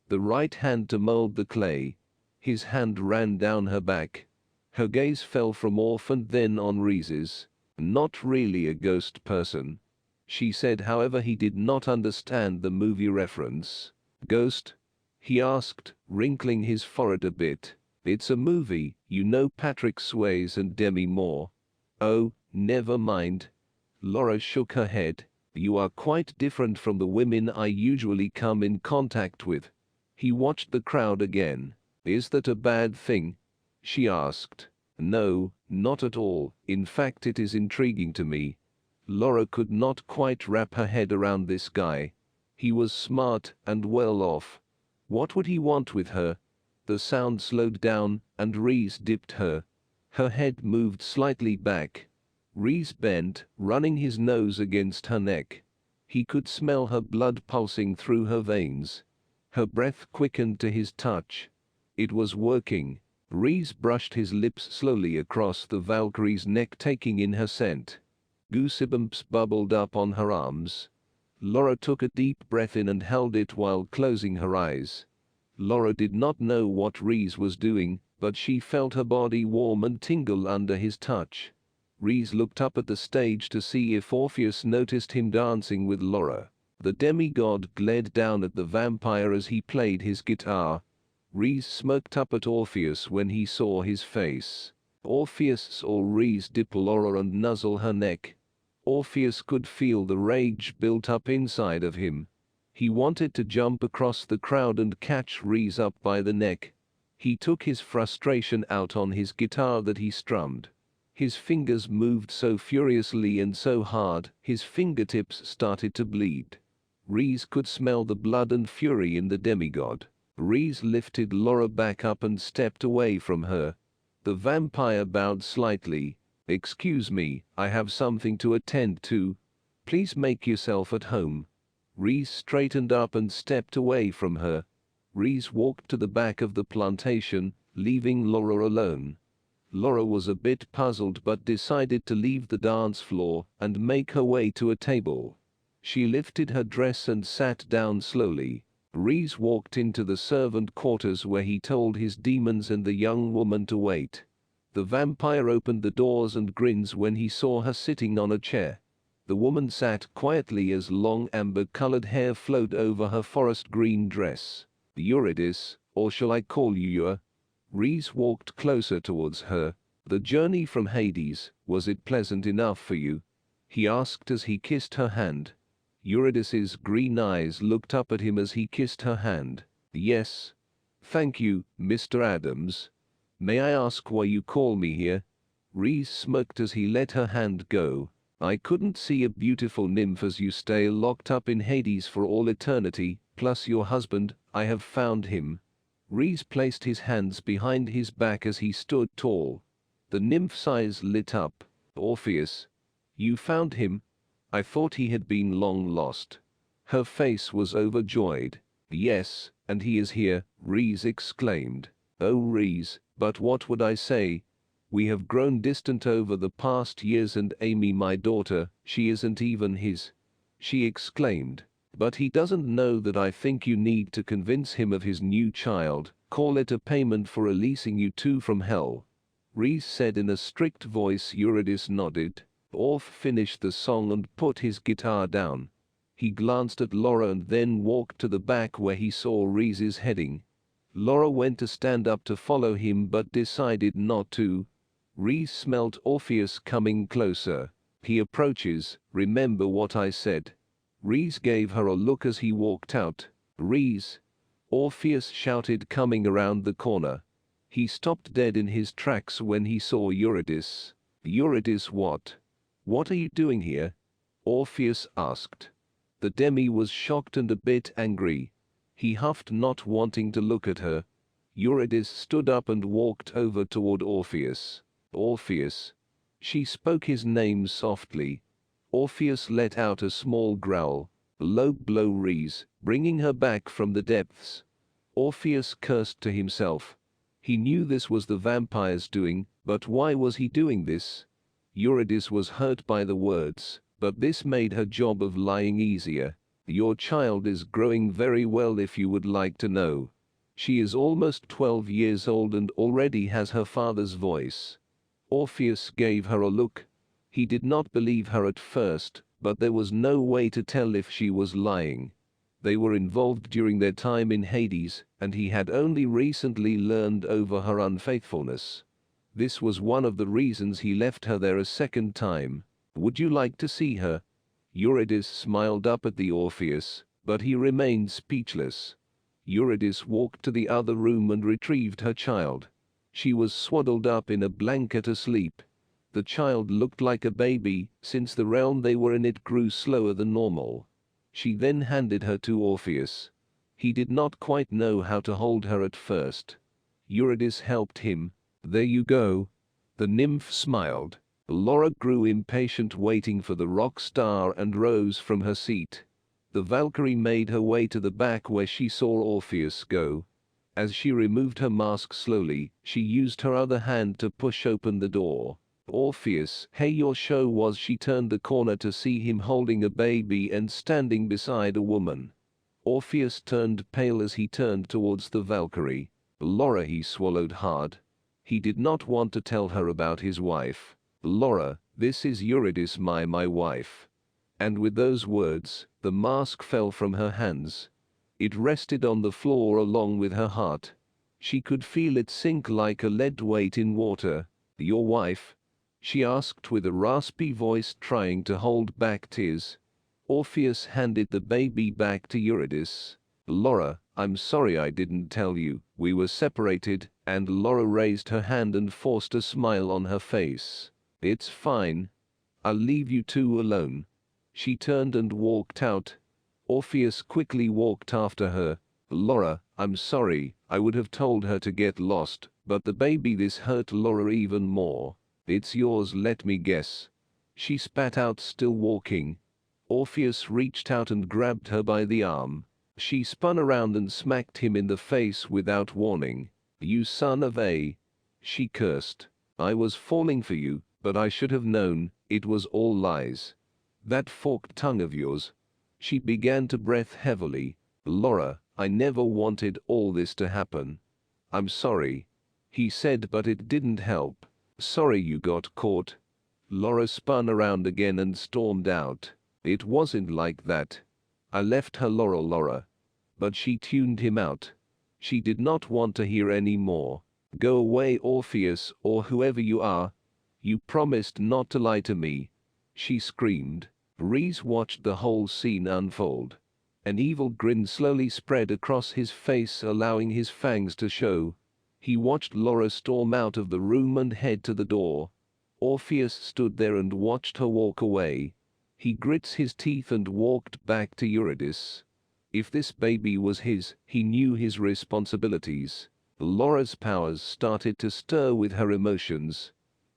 The right hand to mold the clay. His hand ran down her back. Her gaze fell from Orph and then on Rhys's. Not really a ghost person, she said. However, he did not understand the movie reference. Ghost? He asked, wrinkling his forehead a bit. It's a movie, you know, Patrick Swayze and Demi Moore. Oh, never mind. Laura shook her head. You are quite different from the women I usually come in contact with. He watched the crowd again. Is that a bad thing? She asked. No, not at all. In fact, it is intriguing to me. Laura could not quite wrap her head around this guy. He was smart and well off. What would he want with her? The sound slowed down, and Rhys dipped her. Her head moved slightly back. Rhys bent, running his nose against her neck. He could smell her blood pulsing through her veins. Her breath quickened to his touch. It was working. Rhys brushed his lips slowly across the Valkyrie's neck, taking in her scent. Goosebumps bubbled up on her arms. Laura took a deep breath in and held it while closing her eyes. Laura did not know what Rhys was doing, but she felt her body warm and tingle under his touch. Rhys looked up at the stage to see if Orpheus noticed him dancing with Laura. The demigod glared down at the vampire as he played his guitar. Rhys smirked up at Orpheus when he saw his face. Orpheus saw Rhys dip Laura and nuzzle her neck. Orpheus could feel the rage built up inside of him. He wanted to jump across the crowd and catch Rhys up by the neck. He took his frustration out on his guitar that he strummed. His fingers moved so furiously and so hard, his fingertips started to bleed. Rhys could smell the blood and fury in the demigod. Rhys lifted Laura back up and stepped away from her. The vampire bowed slightly. Excuse me, I have something to attend to. Please make yourself at home. Rhys straightened up and stepped away from her. Rhys walked to the back of the plantation, leaving Laura alone. Laura was a bit puzzled but decided to leave the dance floor and make her way to a table. She lifted her dress and sat down slowly. Rhys walked into the servant quarters where he told his demons and the young woman to wait. The vampire opened the doors and grins when he saw her sitting on a chair. The woman sat quietly as long amber-colored hair flowed over her forest green dress. Eurydice, or shall I call you Eur? Rhys walked closer towards her. The journey from Hades, was it pleasant enough for you? He asked as he kissed her hand. Eurydice's green eyes looked up at him as he kissed her hand. Yes. Thank you, Mr. Adams. May I ask why you call me here? Rhys smirked as he let her hand go. I couldn't see a beautiful nymph as you stay locked up in Hades for all eternity, plus your husband, I have found him. Rhys placed his hands behind his back as he stood tall. The nymph's eyes lit up. Orpheus. You found him? I thought he had been long lost. Her face was overjoyed. Yes, and he is here, Rhys exclaimed. Oh Rhys, but what would I say? We have grown distant over the past years, and Amy, my daughter, she isn't even his. She exclaimed. But he doesn't know that. I think you need to convince him of his new child, call it a payment for releasing you two from hell. Rhys said in a strict voice. Eurydice nodded. Orph finished the song and put his guitar down. He glanced at Laura and then walked to the back where he saw Rhys heading. Laura went to stand up to follow him but decided not to. Rhys smelt Orpheus coming closer. He approaches. Remember what I said. Rhys gave her a look as he walked out. Rhys! Orpheus shouted, coming around the corner. He stopped dead in his tracks when he saw Eurydice. Eurydice, what? What are you doing here? Orpheus asked. The demi was shocked and a bit angry. He huffed, not wanting to look at her. Eurydice stood up and walked over toward Orpheus. Orpheus. She spoke his name softly. Orpheus let out a small growl. Low blow Rhys, bringing her back from the depths. Orpheus cursed to himself. He knew this was the vampire's doing, but why was he doing this? Eurydice was hurt by the words, but this made her job of lying easier. Your child is growing very well, if you would like to know. She is almost 12 years old and already has her father's voice. Orpheus gave her a look. He did not believe her at first, but there was no way to tell if she was lying. They were involved during their time in Hades, and he had only recently learned over her unfaithfulness. This was one of the reasons he left her there a second time. Would you like to see her? Eurydice smiled up at the Orpheus, but he remained speechless. Eurydice walked to the other room and retrieved her child. She was swaddled up in a blanket asleep. The child looked like a baby, since the realm they were in it grew slower than normal. She then handed her to Orpheus. He did not quite know how to hold her at first. Eurydice helped him. There you go. The nymph smiled. Laura grew impatient, waiting for the rock star, and rose from her seat. The Valkyrie made her way to the back where she saw Orpheus go. As she removed her mask slowly, she used her other hand to push open the door. Orpheus, hey, your show was. She turned the corner to see him holding a baby and standing beside a woman. Orpheus turned pale as he turned towards the Valkyrie. Laura, he swallowed hard. He did not want to tell her about his wife. Laura, this is Eurydice, my wife. And with those words, the mask fell from her hands. It rested on the floor along with her heart. She could feel it sink like a lead weight in water. Your wife? She asked with a raspy voice, trying to hold back tears. Orpheus handed the baby back to Eurydice. Laura, I'm sorry I didn't tell you. We were separated, and Laura raised her hand and forced a smile on her face. It's fine. I'll leave you two alone. She turned and walked out. Orpheus quickly walked after her. Laura, I'm sorry, I would have told her to get lost, but the baby, this hurt Laura even more. It's yours, let me guess. She spat out, still walking. Orpheus reached out and grabbed her by the arm. She spun around and smacked him in the face without warning. You son of a... She cursed. I was falling for you, but I should have known, it was all lies. That forked tongue of yours. She began to breath heavily. Laura, I never wanted all this to happen. I'm sorry. He said, but it didn't help. Sorry you got caught. Laura spun around again and stormed out. It wasn't like that. I left her, Laura. But she tuned him out. She did not want to hear any more. Go away, Orpheus, or whoever you are. You promised not to lie to me. She screamed. Rhys watched the whole scene unfold. An evil grin slowly spread across his face, allowing his fangs to show. He watched Laura storm out of the room and head to the door. Orpheus stood there and watched her walk away. He grits his teeth and walked back to Eurydice. If this baby was his, he knew his responsibilities. Laura's powers started to stir with her emotions.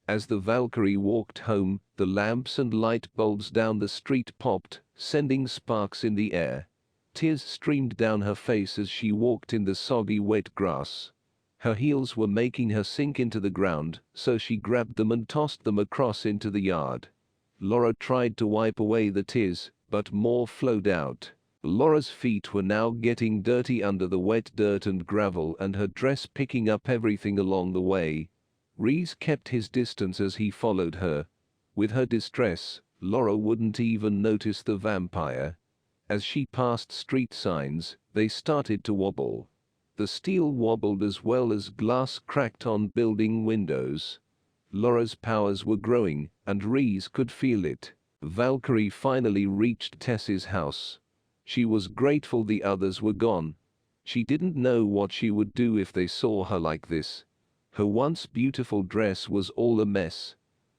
As the Valkyrie walked home, the lamps and light bulbs down the street popped, sending sparks in the air. Tears streamed down her face as she walked in the soggy wet grass. Her heels were making her sink into the ground, so she grabbed them and tossed them across into the yard. Laura tried to wipe away the tears, but more flowed out. Laura's feet were now getting dirty under the wet dirt and gravel, and her dress picking up everything along the way. Rhys kept his distance as he followed her. With her distress, Laura wouldn't even notice the vampire. As she passed street signs, they started to wobble. The steel wobbled as well as glass cracked on building windows. Laura's powers were growing, and Reese could feel it. Valkyrie finally reached Tess's house. She was grateful the others were gone. She didn't know what she would do if they saw her like this. Her once beautiful dress was all a mess.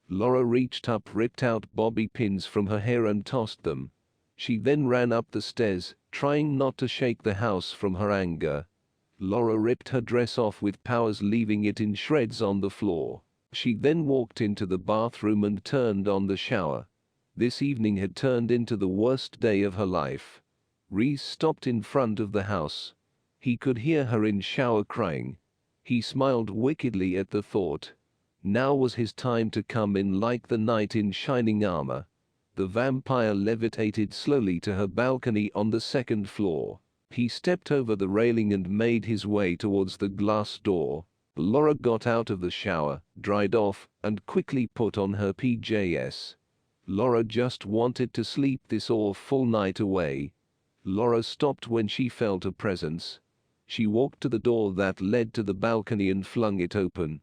Laura reached up, ripped out bobby pins from her hair and tossed them. She then ran up the stairs, trying not to shake the house from her anger. Laura ripped her dress off with powers, leaving it in shreds on the floor. She then walked into the bathroom and turned on the shower. This evening had turned into the worst day of her life. Reese stopped in front of the house. He could hear her in shower crying. He smiled wickedly at the thought. Now was his time to come in like the knight in shining armor. The vampire levitated slowly to her balcony on the second floor. He stepped over the railing and made his way towards the glass door. Laura got out of the shower, dried off, and quickly put on her PJs. Laura just wanted to sleep this awful night away. Laura stopped when she felt a presence. She walked to the door that led to the balcony and flung it open.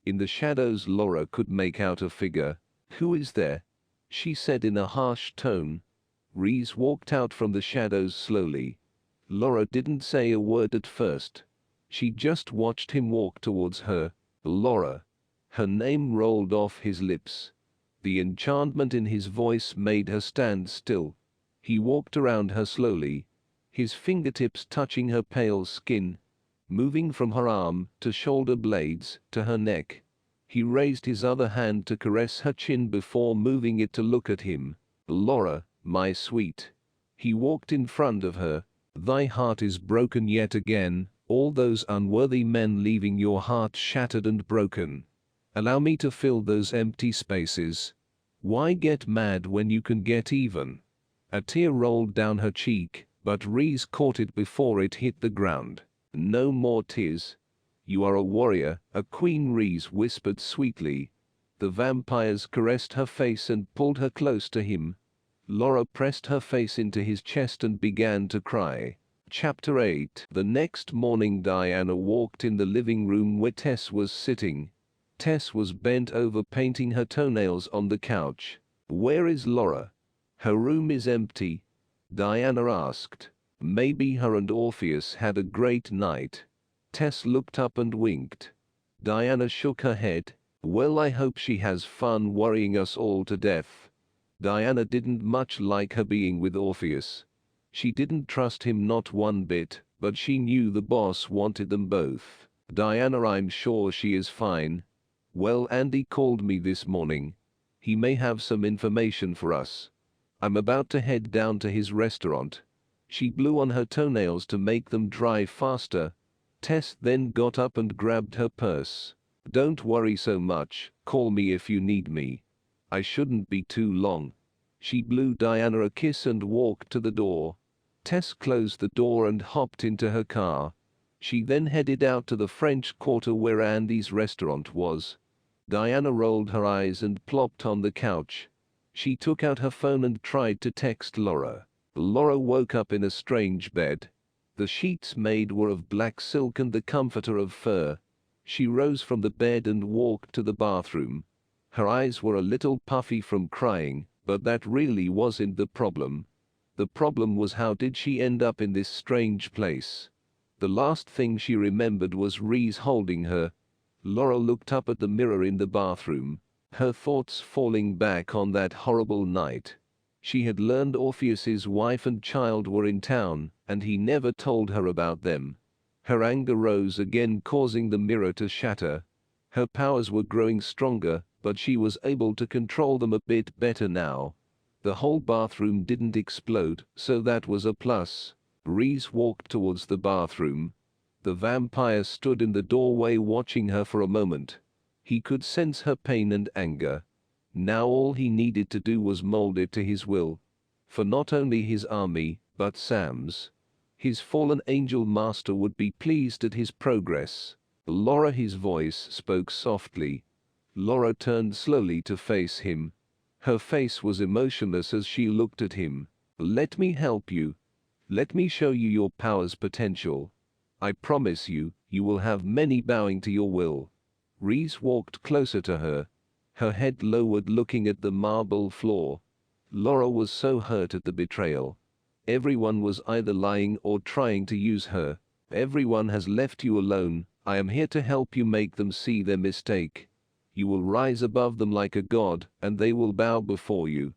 In the shadows Laura could make out a figure. "Who is there?" she said in a harsh tone. Reese walked out from the shadows slowly. Laura didn't say a word at first. She just watched him walk towards her. Laura. Her name rolled off his lips. The enchantment in his voice made her stand still. He walked around her slowly, his fingertips touching her pale skin, moving from her arm to shoulder blades to her neck. He raised his other hand to caress her chin before moving it to look at him. "Laura, my sweet." He walked in front of her. "Thy heart is broken yet again, all those unworthy men leaving your heart shattered and broken. Allow me to fill those empty spaces. Why get mad when you can get even?" A tear rolled down her cheek, but Reese caught it before it hit the ground. "No more tears. You are a warrior, a queen," Reese whispered sweetly. The vampires caressed her face and pulled her close to him. Laura pressed her face into his chest and began to cry. Chapter 8. The next morning Diana walked in the living room where Tess was sitting. Tess was bent over painting her toenails on the couch. "Where is Laura?" "Her room is empty," Diana asked. "Maybe her and Orpheus had a great night." Tess looked up and winked. Diana shook her head. "Well, I hope she has fun worrying us all to death." Diana didn't much like her being with Orpheus. She didn't trust him not one bit, but she knew the boss wanted them both. "Diana, I'm sure she is fine. Well, Andy called me this morning. He may have some information for us. I'm about to head down to his restaurant." She blew on her toenails to make them dry faster. Tess then got up and grabbed her purse. "Don't worry so much, call me if you need me. I shouldn't be too long." She blew Diana a kiss and walked to the door. Tess closed the door and hopped into her car. She then headed out to the French Quarter where Andy's restaurant was. Diana rolled her eyes and plopped on the couch. She took out her phone and tried to text Laura. Laura woke up in a strange bed. The sheets made were of black silk and the comforter of fur. She rose from the bed and walked to the bathroom. Her eyes were a little puffy from crying, but that really wasn't the problem. The problem was, how did she end up in this strange place? The last thing she remembered was Reese holding her. Laura looked up at the mirror in the bathroom, her thoughts falling back on that horrible night. She had learned Orpheus's wife and child were in town, and he never told her about them. Her anger rose again, causing the mirror to shatter. Her powers were growing stronger, but she was able to control them a bit better now. The whole bathroom didn't explode, so that was a plus. Reese walked towards the bathroom. The vampire stood in the doorway watching her for a moment. He could sense her pain and anger. Now all he needed to do was mold it to his will. For not only his army, but Sam's. His fallen angel master would be pleased at his progress. "Laura," his voice spoke softly. Laura turned slowly to face him. Her face was emotionless as she looked at him. "Let me help you. Let me show you your power's potential. I promise you, you will have many bowing to your will." Reese walked closer to her. her head lowered looking at the marble floor. Laura was so hurt at the betrayal. Everyone was either lying or trying to use her. Everyone has left you alone. I am here to help you make them see their mistake. You will rise above them like a god, and they will bow before you.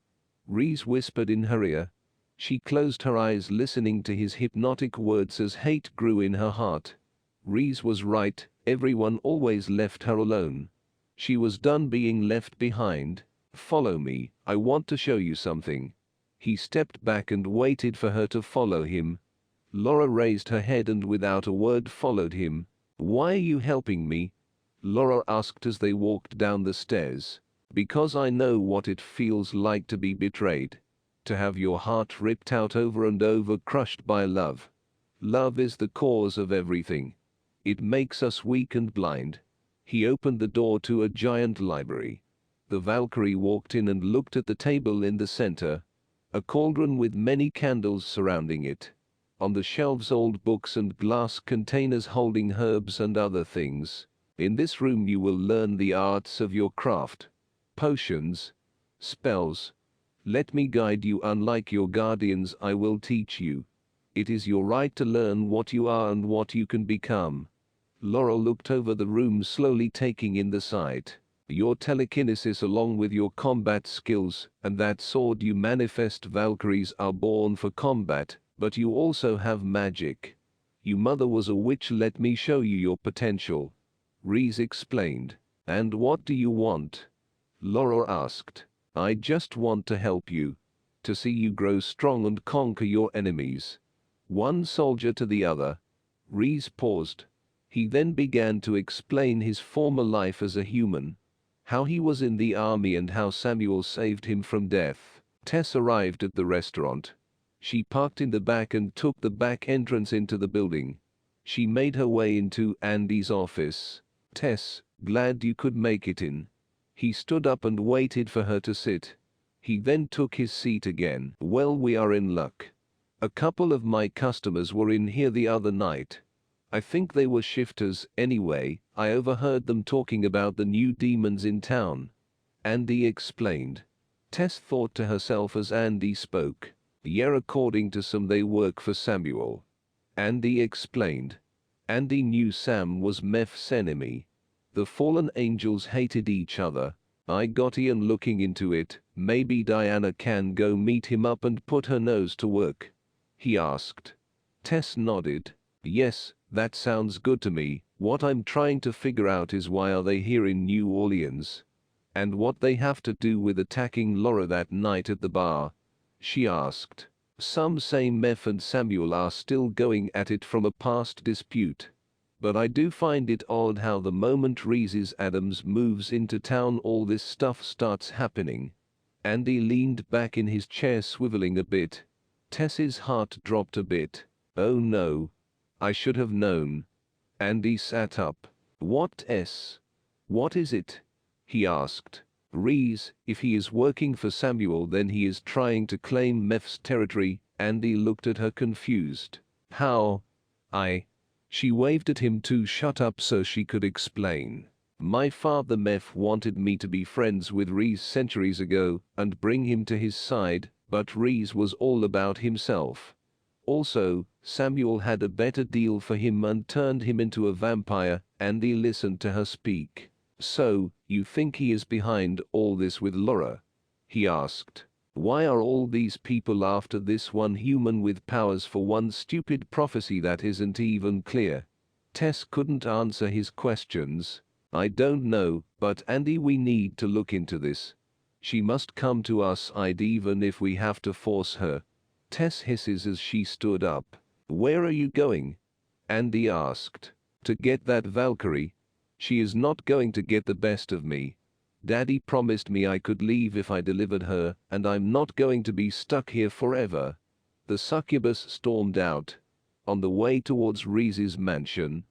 Rhys whispered in her ear. She closed her eyes listening to his hypnotic words as hate grew in her heart. Rhys was right, everyone always left her alone. She was done being left behind. Follow me, I want to show you something. He stepped back and waited for her to follow him. Laura raised her head and without a word followed him. Why are you helping me? Laura asked as they walked down the stairs. Because I know what it feels like to be betrayed. To have your heart ripped out over and over, crushed by love. Love is the cause of everything. It makes us weak and blind. He opened the door to a giant library. The Valkyrie walked in and looked at the table in the center. A cauldron with many candles surrounding it. On the shelves old books and glass containers holding herbs and other things. In this room you will learn the arts of your craft. Potions. Spells. Let me guide you. Unlike your guardians, I will teach you. It is your right to learn what you are and what you can become. Laura looked over the room, slowly taking in the sight. Your telekinesis along with your combat skills, and that sword you manifest. Valkyries are born for combat, but you also have magic. Your mother was a witch. Let me show you your potential. Rhys explained. And what do you want? Laura asked. I just want to help you. To see you grow strong and conquer your enemies. One soldier to the other. Rhys paused. He then began to explain his former life as a human. How he was in the army and how Samuel saved him from death. Tess arrived at the restaurant. She parked in the back and took the back entrance into the building. She made her way into Andy's office. Tess, glad you could make it in. He stood up and waited for her to sit. He then took his seat again. Well, we are in luck. A couple of my customers were in here the other night. I think they were shifters. Anyway, I overheard them talking about the new demons in town. Andy explained. Tess thought to herself as Andy spoke. Yeah, according to some they work for Samuel. Andy explained. Andy knew Sam was Meph's enemy. The fallen angels hated each other. I got Ian looking into it. Maybe Diana can go meet him up and put her nose to work. He asked. Tess nodded. Yes, that sounds good to me. What I'm trying to figure out is why are they here in New Orleans? And what they have to do with attacking Laura that night at the bar? She asked. Some say Meph and Samuel are still going at it from a past dispute. But I do find it odd how the moment Rhys Adams moves into town all this stuff starts happening. Andy leaned back in his chair, swiveling a bit. Tess's heart dropped a bit. Oh no. I should have known. Andy sat up. What S? What is it? He asked. Rhys, if he is working for Samuel then he is trying to claim Meph's territory. Andy looked at her confused. How? She waved at him to shut up so she could explain. My father Meph wanted me to be friends with Rhys centuries ago and bring him to his side, but Rhys was all about himself. Also, Samuel had a better deal for him and turned him into a vampire. Andy listened to her speak. So, you think he is behind all this with Laura? He asked. Why are all these people after this one human with powers for one stupid prophecy that isn't even clear? Tess couldn't answer his questions. I don't know, but Andy, we need to look into this. She must come to us, even if we have to force her. Tess hisses as she stood up. Where are you going? Andy asked. To get that Valkyrie. She is not going to get the best of me. Daddy promised me I could leave if I delivered her, and I'm not going to be stuck here forever. The succubus stormed out. On the way towards Rhys's mansion,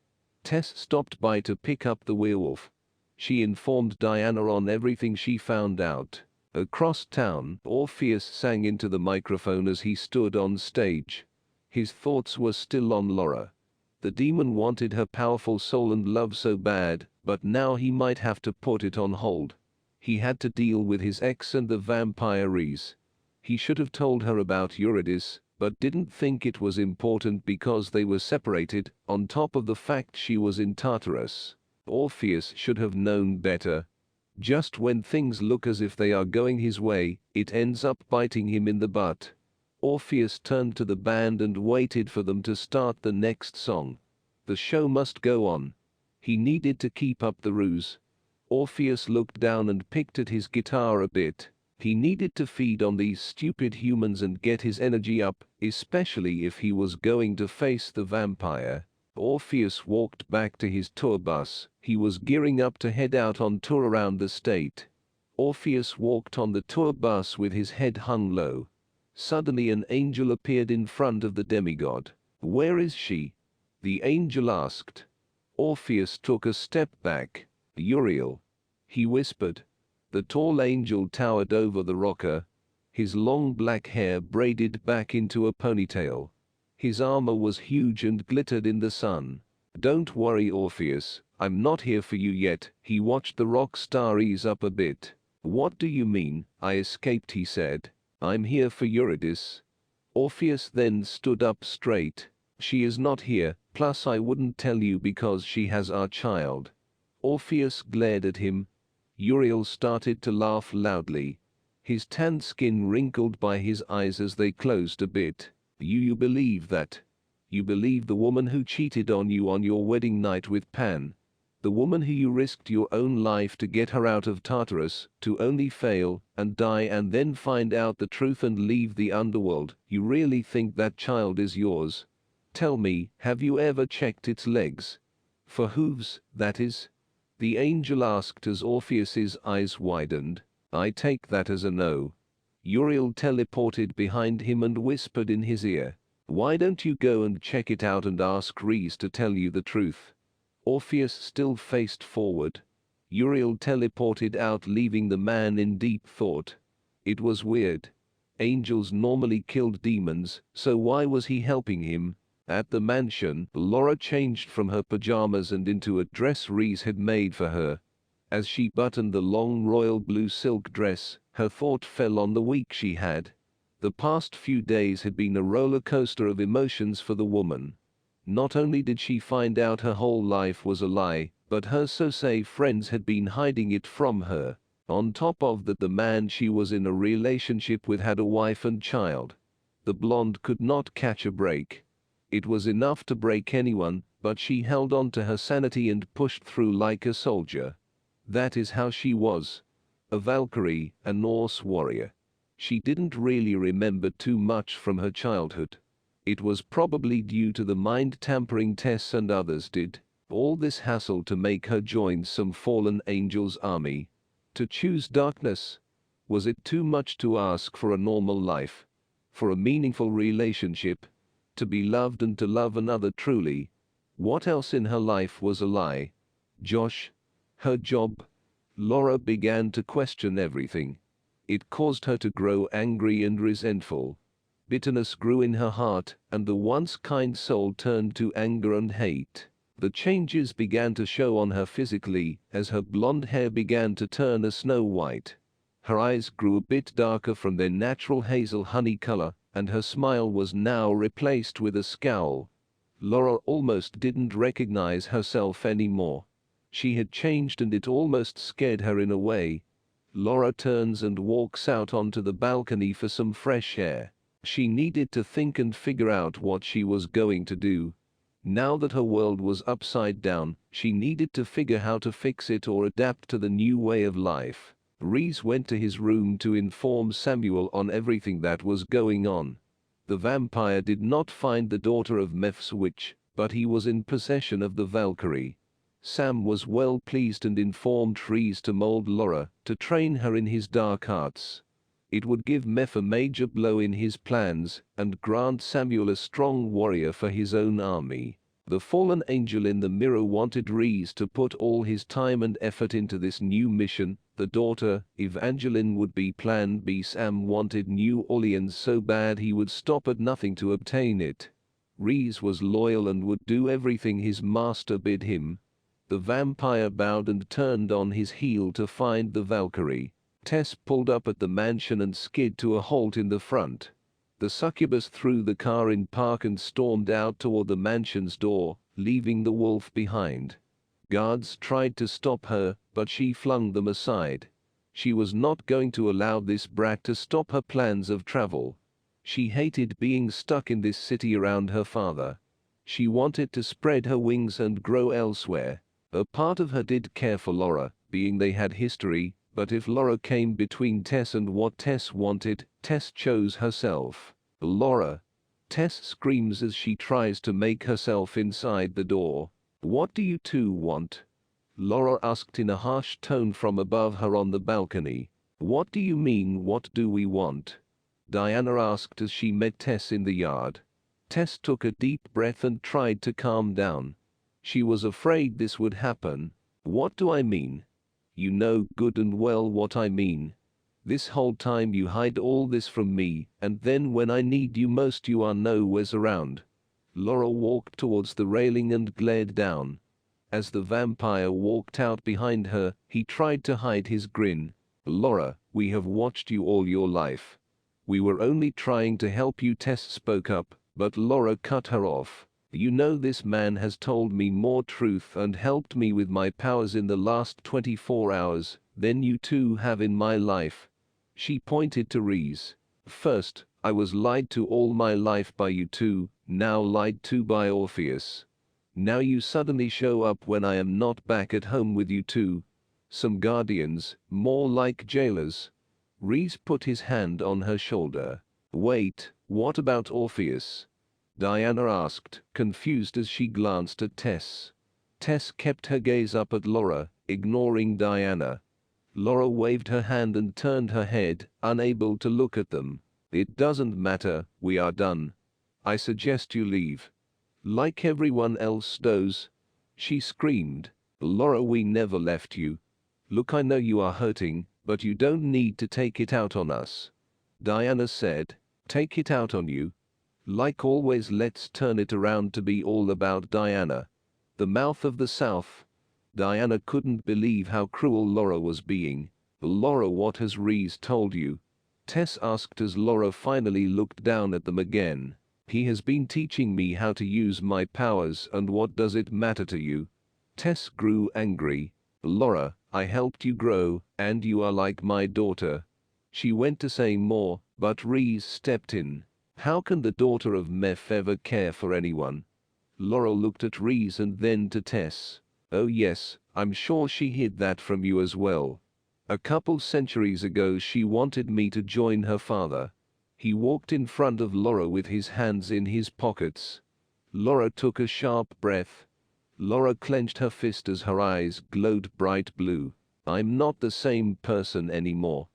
Tess stopped by to pick up the werewolf. She informed Diana on everything she found out. Across town, Orpheus sang into the microphone as he stood on stage. His thoughts were still on Laura. The demon wanted her powerful soul and love so bad, but now he might have to put it on hold. He had to deal with his ex and the vampire Rhys. He should have told her about Eurydice, but didn't think it was important because they were separated, on top of the fact she was in Tartarus. Orpheus should have known better. Just when things look as if they are going his way, it ends up biting him in the butt. Orpheus turned to the band and waited for them to start the next song. The show must go on. He needed to keep up the ruse. Orpheus looked down and picked at his guitar a bit. He needed to feed on these stupid humans and get his energy up, especially if he was going to face the vampire. Orpheus walked back to his tour bus. He was gearing up to head out on tour around the state. Orpheus walked on the tour bus with his head hung low. Suddenly an angel appeared in front of the demigod. "Where is she?" the angel asked. Orpheus took a step back. "Uriel," he whispered. The tall angel towered over the rocker, his long black hair braided back into a ponytail. His armor was huge and glittered in the sun. "Don't worry, Orpheus, I'm not here for you yet." He watched the rock star ease up a bit. "What do you mean, I escaped?" he said. "I'm here for Eurydice." Orpheus then stood up straight. "She is not here, plus I wouldn't tell you because she has our child." Orpheus glared at him. Uriel started to laugh loudly. His tanned skin wrinkled by his eyes as they closed a bit. You believe that? You believe the woman who cheated on you on your wedding night with Pan? The woman who you risked your own life to get her out of Tartarus, to only fail and die and then find out the truth and leave the underworld? You really think that child is yours? Tell me, have you ever checked its legs? For hooves, that is?" the angel asked as Orpheus's eyes widened. "I take that as a no." Uriel teleported behind him and whispered in his ear, "Why don't you go and check it out and ask Rhys to tell you the truth?" Orpheus still faced forward. Uriel teleported out, leaving the man in deep thought. It was weird. Angels normally killed demons, so why was he helping him? At the mansion, Laura changed from her pajamas and into a dress Rhys had made for her. As she buttoned the long royal blue silk dress, her thought fell on the week she had. The past few days had been a roller coaster of emotions for the woman. Not only did she find out her whole life was a lie, but her so-say friends had been hiding it from her. On top of that, the man she was in a relationship with had a wife and child. The blonde could not catch a break. It was enough to break anyone, but she held on to her sanity and pushed through like a soldier. That is how she was. A Valkyrie, a Norse warrior. She didn't really remember too much from her childhood. It was probably due to the mind-tampering Tess and others did. All this hassle to make her join some fallen angel's army. To choose darkness? Was it too much to ask for a normal life? For a meaningful relationship? To be loved and to love another truly? What else in her life was a lie? Josh? Her job? Laura began to question everything. It caused her to grow angry and resentful. Bitterness grew in her heart, and the once kind soul turned to anger and hate. The changes began to show on her physically, as her blonde hair began to turn a snow white. Her eyes grew a bit darker from their natural hazel honey color, and her smile was now replaced with a scowl. Laura almost didn't recognize herself anymore. She had changed and it almost scared her in a way. Laura turns and walks out onto the balcony for some fresh air. She needed to think and figure out what she was going to do. Now that her world was upside down, she needed to figure how to fix it or adapt to the new way of life. Rhys went to his room to inform Samuel on everything that was going on. The vampire did not find the daughter of Meph's witch, but he was in possession of the Valkyrie. Sam was well pleased and informed Rhys to mold Laura, to train her in his dark arts. It would give Meph a major blow in his plans, and grant Samuel a strong warrior for his own army. The fallen angel in the mirror wanted Rhys to put all his time and effort into this new mission. The daughter, Evangeline, would be plan B. Sam wanted New Orleans so bad he would stop at nothing to obtain it. Rhys was loyal and would do everything his master bid him. The vampire bowed and turned on his heel to find the Valkyrie. Tess pulled up at the mansion and skid to a halt in the front. The succubus threw the car in park and stormed out toward the mansion's door, leaving the wolf behind. Guards tried to stop her, but she flung them aside. She was not going to allow this brat to stop her plans of travel. She hated being stuck in this city around her father. She wanted to spread her wings and grow elsewhere. A part of her did care for Laura, being they had history, but if Laura came between Tess and what Tess wanted, Tess chose herself. Laura. Tess screams as she tries to make herself inside the door. What do you two want? Laura asked in a harsh tone from above her on the balcony. What do you mean, what do we want? Diana asked as she met Tess in the yard. Tess took a deep breath and tried to calm down. She was afraid this would happen. What do I mean? You know good and well what I mean. This whole time you hide all this from me, and then when I need you most you are nowheres around. Laura walked towards the railing and glared down. As the vampire walked out behind her, he tried to hide his grin. Laura, we have watched you all your life. We were only trying to help you. Tess spoke up, but Laura cut her off. You know this man has told me more truth and helped me with my powers in the last 24 hours than you two have in my life. She pointed to Reese. First, I was lied to all my life by you two, now lied to by Orpheus. Now you suddenly show up when I am not back at home with you two. Some guardians, more like jailers. Reese put his hand on her shoulder. Wait, what about Orpheus? Diana asked, confused as she glanced at Tess. Tess kept her gaze up at Laura, ignoring Diana. Laura waved her hand and turned her head, unable to look at them. It doesn't matter, we are done. I suggest you leave. Like everyone else does. She screamed. Laura, we never left you. Look, I know you are hurting, but you don't need to take it out on us. Diana said. Take it out on you? Like always, let's turn it around to be all about Diana. The mouth of the South. Diana couldn't believe how cruel Laura was being. Laura, what has Reese told you? Tess asked as Laura finally looked down at them again. He has been teaching me how to use my powers, and what does it matter to you? Tess grew angry. Laura, I helped you grow, and you are like my daughter. She went to say more, but Reese stepped in. How can the daughter of Meph ever care for anyone? Laura looked at Reese and then to Tess. Oh yes, I'm sure she hid that from you as well. A couple centuries ago she wanted me to join her father. He walked in front of Laura with his hands in his pockets. Laura took a sharp breath. Laura clenched her fist as her eyes glowed bright blue. I'm not the same person anymore.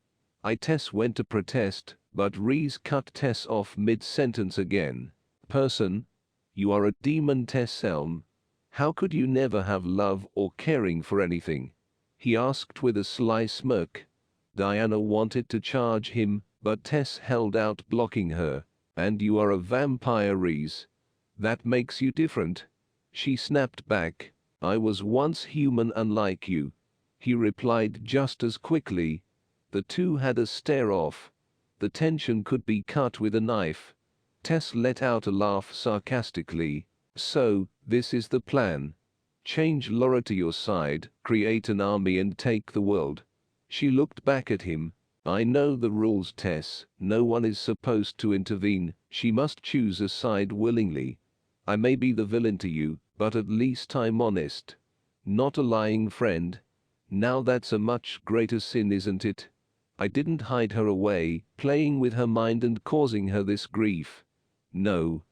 Tess went to protest, but Reese cut Tess off mid-sentence again. Person? You are a demon, Tess Elm. How could you never have love or caring for anything? He asked with a sly smirk. Diana wanted to charge him, but Tess held out, blocking her. And you are a vampire, Reese. That makes you different. She snapped back. I was once human unlike you. He replied just as quickly. The two had a stare-off. The tension could be cut with a knife. Tess let out a laugh sarcastically. So, this is the plan. Change Laura to your side, create an army and take the world. She looked back at him. I know the rules, Tess. No one is supposed to intervene. She must choose a side willingly. I may be the villain to you, but at least I'm honest. Not a lying friend. Now that's a much greater sin, isn't it? I didn't hide her away, playing with her mind and causing her this grief. No.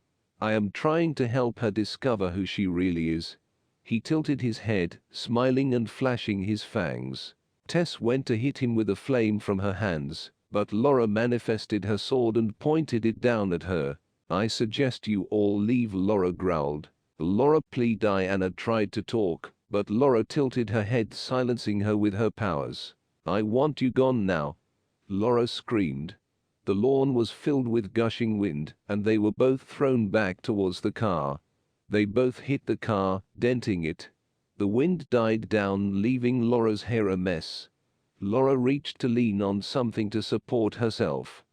I am trying to help her discover who she really is. He tilted his head, smiling and flashing his fangs. Tess went to hit him with a flame from her hands, but Laura manifested her sword and pointed it down at her. I suggest you all leave, Laura growled. Laura, please. Diana tried to talk, but Laura tilted her head, silencing her with her powers. I want you gone now. Laura screamed. The lawn was filled with gushing wind, and they were both thrown back towards the car. They both hit the car, denting it. The wind died down, leaving Laura's hair a mess. Laura reached to lean on something to support herself.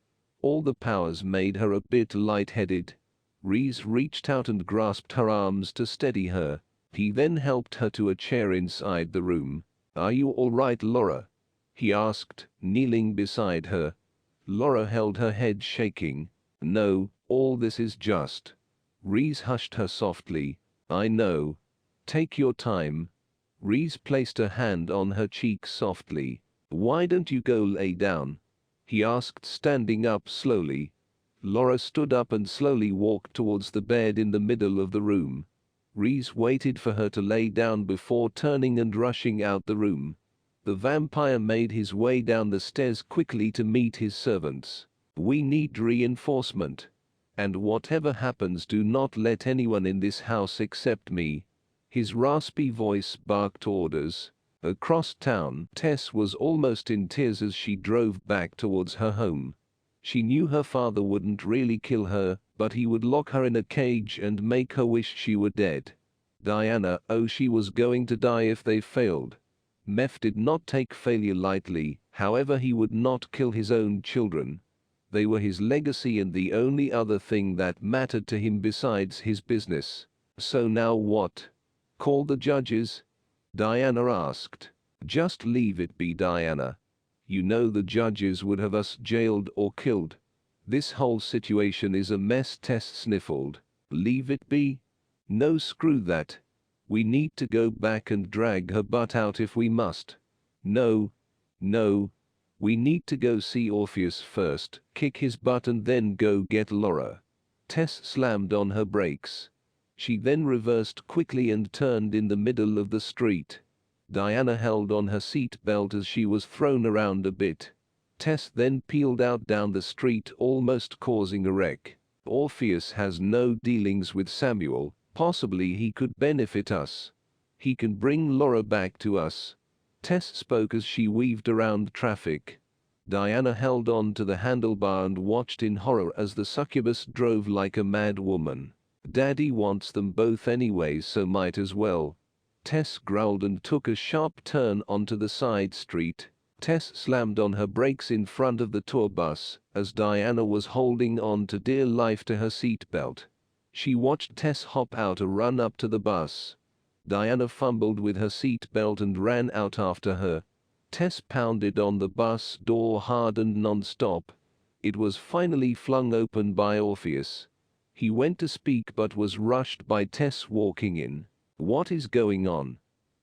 All the powers made her a bit lightheaded. Rhys reached out and grasped her arms to steady her. He then helped her to a chair inside the room. "Are you all right, Laura?" he asked, kneeling beside her. Laura held her head shaking. "No, all this is just." Rhys hushed her softly. "I know. Take your time." Rhys placed a hand on her cheek softly. "Why don't you go lay down?" he asked, standing up slowly. Laura stood up and slowly walked towards the bed in the middle of the room. Rhys waited for her to lay down before turning and rushing out the room. The vampire made his way down the stairs quickly to meet his servants. "We need reinforcement. And whatever happens, do not let anyone in this house except me." His raspy voice barked orders. Across town, Tess was almost in tears as she drove back towards her home. She knew her father wouldn't really kill her, but he would lock her in a cage and make her wish she were dead. Diana, oh, she was going to die if they failed. Meph did not take failure lightly, however he would not kill his own children. They were his legacy and the only other thing that mattered to him besides his business. So now what? Call the judges? Diana asked. "Just leave it be, Diana. You know the judges would have us jailed or killed. This whole situation is a mess." Tess sniffled. "Leave it be? No, screw that. We need to go back and drag her butt out if we must. No. No. We need to go see Orpheus first, kick his butt and then go get Laura." Tess slammed on her brakes. She then reversed quickly and turned in the middle of the street. Diana held on her seat belt as she was thrown around a bit. Tess then peeled out down the street, almost causing a wreck. "Orpheus has no dealings with Samuel. Possibly he could benefit us. He can bring Laura back to us." Tess spoke as she weaved around traffic. Diana held on to the handlebar and watched in horror as the succubus drove like a mad woman. "Daddy wants them both anyway, so might as well." Tess growled and took a sharp turn onto the side street. Tess slammed on her brakes in front of the tour bus as Diana was holding on to dear life to her seat belt. She watched Tess hop out and run up to the bus. Diana fumbled with her seat belt and ran out after her. Tess pounded on the bus door hard and non-stop. It was finally flung open by Orpheus. He went to speak but was rushed by Tess walking in. "What is going on?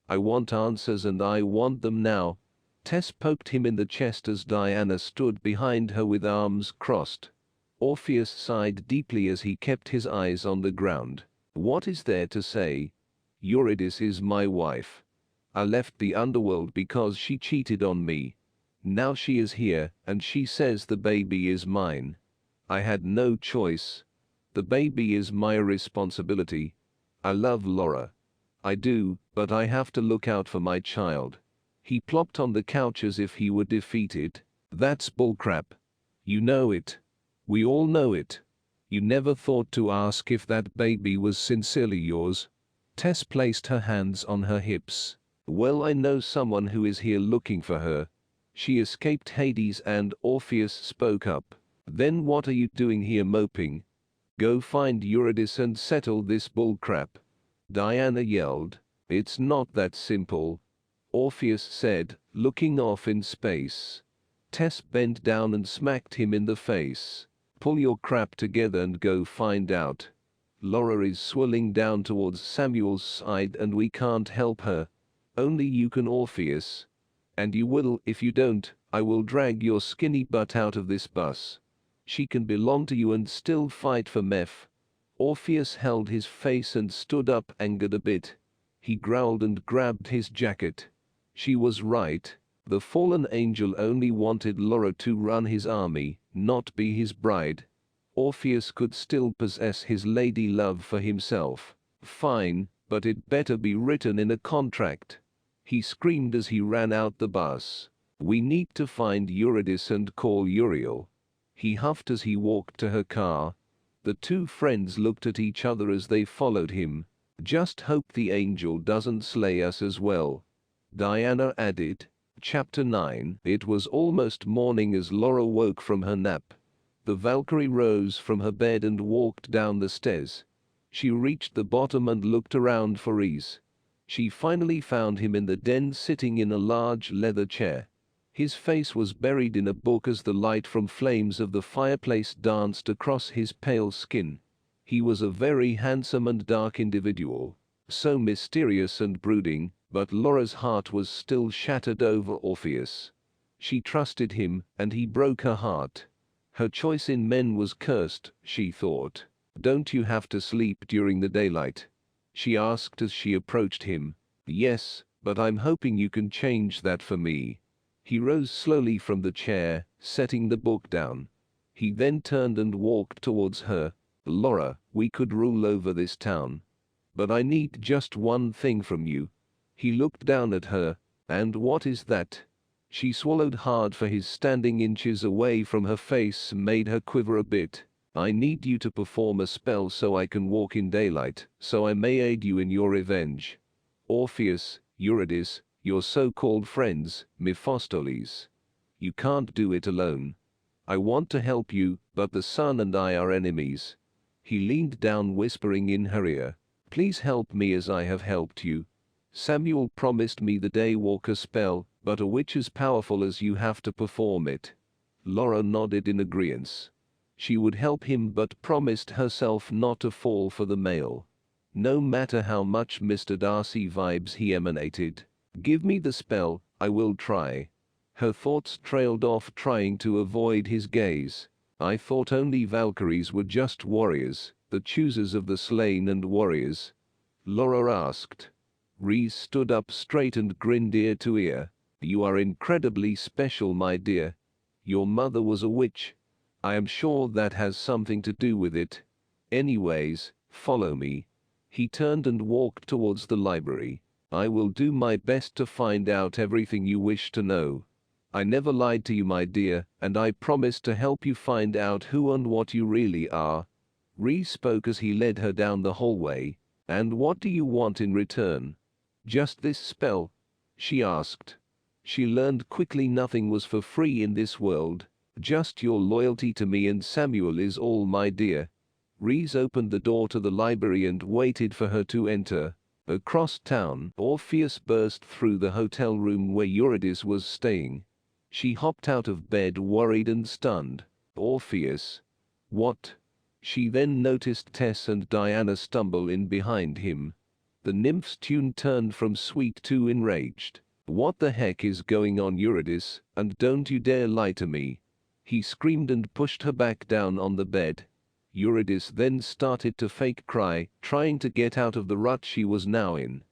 I want answers and I want them now." Tess poked him in the chest as Diana stood behind her with arms crossed. Orpheus sighed deeply as he kept his eyes on the ground. "What is there to say? Eurydice is my wife. I left the underworld because she cheated on me. Now she is here and she says the baby is mine. I had no choice. The baby is my responsibility. I love Laura. I do, but I have to look out for my child." He plopped on the couch as if he were defeated. "That's bullcrap. You know it. We all know it. You never thought to ask if that baby was sincerely yours." Tess placed her hands on her hips. "Well, I know someone who is here looking for her. She escaped Hades," and Orpheus spoke up. "Then what are you doing here moping? Go find Eurydice and settle this bullcrap." Diana yelled. "It's not that simple," Orpheus said, looking off in space. Tess bent down and smacked him in the face. "Pull your crap together and go find out. Laura is swirling down towards Samuel's side and we can't help her. Only you can, Orpheus. And you will. If you don't, I will drag your skinny butt out of this bus. She can belong to you and still fight for Meph." Orpheus held his face and stood up, angered a bit. He growled and grabbed his jacket. She was right. The fallen angel only wanted Laura to run his army, not be his bride. Orpheus could still possess his lady love for himself. Fine, but it better be written in a contract. He screamed as he ran out the bus. "We need to find Eurydice and call Uriel." He huffed as he walked to her car. The two friends looked at each other as they followed him. Just hope the angel doesn't slay us as well," Diana added. Chapter 9. It was almost morning as Laura woke from her nap. The Valkyrie rose from her bed and walked down the stairs. She reached the bottom and looked around for Rhys. She finally found him in the den, sitting in a large leather chair. His face was buried in a book as the light from flames of the fireplace danced across his pale skin. He was a very handsome and dark individual, so mysterious and brooding, but Laura's heart was still shattered over Orpheus. She trusted him, and he broke her heart. Her choice in men was cursed, she thought. "Don't you have to sleep during the daylight?" she asked as she approached him. "Yes, but I'm hoping you can change that for me." He rose slowly from the chair, setting the book down. He then turned and walked towards her. "Laura, we could rule over this town. But I need just one thing from you." He looked down at her. "And what is that?" She swallowed hard, for his standing inches away from her face made her quiver a bit. "I need you to perform a spell so I can walk in daylight, so I may aid you in your revenge. Orpheus, Eurydice, your so-called friends, Mephistopheles. You can't do it alone. I want to help you, but the sun and I are enemies." He leaned down, whispering in her ear, "Please help me as I have helped you. Samuel promised me the Daywalker spell, but a witch as powerful as you have to perform it." Laura nodded in agreement. She would help him, but promised herself not to fall for the male, no matter how much Mr. Darcy vibes he emanated. "Give me the spell, I will try." Her thoughts trailed off, trying to avoid his gaze. "I thought only Valkyries were just warriors, the choosers of the slain and warriors," Laura asked. Rhys stood up straight and grinned ear to ear. "You are incredibly special, my dear. Your mother was a witch. I am sure that has something to do with it. Anyways, follow me." He turned and walked towards the library. "I will do my best to find out everything you wish to know. I never lied to you, my dear, and I promise to help you find out who and what you really are." Rhys spoke as he led her down the hallway. "And what do you want in return?" "Just this spell?" she asked. She learned quickly nothing was for free in this world. "Just your loyalty to me and Samuel is all, my dear." Rhys opened the door to the library and waited for her to enter. Across town, Orpheus burst through the hotel room where Eurydice was staying. She hopped out of bed, worried and stunned. "Orpheus? What?" She then noticed Tess and Diana stumble in behind him. The nymph's tune turned from sweet to enraged. "What the heck is going on, Eurydice, and don't you dare lie to me!" he screamed and pushed her back down on the bed. Eurydice then started to fake cry, trying to get out of the rut she was now in.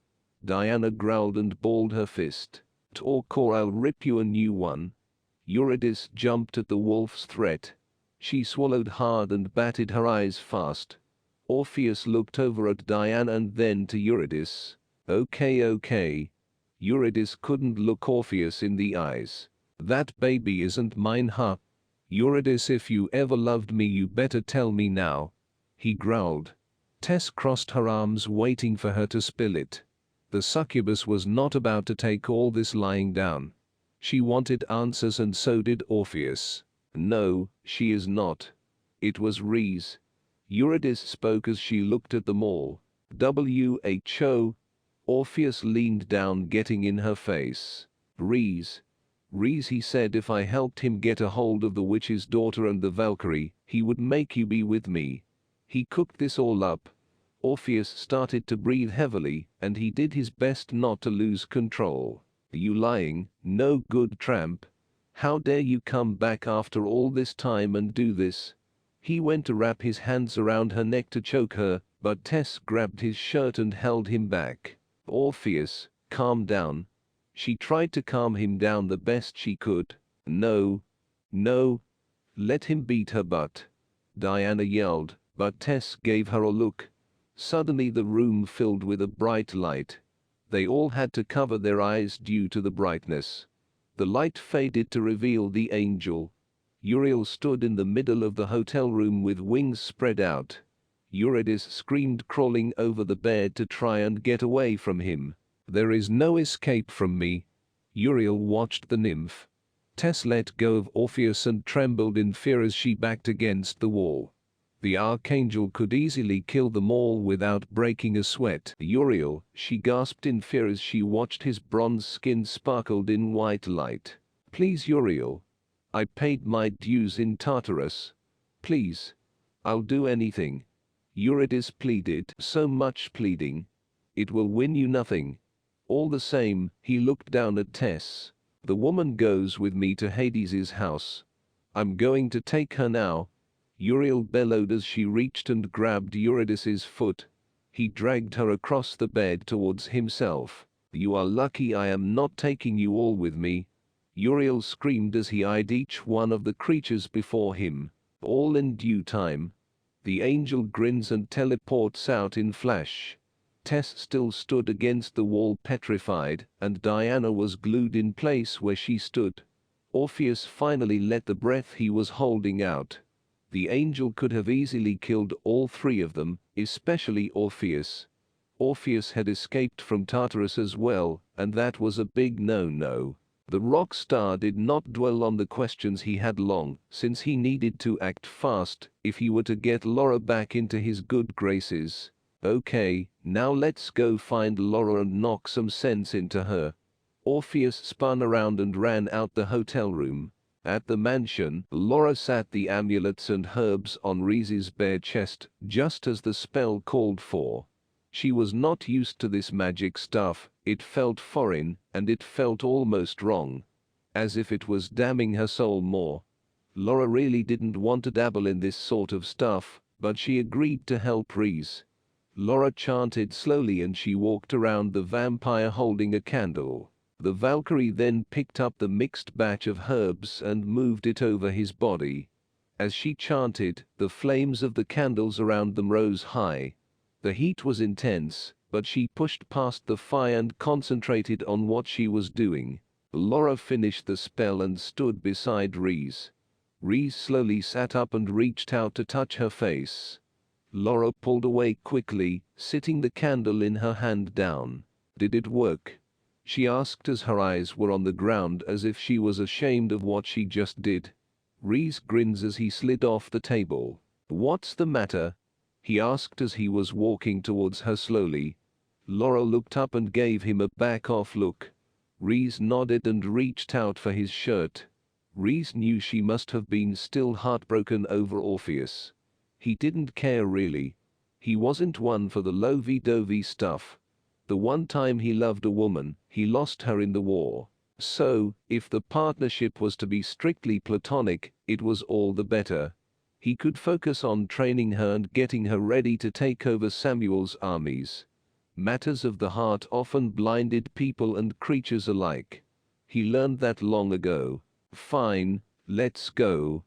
Diana growled and balled her fist. "Talk or I'll rip you a new one." Eurydice jumped at the wolf's threat. She swallowed hard and batted her eyes fast. Orpheus looked over at Diana and then to Eurydice. Okay. Eurydice couldn't look Orpheus in the eyes. "That baby isn't mine, huh? Eurydice, if you ever loved me you better tell me now," he growled. Tess crossed her arms, waiting for her to spill it. The succubus was not about to take all this lying down. She wanted answers, and so did Orpheus. "No, she is not." It was Rhys. Eurydice spoke as she looked at them all. "Who?" Orpheus leaned down, getting in her face. "Rhys, he said if I helped him get a hold of the witch's daughter and the Valkyrie, he would make you be with me. He cooked this all up." Orpheus started to breathe heavily, and he did his best not to lose control. "You lying, no good tramp. How dare you come back after all this time and do this?" He went to wrap his hands around her neck to choke her, but Tess grabbed his shirt and held him back. "Orpheus, calm down." She tried to calm him down the best she could. No. Let him beat her butt," Diana yelled, but Tess gave her a look. Suddenly the room filled with a bright light. They all had to cover their eyes due to the brightness. The light faded to reveal the angel. Uriel stood in the middle of the hotel room with wings spread out. Eurydice screamed, crawling over the bed to try and get away from him. "There is no escape from me." Uriel watched the nymph. Tess let go of Orpheus and trembled in fear as she backed against the wall. The archangel could easily kill them all without breaking a sweat. "Uriel," she gasped in fear as she watched his bronze skin sparkled in white light. "Please, Uriel. I paid my dues in Tartarus. Please. I'll do anything." Eurydice pleaded, so much pleading. "It will win you nothing." All the same, he looked down at Tess. "The woman goes with me to Hades's house. I'm going to take her now." Uriel bellowed as she reached and grabbed Eurydice's foot. He dragged her across the bed towards himself. "You are lucky I am not taking you all with me." Uriel screamed as he eyed each one of the creatures before him. All in due time. The angel grins and teleports out in flash. Tess still stood against the wall petrified, and Diana was glued in place where she stood. Orpheus finally let the breath he was holding out. The angel could have easily killed all three of them, especially Orpheus. Orpheus had escaped from Tartarus as well, and that was a big no-no. The rock star did not dwell on the questions he had long, since he needed to act fast if he were to get Laura back into his good graces. "Okay, now let's go find Laura and knock some sense into her." Orpheus spun around and ran out the hotel room. At the mansion, Laura sat the amulets and herbs on Reese's bare chest, just as the spell called for. She was not used to this magic stuff, it felt foreign, and it felt almost wrong. As if it was damning her soul more. Laura really didn't want to dabble in this sort of stuff, but she agreed to help Reese. Laura chanted slowly and she walked around the vampire holding a candle. The Valkyrie then picked up the mixed batch of herbs and moved it over his body. As she chanted, the flames of the candles around them rose high. The heat was intense, but she pushed past the fire and concentrated on what she was doing. Laura finished the spell and stood beside Reese. Reese slowly sat up and reached out to touch her face. Laura pulled away quickly, sitting the candle in her hand down. "Did it work?" she asked as her eyes were on the ground as if she was ashamed of what she just did. Reese grins as he slid off the table. "What's the matter?" he asked as he was walking towards her slowly. Laura looked up and gave him a back-off look. Reese nodded and reached out for his shirt. Reese knew she must have been still heartbroken over Orpheus. He didn't care really. He wasn't one for the lovey-dovey stuff. The one time he loved a woman, he lost her in the war. So, if the partnership was to be strictly platonic, it was all the better. He could focus on training her and getting her ready to take over Samuel's armies. Matters of the heart often blinded people and creatures alike. He learned that long ago. "Fine, let's go.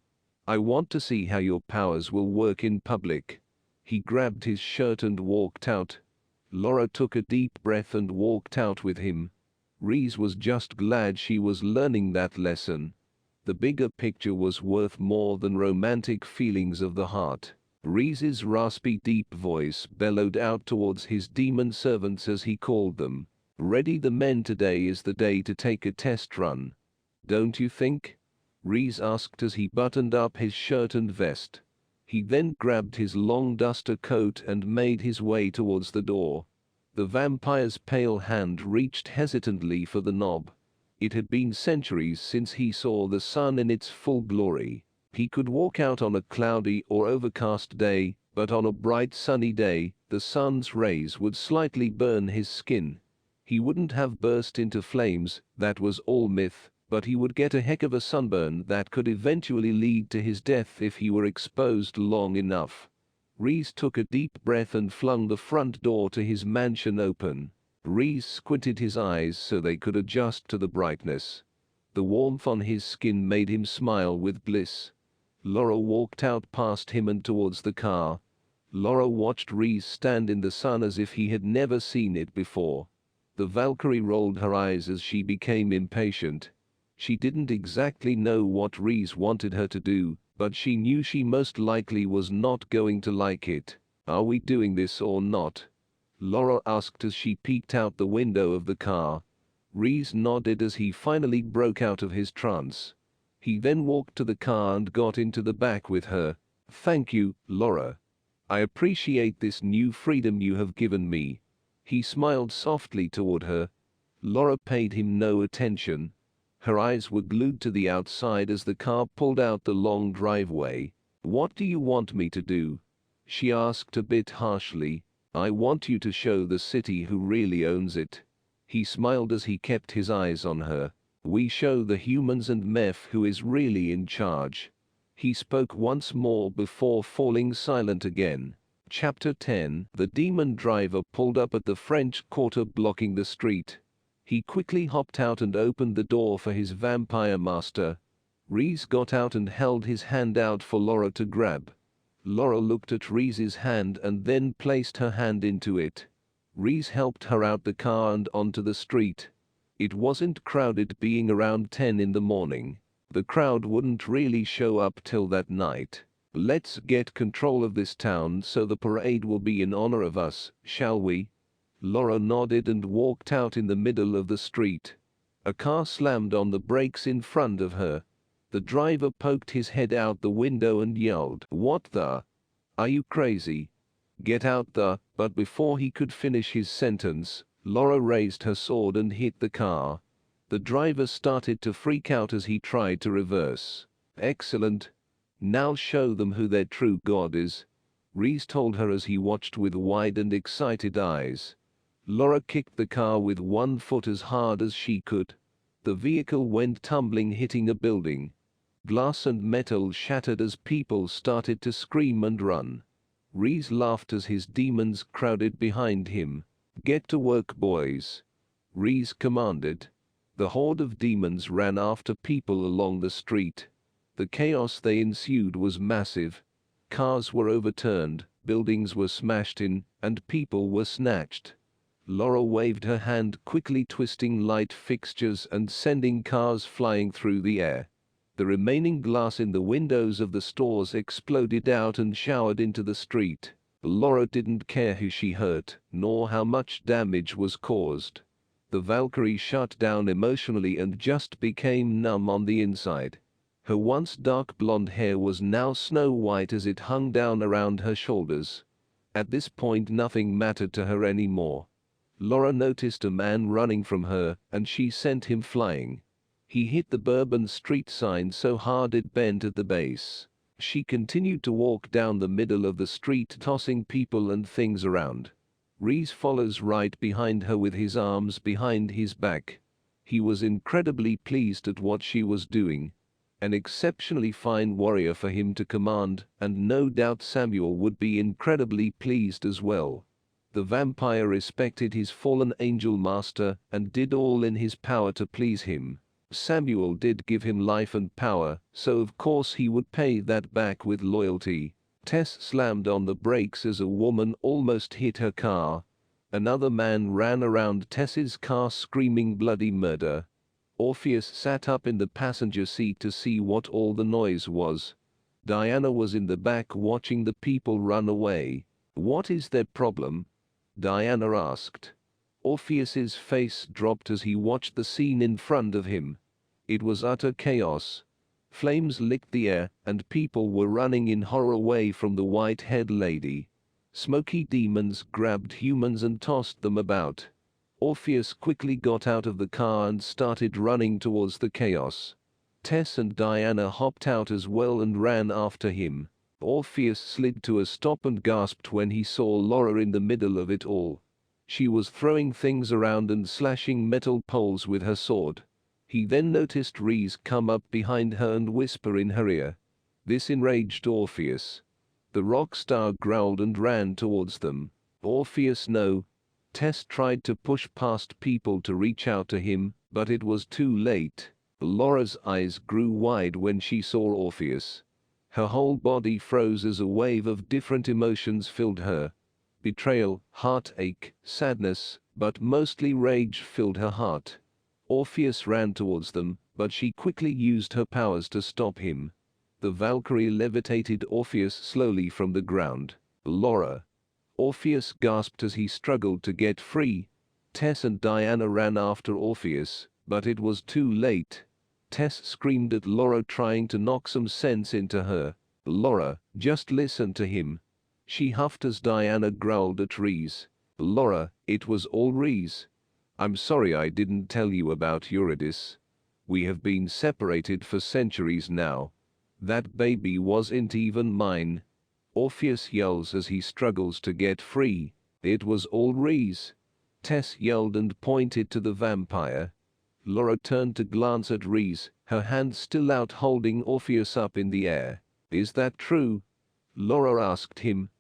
I want to see how your powers will work in public." He grabbed his shirt and walked out. Laura took a deep breath and walked out with him. Reese was just glad she was learning that lesson. The bigger picture was worth more than romantic feelings of the heart. Reese's raspy deep voice bellowed out towards his demon servants as he called them. "Ready the men, today is the day to take a test run. Don't you think?" Reese asked as he buttoned up his shirt and vest. He then grabbed his long duster coat and made his way towards the door. The vampire's pale hand reached hesitantly for the knob. It had been centuries since he saw the sun in its full glory. He could walk out on a cloudy or overcast day, but on a bright sunny day, the sun's rays would slightly burn his skin. He wouldn't have burst into flames, that was all myth, but he would get a heck of a sunburn that could eventually lead to his death if he were exposed long enough. Reese took a deep breath and flung the front door to his mansion open. Reese squinted his eyes so they could adjust to the brightness. The warmth on his skin made him smile with bliss. Laura walked out past him and towards the car. Laura watched Reese stand in the sun as if he had never seen it before. The Valkyrie rolled her eyes as she became impatient. She didn't exactly know what Reese wanted her to do, but she knew she most likely was not going to like it. Are we doing this or not? Laura asked as she peeked out the window of the car. Rhys nodded as he finally broke out of his trance. He then walked to the car and got into the back with her. Thank you, Laura. I appreciate this new freedom you have given me. He smiled softly toward her. Laura paid him no attention. Her eyes were glued to the outside as the car pulled out the long driveway. What do you want me to do? She asked a bit harshly. I want you to show the city who really owns it. He smiled as he kept his eyes on her. We show the humans and Meph who is really in charge. He spoke once more before falling silent again. Chapter 10. The demon driver pulled up at the French Quarter blocking the street. He quickly hopped out and opened the door for his vampire master. Rhys got out and held his hand out for Laura to grab. Laura looked at Rhys's hand and then placed her hand into it. Rhys helped her out the car and onto the street. It wasn't crowded, being around 10 in the morning. The crowd wouldn't really show up till that night. Let's get control of this town so the parade will be in honor of us, shall we? Laura nodded and walked out in the middle of the street. A car slammed on the brakes in front of her. The driver poked his head out the window and yelled, "What the? Are you crazy? Get out the..." But before he could finish his sentence, Laura raised her sword and hit the car. The driver started to freak out as he tried to reverse. Excellent. Now show them who their true god is, Rhys told her as he watched with wide and excited eyes. Laura kicked the car with one foot as hard as she could. The vehicle went tumbling, hitting a building. Glass and metal shattered as people started to scream and run. Rhys laughed as his demons crowded behind him. Get to work, boys, Rhys commanded. The horde of demons ran after people along the street. The chaos that ensued was massive. Cars were overturned, buildings were smashed in, and people were snatched. Laura waved her hand, quickly twisting light fixtures and sending cars flying through the air. The remaining glass in the windows of the stores exploded out and showered into the street. Laura didn't care who she hurt, nor how much damage was caused. The Valkyrie shut down emotionally and just became numb on the inside. Her once dark blonde hair was now snow white as it hung down around her shoulders. At this point nothing mattered to her anymore. Laura noticed a man running from her, and she sent him flying. He hit the Bourbon Street sign so hard it bent at the base. She continued to walk down the middle of the street, tossing people and things around. Rhys follows right behind her with his arms behind his back. He was incredibly pleased at what she was doing. An exceptionally fine warrior for him to command, and no doubt Samuel would be incredibly pleased as well. The vampire respected his fallen angel master and did all in his power to please him. Samuel did give him life and power, so of course he would pay that back with loyalty. Tess slammed on the brakes as a woman almost hit her car. Another man ran around Tess's car screaming bloody murder. Orpheus sat up in the passenger seat to see what all the noise was. Diana was in the back watching the people run away. "What is their problem?" Diana asked. Orpheus's face dropped as he watched the scene in front of him. It was utter chaos. Flames licked the air, and people were running in horror away from the white-haired lady. Smoky demons grabbed humans and tossed them about. Orpheus quickly got out of the car and started running towards the chaos. Tess and Diana hopped out as well and ran after him. Orpheus slid to a stop and gasped when he saw Laura in the middle of it all. She was throwing things around and slashing metal poles with her sword. He then noticed Rhys come up behind her and whisper in her ear. This enraged Orpheus. The rock star growled and ran towards them. Orpheus, no. Tess tried to push past people to reach out to him, but it was too late. Laura's eyes grew wide when she saw Orpheus. Her whole body froze as a wave of different emotions filled her. Betrayal, heartache, sadness, but mostly rage filled her heart. Orpheus ran towards them, but she quickly used her powers to stop him. The Valkyrie levitated Orpheus slowly from the ground. Laura. Orpheus gasped as he struggled to get free. Tess and Diana ran after Orpheus, but it was too late. Tess screamed at Laura, trying to knock some sense into her. "Laura, just listen to him," she huffed as Diana growled at Rhys. "Laura, it was all Rhys. I'm sorry I didn't tell you about Eurydice. We have been separated for centuries now. That baby wasn't even mine." Orpheus yells as he struggles to get free. "It was all Rhys." Tess yelled and pointed to the vampire. Laura turned to glance at Rhys, her hand still out holding Orpheus up in the air. "Is that true?" Laura asked him.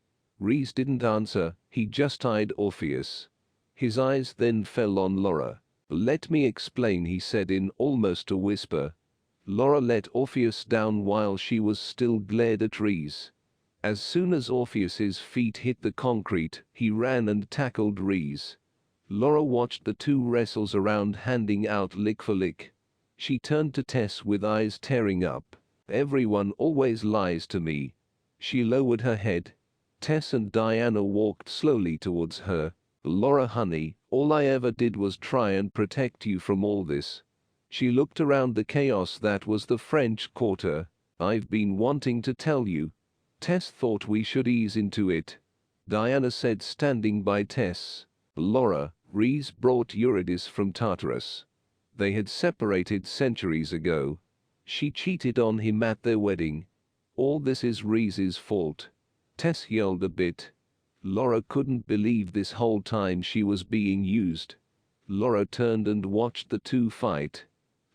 Rhys didn't answer, he just eyed Orpheus. His eyes then fell on Laura. "Let me explain," he said in almost a whisper. Laura let Orpheus down while she was still glared at Rhys. As soon as Orpheus's feet hit the concrete, he ran and tackled Rhys. Laura watched the two wrestles around, handing out lick for lick. She turned to Tess with eyes tearing up. "Everyone always lies to me." She lowered her head. Tess and Diana walked slowly towards her. "Laura honey, all I ever did was try and protect you from all this." She looked around the chaos that was the French Quarter. "I've been wanting to tell you." Tess thought we should ease into it, Diana said, standing by Tess. "Laura, Rhys brought Eurydice from Tartarus. They had separated centuries ago. She cheated on him at their wedding. All this is Rhys's fault." Tess yelled a bit. Laura couldn't believe this whole time she was being used. Laura turned and watched the two fight.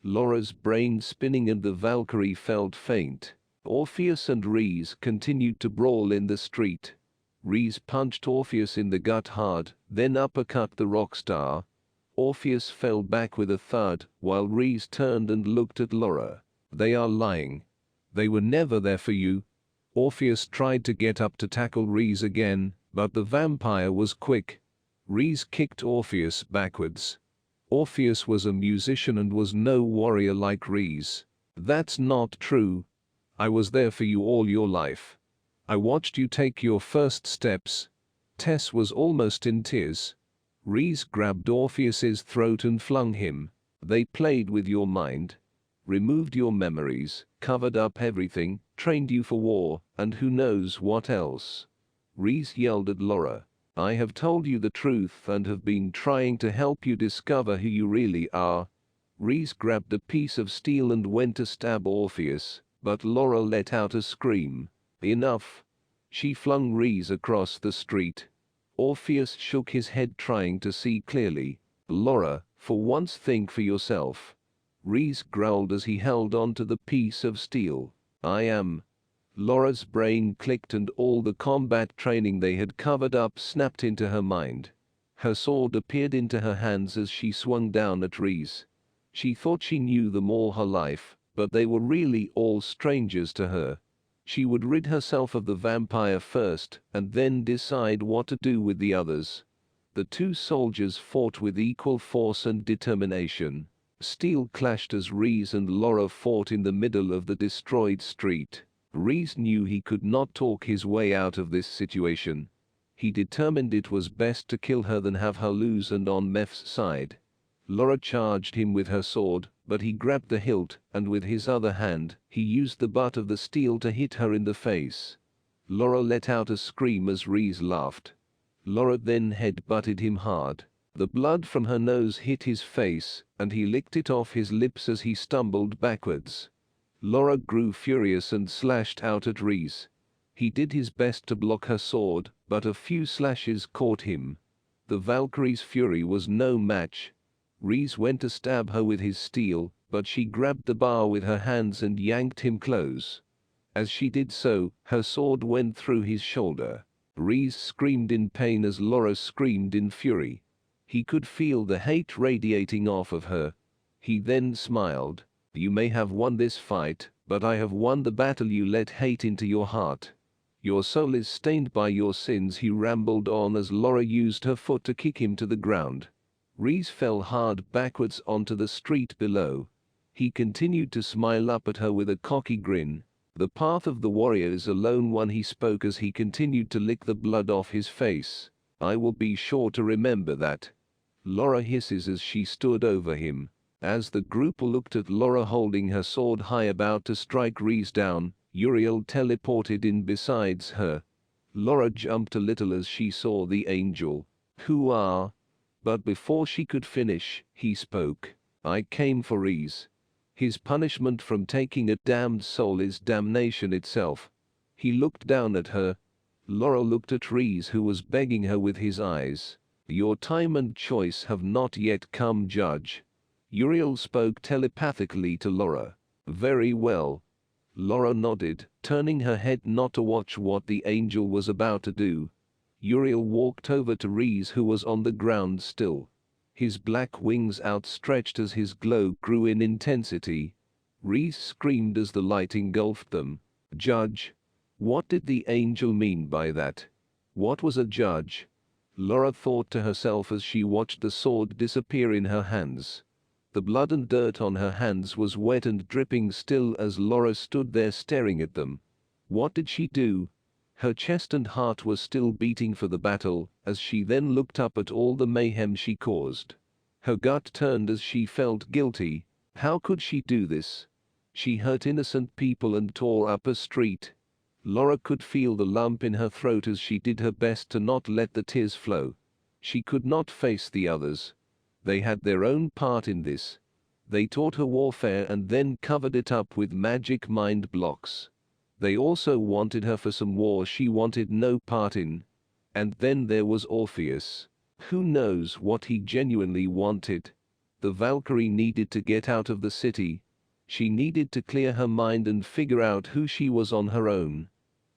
Laura's brain spinning and the Valkyrie felt faint. Orpheus and Rhys continued to brawl in the street. Rhys punched Orpheus in the gut hard, then uppercut the rock star. Orpheus fell back with a thud, while Rhys turned and looked at Laura. "They are lying. They were never there for you." Orpheus tried to get up to tackle Rhys again, but the vampire was quick. Rhys kicked Orpheus backwards. Orpheus was a musician and was no warrior like Rhys. "That's not true. I was there for you all your life. I watched you take your first steps." Tess was almost in tears. Rhys grabbed Orpheus's throat and flung him. "They played with your mind, removed your memories, covered up everything, trained you for war, and who knows what else." Rhys yelled at Laura. "I have told you the truth and have been trying to help you discover who you really are." Rhys grabbed a piece of steel and went to stab Orpheus, but Laura let out a scream. "Enough." She flung Rhys across the street. Orpheus shook his head, trying to see clearly. "Laura, for once think for yourself." Rhys growled as he held on to the piece of steel. "I am." Laura's brain clicked and all the combat training they had covered up snapped into her mind. Her sword appeared into her hands as she swung down at Rhys. She thought she knew them all her life, but they were really all strangers to her. She would rid herself of the vampire first, and then decide what to do with the others. The two soldiers fought with equal force and determination. Steel clashed as Rhys and Laura fought in the middle of the destroyed street. Rhys knew he could not talk his way out of this situation. He determined it was best to kill her than have her lose and on Meph's side. Laura charged him with her sword, but he grabbed the hilt, and with his other hand, he used the butt of the steel to hit her in the face. Laura let out a scream as Rhys laughed. Laura then head-butted him hard. The blood from her nose hit his face, and he licked it off his lips as he stumbled backwards. Laura grew furious and slashed out at Rhys. He did his best to block her sword, but a few slashes caught him. The Valkyrie's fury was no match. Rhys went to stab her with his steel, but she grabbed the bar with her hands and yanked him close. As she did so, her sword went through his shoulder. Rhys screamed in pain as Laura screamed in fury. He could feel the hate radiating off of her. He then smiled. "You may have won this fight, but I have won the battle you let hate into your heart. Your soul is stained by your sins," he rambled on as Laura used her foot to kick him to the ground. Rhys fell hard backwards onto the street below. He continued to smile up at her with a cocky grin. The path of the warrior is a lone one, he spoke as he continued to lick the blood off his face. I will be sure to remember that. Laura hisses as she stood over him. As the group looked at Laura holding her sword high about to strike Reese down, Uriel teleported in besides her. Laura jumped a little as she saw the angel. Who are? But before she could finish, he spoke. I came for Reese. His punishment from taking a damned soul is damnation itself. He looked down at her. Laura looked at Reese, who was begging her with his eyes. Your time and choice have not yet come, Judge. Uriel spoke telepathically to Laura. Very well. Laura nodded, turning her head not to watch what the angel was about to do. Uriel walked over to Reese, who was on the ground still. His black wings outstretched as his glow grew in intensity. Reese screamed as the light engulfed them. Judge. What did the angel mean by that? What was a judge? Laura thought to herself as she watched the sword disappear in her hands. The blood and dirt on her hands was wet and dripping still as Laura stood there staring at them. What did she do? Her chest and heart was still beating for the battle as she then looked up at all the mayhem she caused. Her gut turned as she felt guilty. How could she do this? She hurt innocent people and tore up a street. Laura could feel the lump in her throat as she did her best to not let the tears flow. She could not face the others. They had their own part in this. They taught her warfare and then covered it up with magic mind blocks. They also wanted her for some war she wanted no part in. And then there was Orpheus. Who knows what he genuinely wanted? The Valkyrie needed to get out of the city. She needed to clear her mind and figure out who she was on her own.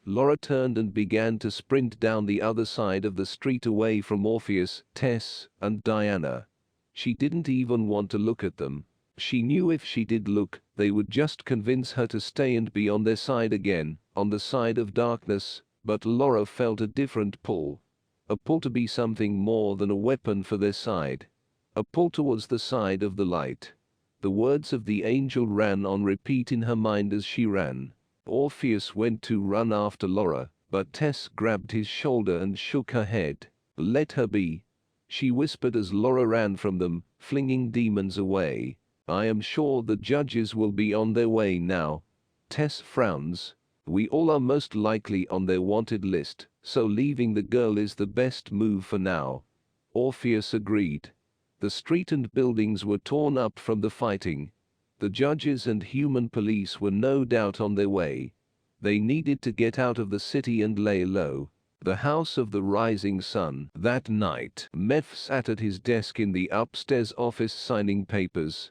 Laura turned and began to sprint down the other side of the street away from Orpheus, Tess, and Diana. She didn't even want to look at them. She knew if she did look, they would just convince her to stay and be on their side again, on the side of darkness, but Laura felt a different pull. A pull to be something more than a weapon for their side. A pull towards the side of the light. The words of the angel ran on repeat in her mind as she ran. Orpheus went to run after Laura, but Tess grabbed his shoulder and shook her head. Let her be. She whispered as Laura ran from them, flinging demons away. I am sure the judges will be on their way now. Tess frowns. We all are most likely on their wanted list, so leaving the girl is the best move for now. Orpheus agreed. The street and buildings were torn up from the fighting. The judges and human police were no doubt on their way. They needed to get out of the city and lay low. The house of the rising sun. That night, Meph sat at his desk in the upstairs office signing papers.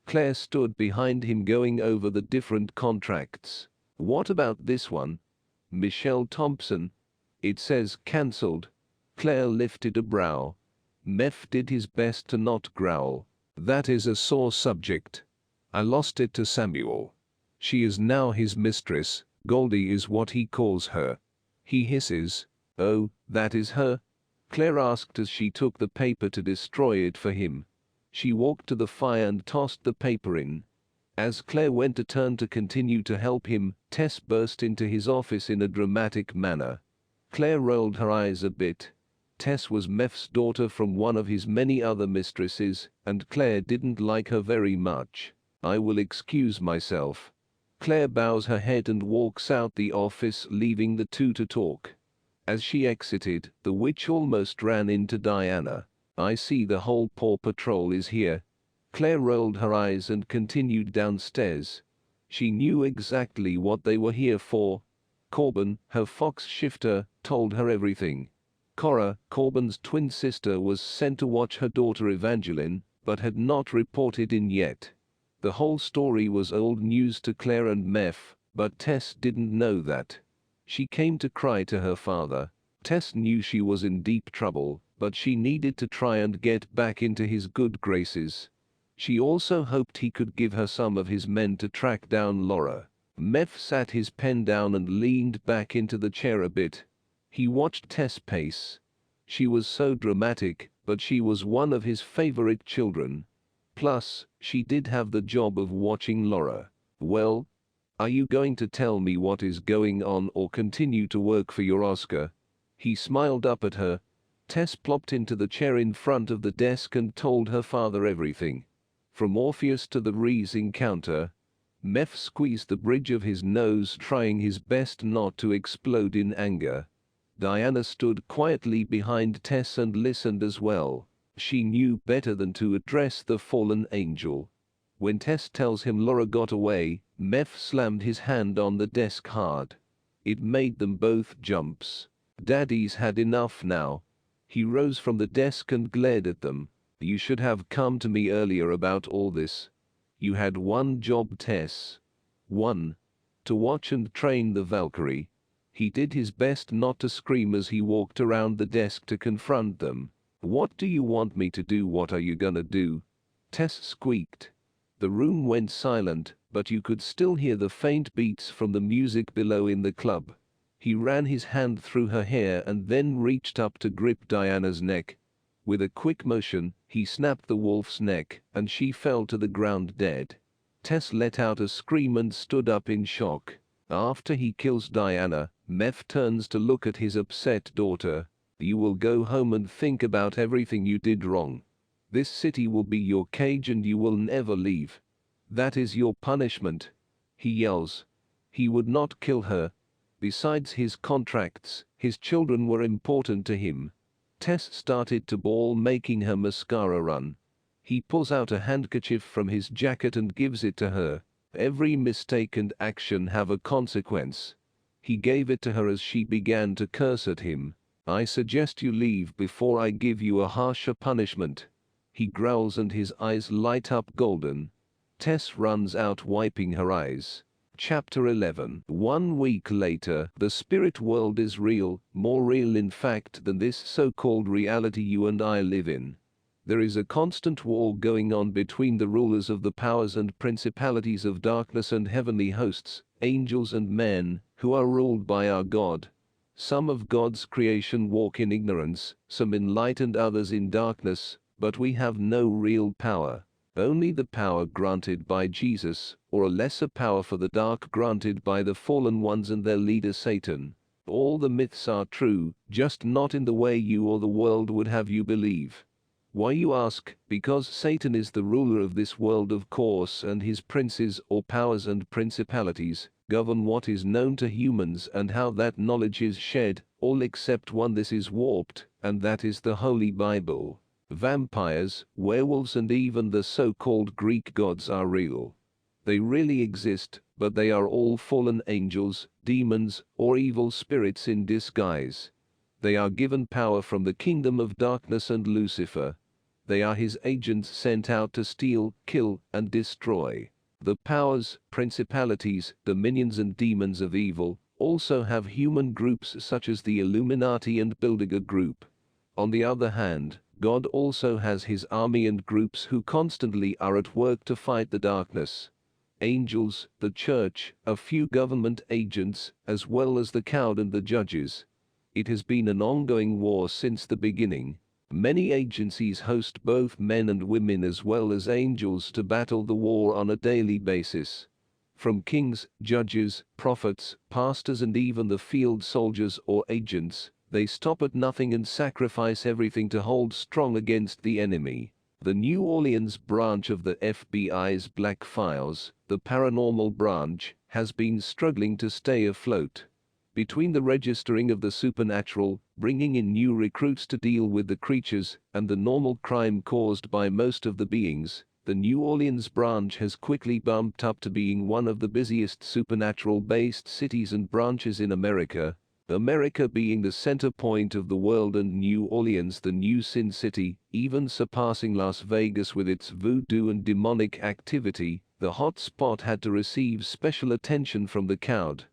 Claire stood behind him going over the different contracts. What about this one? Michelle Thompson. It says cancelled. Claire lifted a brow. Meph did his best to not growl. That is a sore subject. I lost it to Samuel. She is now his mistress. Goldie is what he calls her. He hisses. Oh, that is her? Claire asked as she took the paper to destroy it for him. She walked to the fire and tossed the paper in. As Claire went to turn to continue to help him, Tess burst into his office in a dramatic manner. Claire rolled her eyes a bit. Tess was Meph's daughter from one of his many other mistresses, and Claire didn't like her very much. I will excuse myself. Claire bows her head and walks out the office, leaving the two to talk. As she exited, the witch almost ran into Diana. I see the whole Paw Patrol is here. Claire rolled her eyes and continued downstairs. She knew exactly what they were here for. Corbin, her fox shifter, told her everything. Cora, Corbin's twin sister, was sent to watch her daughter Evangeline, but had not reported in yet. The whole story was old news to Claire and Meph, but Tess didn't know that. She came to cry to her father. Tess knew she was in deep trouble, but she needed to try and get back into his good graces. She also hoped he could give her some of his men to track down Laura. Meph sat his pen down and leaned back into the chair a bit. He watched Tess pace. She was so dramatic, but she was one of his favorite children. Plus, she did have the job of watching Laura. Well, Are you going to tell me what is going on or continue to work for your Oscar? He smiled up at her. Tess plopped into the chair in front of the desk and told her father everything. From Orpheus to the Reese encounter. Meph squeezed the bridge of his nose, trying his best not to explode in anger. Diana stood quietly behind Tess and listened as well. She knew better than to address the fallen angel. When Tess tells him Laura got away, Meph slammed his hand on the desk hard. It made them both jumps. Daddy's had enough now. He rose from the desk and glared at them. You should have come to me earlier about all this. You had one job, Tess. One. To watch and train the Valkyrie. He did his best not to scream as he walked around the desk to confront them. What do you want me to do? What are you gonna do? Tess squeaked. The room went silent, but you could still hear the faint beats from the music below in the club. He ran his hand through her hair and then reached up to grip Diana's neck. With a quick motion, he snapped the wolf's neck, and she fell to the ground dead. Tess let out a scream and stood up in shock. After he kills Diana, Meph turns to look at his upset daughter. You will go home and think about everything you did wrong. This city will be your cage and you will never leave. That is your punishment. He yells. He would not kill her. Besides his contracts, his children were important to him. Tess started to bawl, making her mascara run. He pulls out a handkerchief from his jacket and gives it to her. Every mistake and action have a consequence. He gave it to her as she began to curse at him. I suggest you leave before I give you a harsher punishment. He growls and his eyes light up golden. Tess runs out, wiping her eyes. Chapter 11. 1 week later, the spirit world is real, more real in fact than this so-called reality you and I live in. There is a constant war going on between the rulers of the powers and principalities of darkness and heavenly hosts, angels and men, who are ruled by our God. Some of God's creation walk in ignorance, some in light and others in darkness, but we have no real power. Only the power granted by Jesus, or a lesser power for the dark granted by the fallen ones and their leader Satan. All the myths are true, just not in the way you or the world would have you believe. Why, you ask? Because Satan is the ruler of this world, of course, and his princes or powers and principalities govern what is known to humans and how that knowledge is shared, all except one. This is warped, and that is the Holy Bible. Vampires, werewolves and even the so-called Greek gods are real. They really exist, but they are all fallen angels, demons, or evil spirits in disguise. They are given power from the kingdom of darkness and Lucifer. They are his agents sent out to steal, kill, and destroy. The powers, principalities, dominions and demons of evil also have human groups such as the Illuminati and Bilderberg Group. On the other hand, God also has his army and groups who constantly are at work to fight the darkness. Angels, the church, a few government agents, as well as the cowed and the judges. It has been an ongoing war since the beginning. Many agencies host both men and women as well as angels to battle the war on a daily basis. From kings, judges, prophets, pastors and even the field soldiers or agents, they stop at nothing and sacrifice everything to hold strong against the enemy. The New Orleans branch of the FBI's Black Files, the paranormal branch, has been struggling to stay afloat. Between the registering of the supernatural, bringing in new recruits to deal with the creatures, and the normal crime caused by most of the beings, the New Orleans branch has quickly bumped up to being one of the busiest supernatural-based cities and branches in America. America being the center point of the world and New Orleans the new Sin City, even surpassing Las Vegas with its voodoo and demonic activity, the hot spot had to receive special attention from the cowed.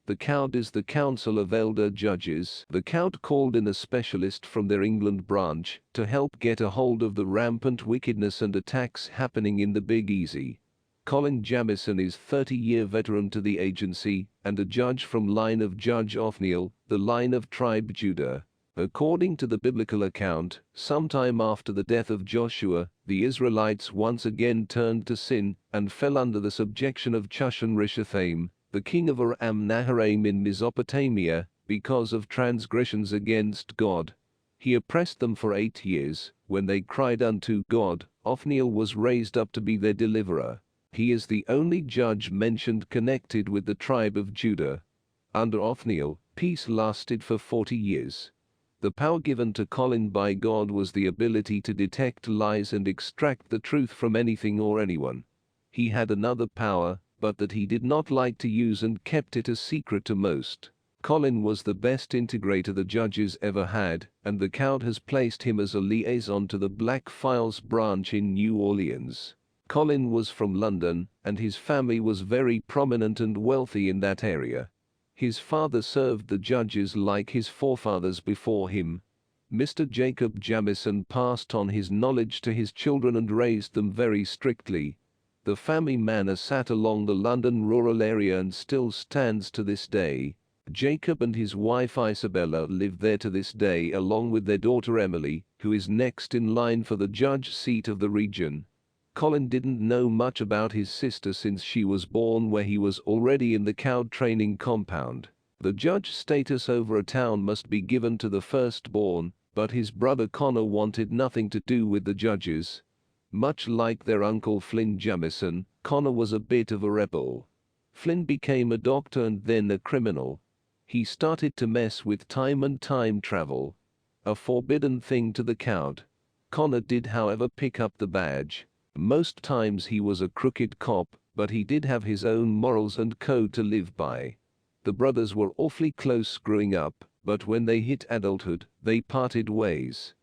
The cowed is the Council of Elder Judges. The cowed called in a specialist from their England branch to help get a hold of the rampant wickedness and attacks happening in the Big Easy. Colin Jamison is 30-year veteran to the agency and a judge from line of Judge Othniel, the line of tribe Judah. According to the biblical account, sometime after the death of Joshua, the Israelites once again turned to sin and fell under the subjection of Cush and Rishathaim, the king of Aram-Naharaim in Mesopotamia, because of transgressions against God. He oppressed them for 8 years. When they cried unto God, Othniel was raised up to be their deliverer. He is the only judge mentioned connected with the tribe of Judah. Under Othniel, peace lasted for 40 years. The power given to Colin by God was the ability to detect lies and extract the truth from anything or anyone. He had another power, but that he did not like to use and kept it a secret to most. Colin was the best integrator the judges ever had, and the count has placed him as a liaison to the Black Files branch in New Orleans. Colin was from London, and his family was very prominent and wealthy in that area. His father served the judges like his forefathers before him. Mr. Jacob Jamison passed on his knowledge to his children and raised them very strictly. The family manor sat along the London rural area and still stands to this day. Jacob and his wife Isabella live there to this day along with their daughter Emily, who is next in line for the judge seat of the region. Colin didn't know much about his sister since she was born, where he was already in the cow training compound. The judge status over a town must be given to the firstborn, but his brother Connor wanted nothing to do with the judges. Much like their uncle Flynn Jamison, Connor was a bit of a rebel. Flynn became a doctor and then a criminal. He started to mess with time and time travel, a forbidden thing to the count. Connor did, however, pick up the badge. Most times he was a crooked cop, but he did have his own morals and code to live by. The brothers were awfully close growing up, but when they hit adulthood, they parted ways.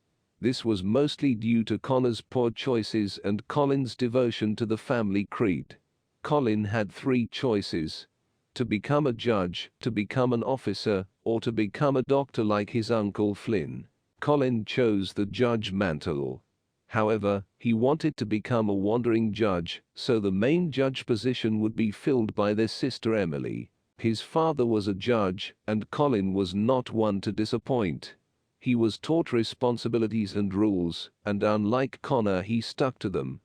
This was mostly due to Connor's poor choices and Colin's devotion to the family creed. Colin had 3 choices: to become a judge, to become an officer, or to become a doctor like his uncle Flynn. Colin chose the judge mantle. However, he wanted to become a wandering judge, so the main judge position would be filled by their sister Emily. His father was a judge, and Colin was not one to disappoint. He was taught responsibilities and rules, and unlike Connor, he stuck to them.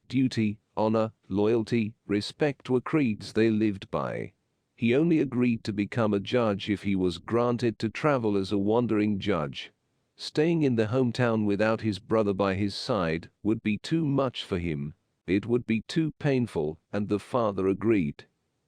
Duty, honor, loyalty, respect were creeds they lived by. He only agreed to become a judge if he was granted to travel as a wandering judge. Staying in the hometown without his brother by his side would be too much for him. It would be too painful, and the father agreed.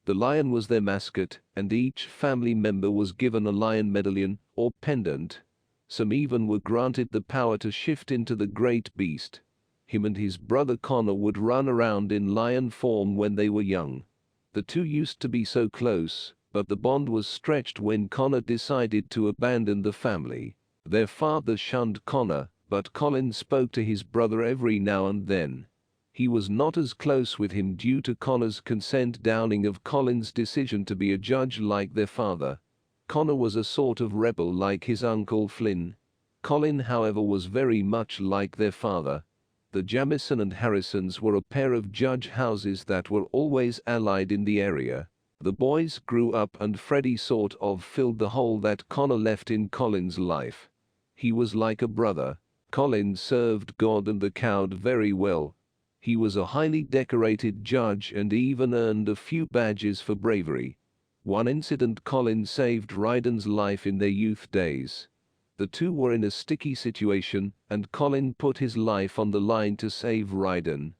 The lion was their mascot, and each family member was given a lion medallion or pendant. Some even were granted the power to shift into the great beast. Him and his brother Connor would run around in lion form when they were young. The two used to be so close, but the bond was stretched when Connor decided to abandon the family. Their father shunned Connor, but Colin spoke to his brother every now and then. He was not as close with him due to Connor's consent downing of Colin's decision to be a judge like their father. Connor was a sort of rebel like his uncle Flynn. Colin, however, was very much like their father. The Jamison and Harrisons were a pair of judge houses that were always allied in the area. The boys grew up and Freddie sort of filled the hole that Connor left in Colin's life. He was like a brother. Colin served God and the count very well. He was a highly decorated judge and even earned a few badges for bravery. One incident: Colin saved Ryden's life in their youth days. The two were in a sticky situation, and Colin put his life on the line to save Ryden.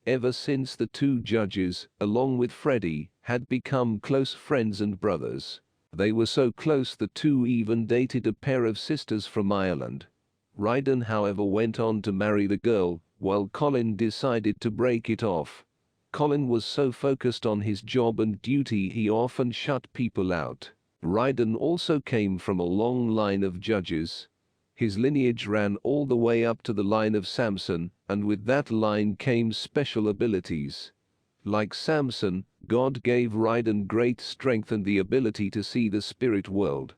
Ever since, the two judges, along with Freddie, had become close friends and brothers. They were so close the two even dated a pair of sisters from Ireland. Ryden, however, went on to marry the girl, while Colin decided to break it off. Colin was so focused on his job and duty he often shut people out. Ryden also came from a long line of judges. His lineage ran all the way up to the line of Samson, and with that line came special abilities. Like Samson, God gave Ryden great strength and the ability to see the spirit world.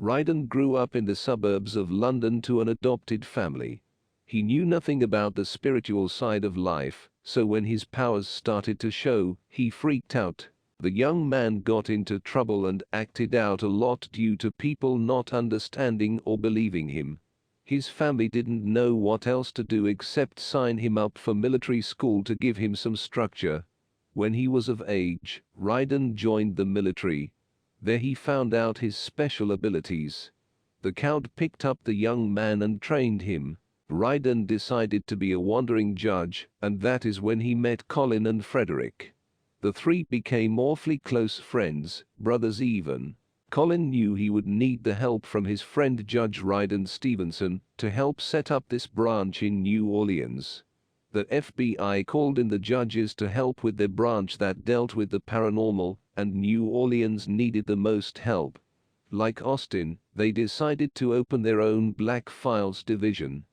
Ryden grew up in the suburbs of London to an adopted family. He knew nothing about the spiritual side of life, so when his powers started to show, he freaked out. The young man got into trouble and acted out a lot due to people not understanding or believing him. His family didn't know what else to do except sign him up for military school to give him some structure. When he was of age, Ryden joined the military. There he found out his special abilities. The Count picked up the young man and trained him. Ryden decided to be a wandering judge, and that is when he met Colin and Frederick. The three became awfully close friends, brothers even. Colin knew he would need the help from his friend Judge Ryden Stevenson to help set up this branch in New Orleans. The FBI called in the judges to help with their branch that dealt with the paranormal, and New Orleans needed the most help. Like Austin, they decided to open their own Black Files division.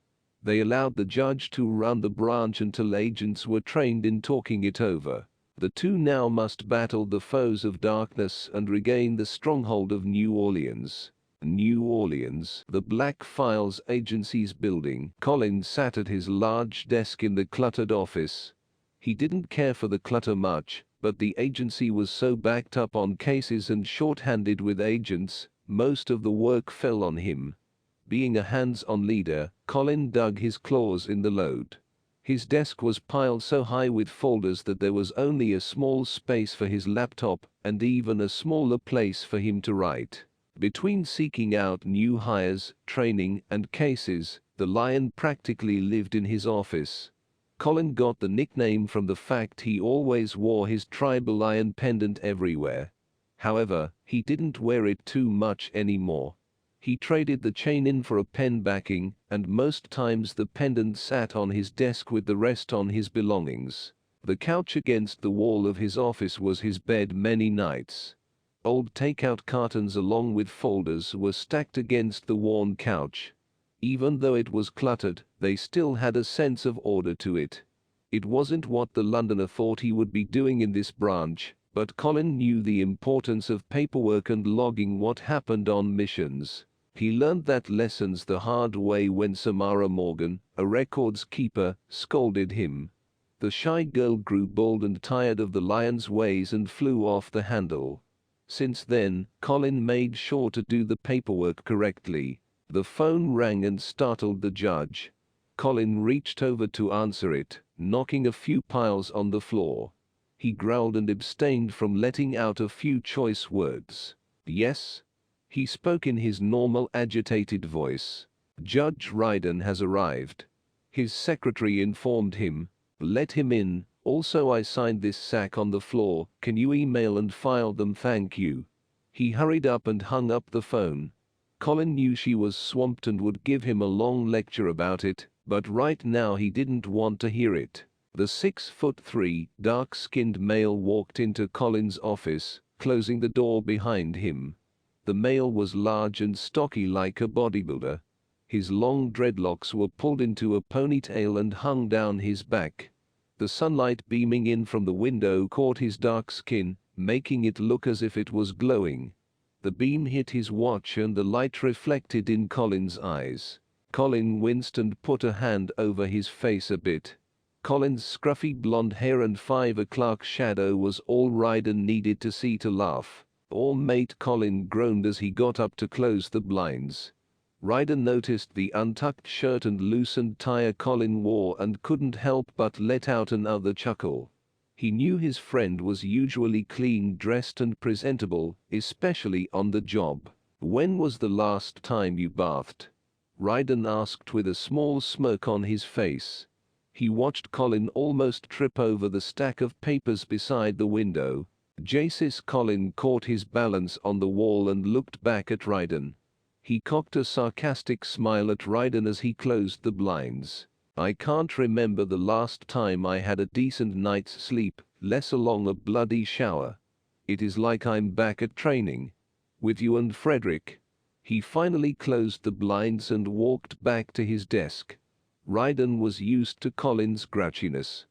They allowed the judge to run the branch until agents were trained in talking it over. The two now must battle the foes of darkness and regain the stronghold of New Orleans. New Orleans, the Black Files Agency's building. Colin sat at his large desk in the cluttered office. He didn't care for the clutter much, but the agency was so backed up on cases and short-handed with agents, most of the work fell on him. Being a hands-on leader, Colin dug his claws in the load. His desk was piled so high with folders that there was only a small space for his laptop, and even a smaller place for him to write. Between seeking out new hires, training, and cases, the lion practically lived in his office. Colin got the nickname from the fact he always wore his tribal lion pendant everywhere. However, he didn't wear it too much anymore. He traded the chain in for a pen backing, and most times the pendant sat on his desk with the rest on his belongings. The couch against the wall of his office was his bed many nights. Old takeout cartons along with folders were stacked against the worn couch. Even though it was cluttered, they still had a sense of order to it. It wasn't what the Londoner thought he would be doing in this branch, but Colin knew the importance of paperwork and logging what happened on missions. He learned that lessons the hard way when Samara Morgan, a records keeper, scolded him. The shy girl grew bold and tired of the lion's ways and flew off the handle. Since then, Colin made sure to do the paperwork correctly. The phone rang and startled the judge. Colin reached over to answer it, knocking a few piles on the floor. He growled and abstained from letting out a few choice words. "Yes?" He spoke in his normal agitated voice. "Judge Ryden has arrived." His secretary informed him. "Let him in. Also, I signed this sack on the floor. Can you email and file them, thank you." He hurried up and hung up the phone. Colin knew she was swamped and would give him a long lecture about it, but right now he didn't want to hear it. The 6'3", dark-skinned male walked into Colin's office, closing the door behind him. The male was large and stocky like a bodybuilder. His long dreadlocks were pulled into a ponytail and hung down his back. The sunlight beaming in from the window caught his dark skin, making it look as if it was glowing. The beam hit his watch and the light reflected in Colin's eyes. Colin winced and put a hand over his face a bit. Colin's scruffy blonde hair and 5 o'clock shadow was all Ryden needed to see to laugh. All mate Colin groaned as he got up to close the blinds. Ryden noticed the untucked shirt and loosened tie Colin wore and couldn't help but let out another chuckle. He knew his friend was usually clean dressed and presentable, especially on the job. "When was the last time you bathed?" Ryden asked with a small smirk on his face. He watched Colin almost trip over the stack of papers beside the window. Colin caught his balance on the wall and looked back at Ryden. He cocked a sarcastic smile at Ryden as he closed the blinds. "I can't remember the last time I had a decent night's sleep, less along a bloody shower. It is like I'm back at training. With you and Frederick." He finally closed the blinds and walked back to his desk. Ryden was used to Colin's grouchiness.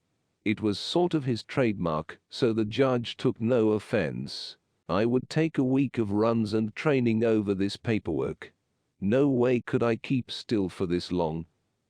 It was sort of his trademark, so the judge took no offense. "I would take a week of runs and training over this paperwork. No way could I keep still for this long."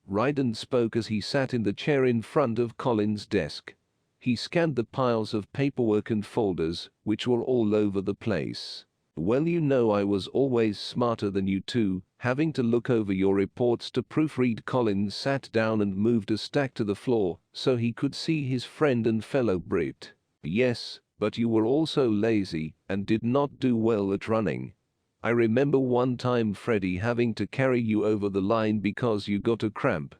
Ryden spoke as he sat in the chair in front of Colin's desk. He scanned the piles of paperwork and folders, which were all over the place. "Well, you know I was always smarter than you two, having to look over your reports to proofread." Colin sat down and moved a stack to the floor, so he could see his friend and fellow Brit. Yes, but you were also lazy and did not do well at running. I remember one time Freddy having to carry you over the line because you got a cramp.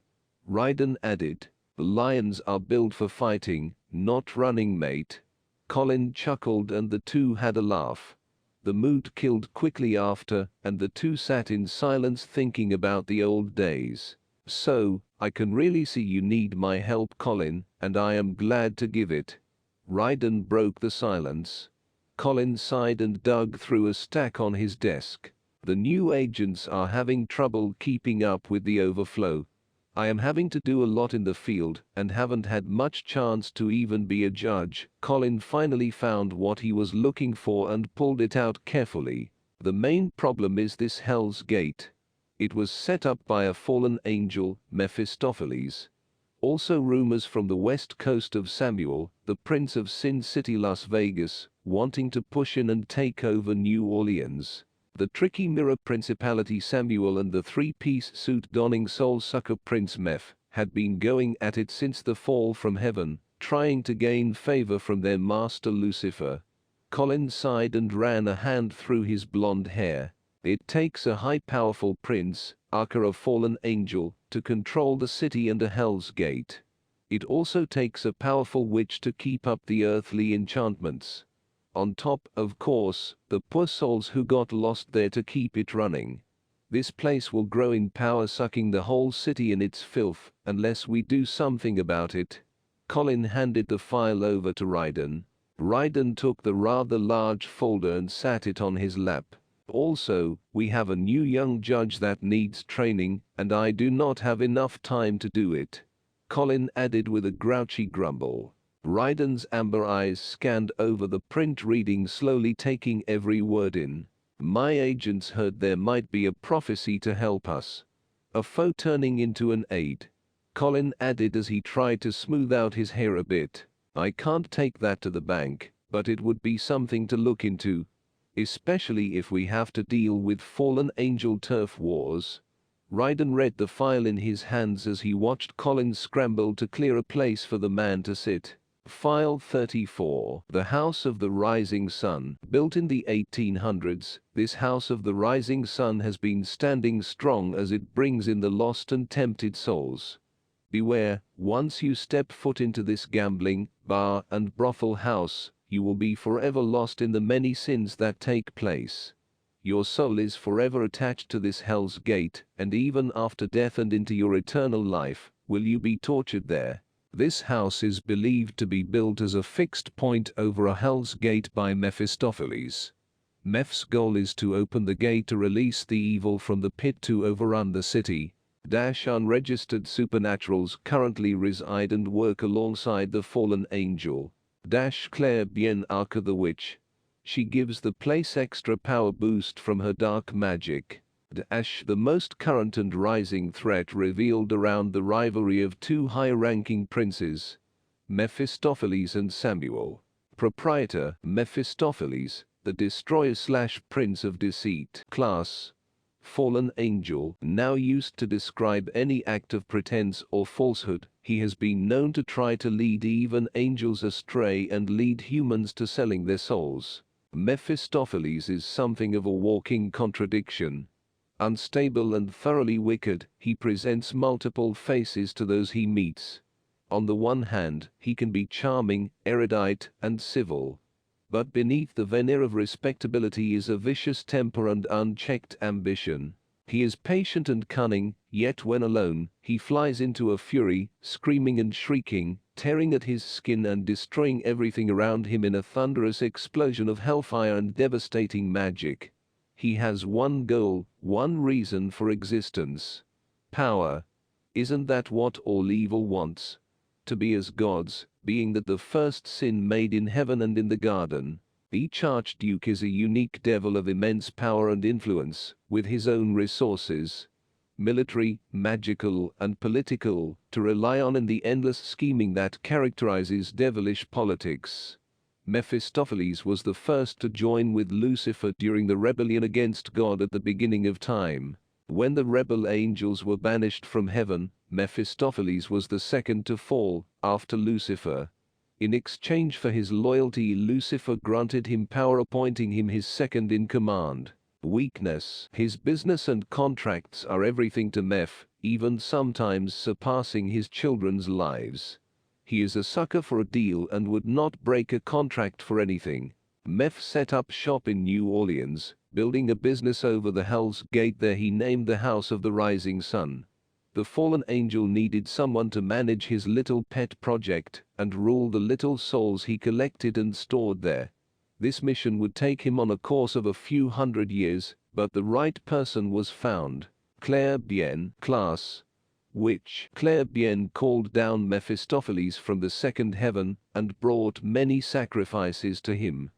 Ryden added, "The lions are built for fighting, not running, mate." Colin chuckled and the two had a laugh. The mood killed quickly after, and the two sat in silence thinking about the old days. "So, I can really see you need my help, Colin, and I am glad to give it." Ryden broke the silence. Colin sighed and dug through a stack on his desk. "The new agents are having trouble keeping up with the overflow. I am having to do a lot in the field and haven't had much chance to even be a judge." Colin finally found what he was looking for and pulled it out carefully. "The main problem is this Hell's Gate. It was set up by a fallen angel, Mephistopheles. Also rumors from the west coast of Samuel, the prince of Sin City, Las Vegas, wanting to push in and take over New Orleans. The tricky mirror principality Samuel and the three-piece suit-donning soul-sucker Prince Meph had been going at it since the fall from heaven, trying to gain favor from their master Lucifer." Colin sighed and ran a hand through his blonde hair. "It takes a high-powerful prince, aka a fallen angel, to control the city and a Hell's Gate. It also takes a powerful witch to keep up the earthly enchantments. On top, of course, the poor souls who got lost there to keep it running. This place will grow in power, sucking the whole city in its filth, unless we do something about it." Colin handed the file over to Ryden. Ryden took the rather large folder and sat it on his lap. "Also, we have a new young judge that needs training, and I do not have enough time to do it," Colin added with a grouchy grumble. Ryden's amber eyes scanned over the print, reading slowly, taking every word in. "My agents heard there might be a prophecy to help us. A foe turning into an aid," Colin added as he tried to smooth out his hair a bit. "I can't take that to the bank, but it would be something to look into. Especially if we have to deal with fallen angel turf wars." Ryden read the file in his hands as he watched Colin scramble to clear a place for the man to sit. File 34. The House of the Rising Sun. Built in the 1800s, this House of the Rising Sun has been standing strong as it brings in the lost and tempted souls. Beware, once you step foot into this gambling, bar, and brothel house, you will be forever lost in the many sins that take place. Your soul is forever attached to this Hell's Gate, and even after death and into your eternal life, will you be tortured there. This house is believed to be built as a fixed point over a Hell's Gate by Mephistopheles. Meph's goal is to open the gate to release the evil from the pit to overrun the city. Unregistered supernaturals currently reside and work alongside the fallen angel. Claire Bien Arca the witch. She gives the place extra power boost from her dark magic. The most current and rising threat revealed around the rivalry of two high-ranking princes, Mephistopheles and Samuel. Proprietor, Mephistopheles, the destroyer/prince of deceit. Class, fallen angel. Now used to describe any act of pretense or falsehood, he has been known to try to lead even angels astray and lead humans to selling their souls. Mephistopheles is something of a walking contradiction. Unstable and thoroughly wicked, he presents multiple faces to those he meets. On the one hand, he can be charming, erudite, and civil. But beneath the veneer of respectability is a vicious temper and unchecked ambition. He is patient and cunning, yet when alone, he flies into a fury, screaming and shrieking, tearing at his skin and destroying everything around him in a thunderous explosion of hellfire and devastating magic. He has one goal, one reason for existence: power. Isn't that what all evil wants? To be as gods, being that the first sin made in heaven and in the garden. Each archduke is a unique devil of immense power and influence, with his own resources, military, magical, and political, to rely on in the endless scheming that characterizes devilish politics. Mephistopheles was the first to join with Lucifer during the rebellion against God at the beginning of time. When the rebel angels were banished from heaven, Mephistopheles was the second to fall, after Lucifer. In exchange for his loyalty, Lucifer granted him power, appointing him his second in command. Weakness: his business and contracts are everything to Meph, even sometimes surpassing his children's lives. He is a sucker for a deal and would not break a contract for anything. Meph set up shop in New Orleans, building a business over the Hell's Gate. There he named the House of the Rising Sun. The fallen angel needed someone to manage his little pet project and rule the little souls he collected and stored there. This mission would take him on a course of a few hundred years, but the right person was found. Claire Bien, class. Which Claire Bien called down Mephistopheles from the second heaven and brought many sacrifices to him.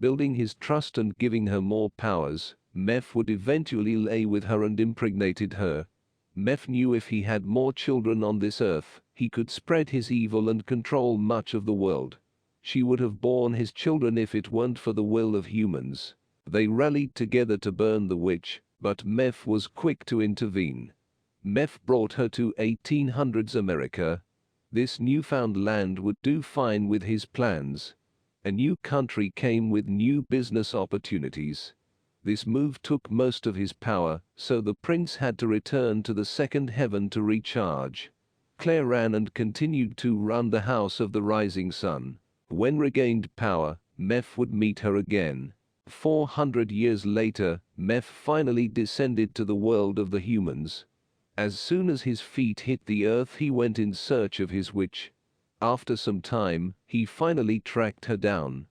Building his trust and giving her more powers, Meph would eventually lay with her and impregnated her. Meph knew if he had more children on this earth, he could spread his evil and control much of the world. She would have borne his children if it weren't for the will of humans. They rallied together to burn the witch, but Meph was quick to intervene. Meph brought her to 1800s America. This newfound land would do fine with his plans. A new country came with new business opportunities. This move took most of his power, so the prince had to return to the second heaven to recharge. Claire ran and continued to run the House of the Rising Sun. When regained power, Meph would meet her again. 400 years later, Meph finally descended to the world of the humans. As soon as his feet hit the earth, he went in search of his witch. After some time, he finally tracked her down,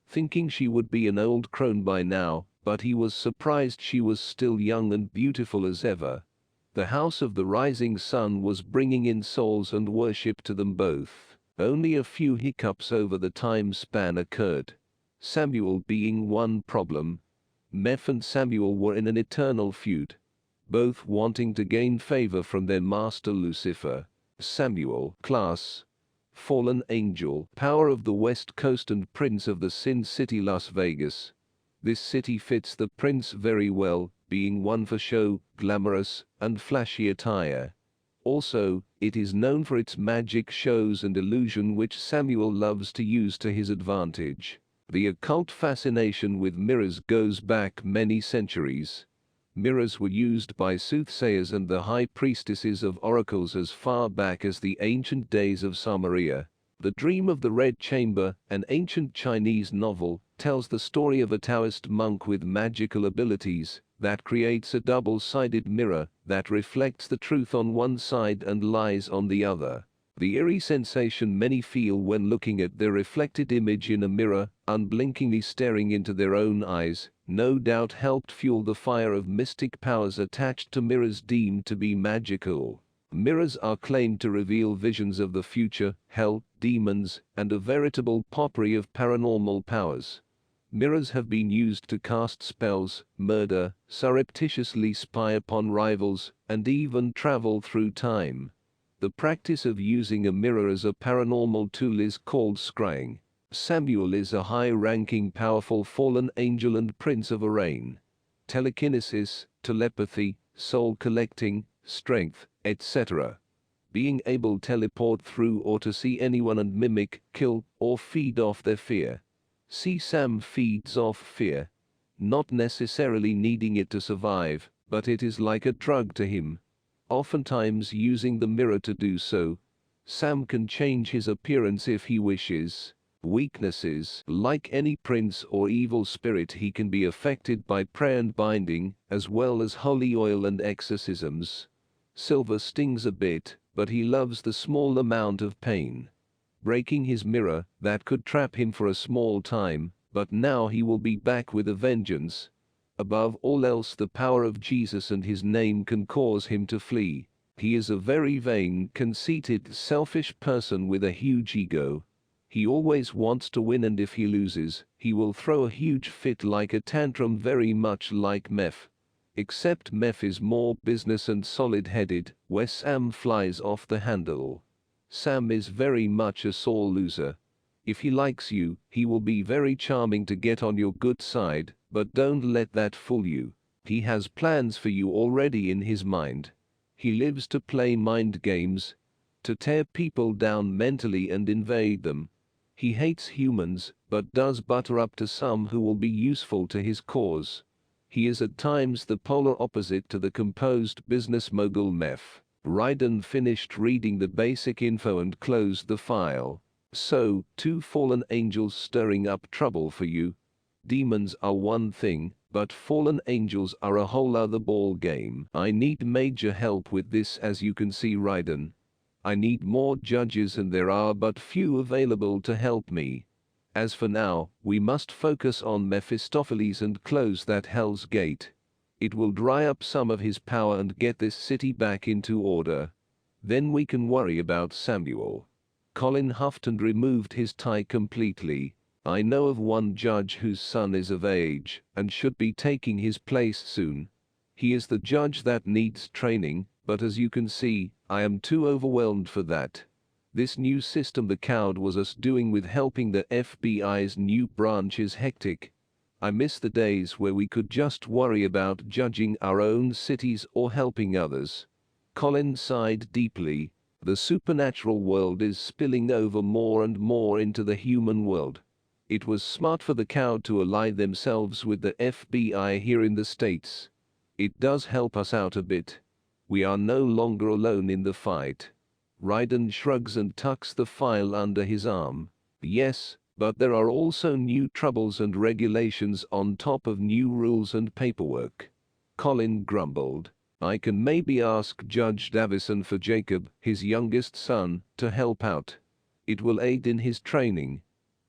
thinking she would be an old crone by now, but he was surprised she was still young and beautiful as ever. The House of the Rising Sun was bringing in souls and worship to them both. Only a few hiccups over the time span occurred, Samuel being one problem. Meph and Samuel were in an eternal feud, both wanting to gain favor from their master Lucifer. Samuel, class. Fallen angel, power of the West Coast and prince of the Sin City Las Vegas. This city fits the prince very well, being one for show, glamorous, and flashy attire. Also, it is known for its magic shows and illusion, which Samuel loves to use to his advantage. The occult fascination with mirrors goes back many centuries. Mirrors were used by soothsayers and the high priestesses of oracles as far back as the ancient days of Samaria. The Dream of the Red Chamber, an ancient Chinese novel, tells the story of a Taoist monk with magical abilities that creates a double-sided mirror that reflects the truth on one side and lies on the other. The eerie sensation many feel when looking at their reflected image in a mirror, unblinkingly staring into their own eyes, no doubt helped fuel the fire of mystic powers attached to mirrors deemed to be magical. Mirrors are claimed to reveal visions of the future, hell, demons, and a veritable potpourri of paranormal powers. Mirrors have been used to cast spells, murder, surreptitiously spy upon rivals, and even travel through time. The practice of using a mirror as a paranormal tool is called scrying. Samuel is a high-ranking, powerful fallen angel and prince of Arain. Telekinesis, telepathy, soul collecting, strength, etc. Being able to teleport through or to see anyone and mimic, kill, or feed off their fear. See, Sam feeds off fear. Not necessarily needing it to survive, but it is like a drug to him. Oftentimes using the mirror to do so. Sam can change his appearance if he wishes. Weaknesses: like any prince or evil spirit, he can be affected by prayer and binding, as well as holy oil and exorcisms. Silver stings a bit, but he loves the small amount of pain. Breaking his mirror, that could trap him for a small time, but now he will be back with a vengeance. Above all else, the power of Jesus and his name can cause him to flee. He is a very vain, conceited, selfish person with a huge ego. He always wants to win, and if he loses, he will throw a huge fit like a tantrum, very much like Meph. Except Meph is more business and solid-headed, where Sam flies off the handle. Sam is very much a sore loser. If he likes you, he will be very charming to get on your good side, but don't let that fool you. He has plans for you already in his mind. He lives to play mind games, to tear people down mentally and invade them. He hates humans, but does butter up to some who will be useful to his cause. He is at times the polar opposite to the composed business mogul Meph. Ryden finished reading the basic info and closed the file. So, two fallen angels stirring up trouble for you. Demons are one thing, but fallen angels are a whole other ball game. I need major help with this, as you can see, Ryden. I need more judges and there are but few available to help me. As for now, we must focus on Mephistopheles and close that Hell's Gate. It will dry up some of his power and get this city back into order. Then we can worry about Samuel. Colin huffed and removed his tie completely. I know of one judge whose son is of age and should be taking his place soon. He is the judge that needs training, but as you can see, I am too overwhelmed for that. This new system the coward was us doing with helping the FBI's new branch is hectic. I miss the days where we could just worry about judging our own cities or helping others. Colin sighed deeply. The supernatural world is spilling over more and more into the human world. It was smart for the coward to ally themselves with the FBI here in the States. It does help us out a bit. We are no longer alone in the fight. Ryden shrugs and tucks the file under his arm. Yes, but there are also new troubles and regulations on top of new rules and paperwork. Colin grumbled. I can maybe ask Judge Davison for Jacob, his youngest son, to help out. It will aid in his training.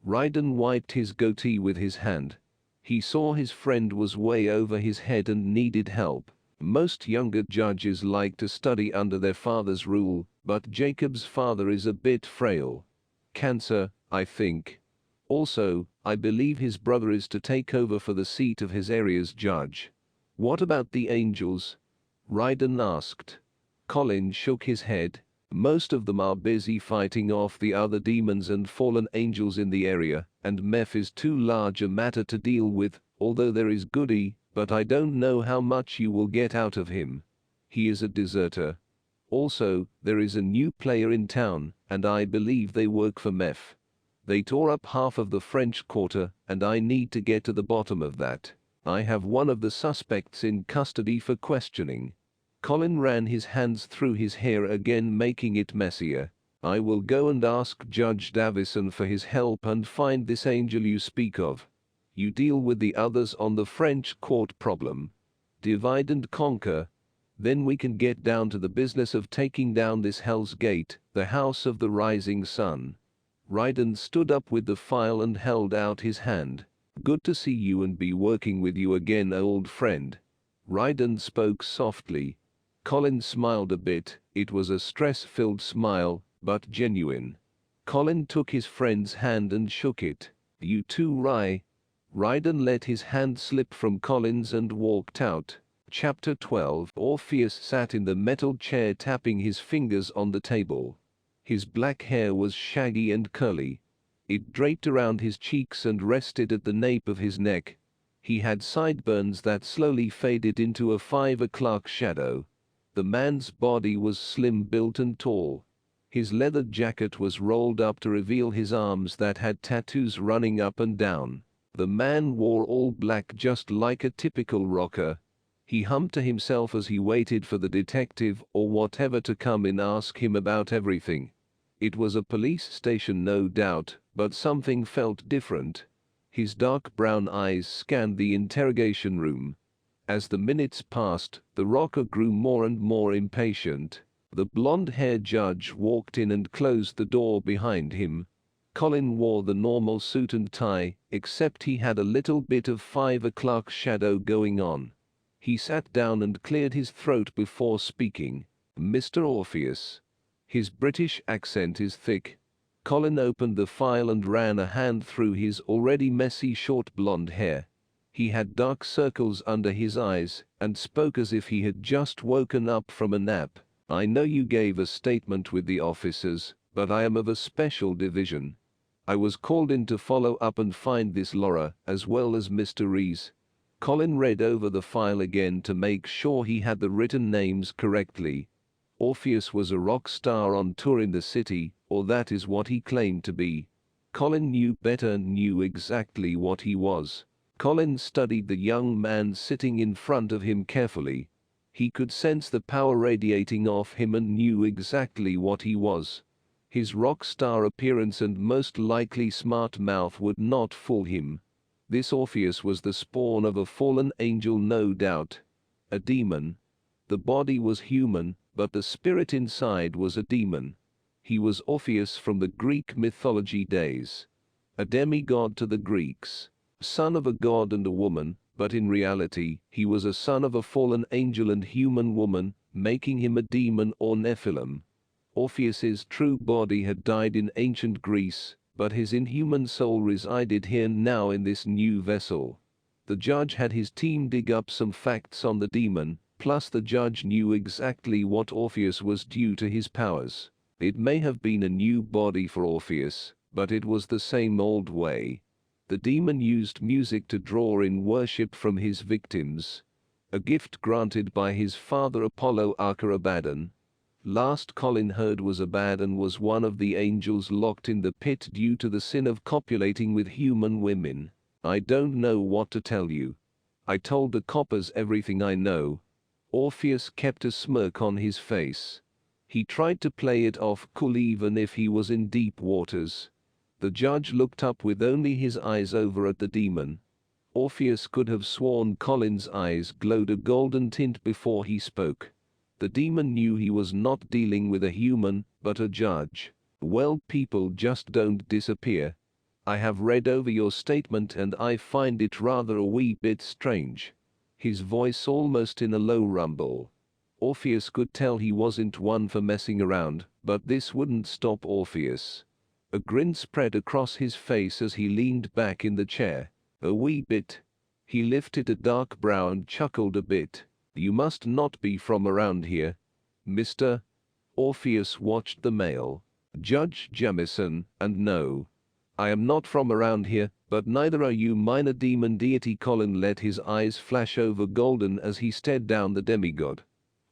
Ryden wiped his goatee with his hand. He saw his friend was way over his head and needed help. Most younger judges like to study under their father's rule, but Jacob's father is a bit frail. Cancer, I think. Also, I believe his brother is to take over for the seat of his area's judge. What about the angels? Ryden asked. Colin shook his head. Most of them are busy fighting off the other demons and fallen angels in the area, and Meph is too large a matter to deal with, although there is Goody, but I don't know how much you will get out of him. He is a deserter. Also, there is a new player in town, and I believe they work for Meph. They tore up half of the French Quarter, and I need to get to the bottom of that. I have one of the suspects in custody for questioning. Colin ran his hands through his hair again, making it messier. I will go and ask Judge Davison for his help and find this angel you speak of. You deal with the others on the French court problem. Divide and conquer. Then we can get down to the business of taking down this Hell's Gate, the House of the Rising Sun. Ryden stood up with the file and held out his hand. Good to see you and be working with you again, old friend. Ryden spoke softly. Colin smiled a bit. It was a stress-filled smile, but genuine. Colin took his friend's hand and shook it. You too, Ryden let his hand slip from Colin's and walked out. Chapter 12. Orpheus sat in the metal chair, tapping his fingers on the table. His black hair was shaggy and curly. It draped around his cheeks and rested at the nape of his neck. He had sideburns that slowly faded into a 5 o'clock shadow. The man's body was slim-built and tall. His leather jacket was rolled up to reveal his arms that had tattoos running up and down. The man wore all black, just like a typical rocker. He hummed to himself as he waited for the detective or whatever to come and ask him about everything. It was a police station, no doubt, but something felt different. His dark brown eyes scanned the interrogation room. As the minutes passed, the rocker grew more and more impatient. The blonde-haired judge walked in and closed the door behind him. Colin wore the normal suit and tie, except he had a little bit of 5 o'clock shadow going on. He sat down and cleared his throat before speaking. Mr. Orpheus. His British accent is thick. Colin opened the file and ran a hand through his already messy short blonde hair. He had dark circles under his eyes and spoke as if he had just woken up from a nap. I know you gave a statement with the officers, but I am of a special division. I was called in to follow up and find this Laura, as well as Mr. Rees. Colin read over the file again to make sure he had the written names correctly. Orpheus was a rock star on tour in the city, or that is what he claimed to be. Colin knew better and knew exactly what he was. Colin studied the young man sitting in front of him carefully. He could sense the power radiating off him and knew exactly what he was. His rock star appearance and most likely smart mouth would not fool him. This Orpheus was the spawn of a fallen angel, no doubt. A demon. The body was human, but the spirit inside was a demon. He was Orpheus from the Greek mythology days. A demigod to the Greeks. Son of a god and a woman, but in reality, he was a son of a fallen angel and human woman, making him a demon or Nephilim. Orpheus's true body had died in ancient Greece, but his inhuman soul resided here now in this new vessel. The judge had his team dig up some facts on the demon, plus the judge knew exactly what Orpheus was due to his powers. It may have been a new body for Orpheus, but it was the same old way. The demon used music to draw in worship from his victims. A gift granted by his father Apollo aka Abaddon. Last Colin heard was Abaddon was one of the angels locked in the pit due to the sin of copulating with human women. I don't know what to tell you. I told the coppers everything I know. Orpheus kept a smirk on his face. He tried to play it off cool even if he was in deep waters. The judge looked up with only his eyes over at the demon. Orpheus could have sworn Colin's eyes glowed a golden tint before he spoke. The demon knew he was not dealing with a human, but a judge. Well, people just don't disappear. I have read over your statement and I find it rather a wee bit strange. His voice almost in a low rumble. Orpheus could tell he wasn't one for messing around, but this wouldn't stop Orpheus. A grin spread across his face as he leaned back in the chair. A wee bit. He lifted a dark brow and chuckled a bit. You must not be from around here, Mr. Orpheus watched the male. Judge Jamison, and no. I am not from around here, but neither are you, minor demon deity. Colin let his eyes flash over golden as he stared down the demigod.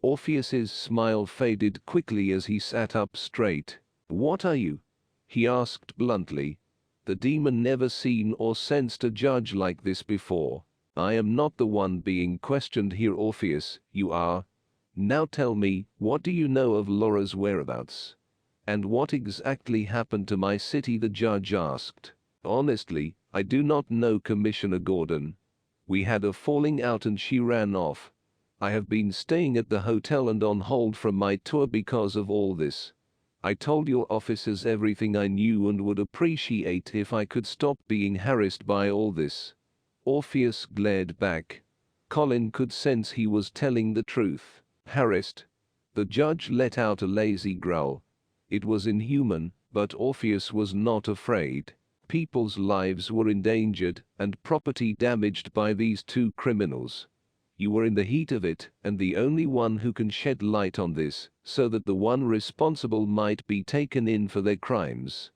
Orpheus's smile faded quickly as he sat up straight. What are you? He asked bluntly. The demon never seen or sensed a judge like this before. I am not the one being questioned here, Orpheus, you are. Now tell me, what do you know of Laura's whereabouts? And what exactly happened to my city? The judge asked. Honestly, I do not know, Commissioner Gordon. We had a falling out and she ran off. I have been staying at the hotel and on hold from my tour because of all this. I told your officers everything I knew and would appreciate if I could stop being harassed by all this. Orpheus glared back. Colin could sense he was telling the truth. Harassed? The judge let out a lazy growl. It was inhuman, but Orpheus was not afraid. People's lives were endangered and property damaged by these two criminals. You were in the heat of it, and the only one who can shed light on this, so that the one responsible might be taken in for their crimes.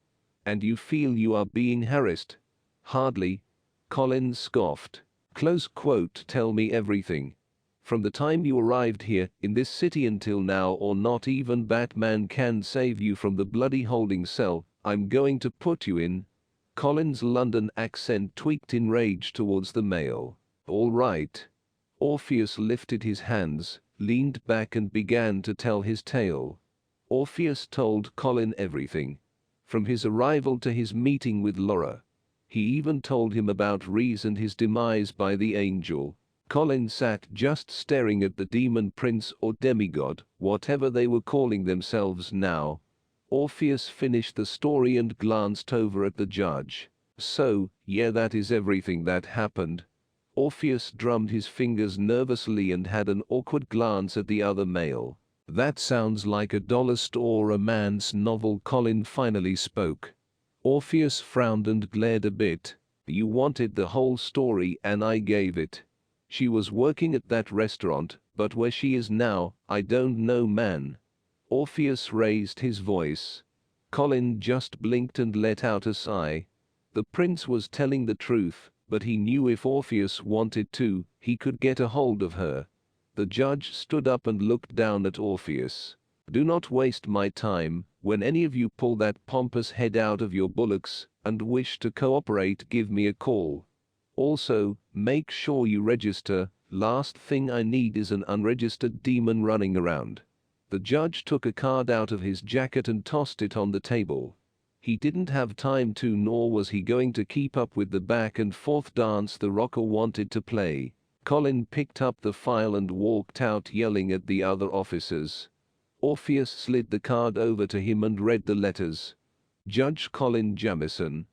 And you feel you are being harassed? Hardly. Colin scoffed. Close quote. Tell me everything. From the time you arrived here, in this city until now, or not even Batman can save you from the bloody holding cell I'm going to put you in. Colin's London accent tweaked in rage towards the male. All right. Orpheus lifted his hands, leaned back and began to tell his tale. Orpheus told Colin everything. From his arrival to his meeting with Laura. He even told him about Reese and his demise by the angel. Colin sat just staring at the demon prince or demigod, whatever they were calling themselves now. Orpheus finished the story and glanced over at the judge. So, yeah, that is everything that happened. Orpheus drummed his fingers nervously and had an awkward glance at the other male. That sounds like a dollar store romance novel. Colin finally spoke. Orpheus frowned and glared a bit. You wanted the whole story and I gave it. She was working at that restaurant, but where she is now, I don't know, man. Orpheus raised his voice. Colin just blinked and let out a sigh. The prince was telling the truth, but he knew if Orpheus wanted to, he could get a hold of her. The judge stood up and looked down at Orpheus. Do not waste my time, When any of you pull that pompous head out of your bullocks and wish to cooperate, give me a call. Also, make sure you register. Last thing I need is an unregistered demon running around." The judge took a card out of his jacket and tossed it on the table. He didn't have time to, nor was he going to keep up with the back and forth dance the rocker wanted to play. Colin picked up the file and walked out yelling at the other officers. Orpheus slid the card over to him and read the letters. Judge Colin Jamison.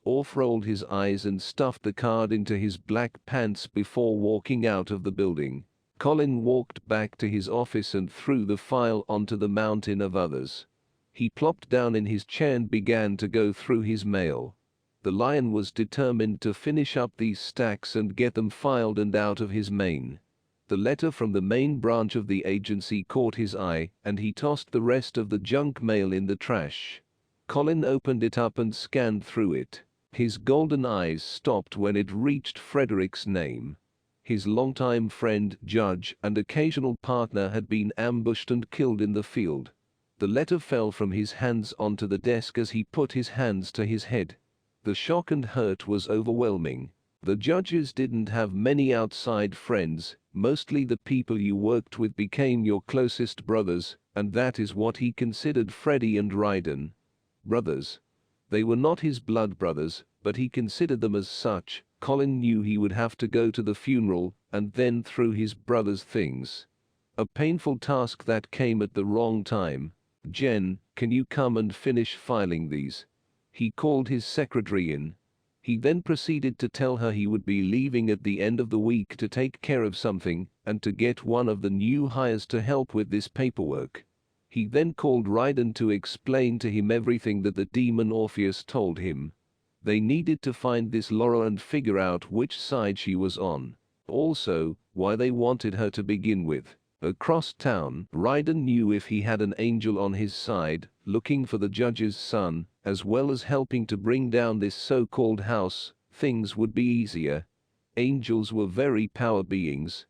Orph rolled his eyes and stuffed the card into his black pants before walking out of the building. Colin walked back to his office and threw the file onto the mountain of others. He plopped down in his chair and began to go through his mail. The lion was determined to finish up these stacks and get them filed and out of his mane. The letter from the main branch of the agency caught his eye, and he tossed the rest of the junk mail in the trash. Colin opened it up and scanned through it. His golden eyes stopped when it reached Frederick's name. His longtime friend, judge, and occasional partner had been ambushed and killed in the field. The letter fell from his hands onto the desk as he put his hands to his head. The shock and hurt was overwhelming. The judges didn't have many outside friends. Mostly the people you worked with became your closest brothers, and that is what he considered Freddy and Ryden. Brothers. They were not his blood brothers, but he considered them as such. Colin knew he would have to go to the funeral, and then through his brother's things. A painful task that came at the wrong time. "Jen, can you come and finish filing these?" He called his secretary in. He then proceeded to tell her he would be leaving at the end of the week to take care of something, and to get one of the new hires to help with this paperwork. He then called Ryden to explain to him everything that the demon Orpheus told him. They needed to find this Laura and figure out which side she was on. Also, why they wanted her to begin with. Across town, Ryden knew if he had an angel on his side, looking for the judge's son, as well as helping to bring down this so-called house, things would be easier. Angels were very power beings.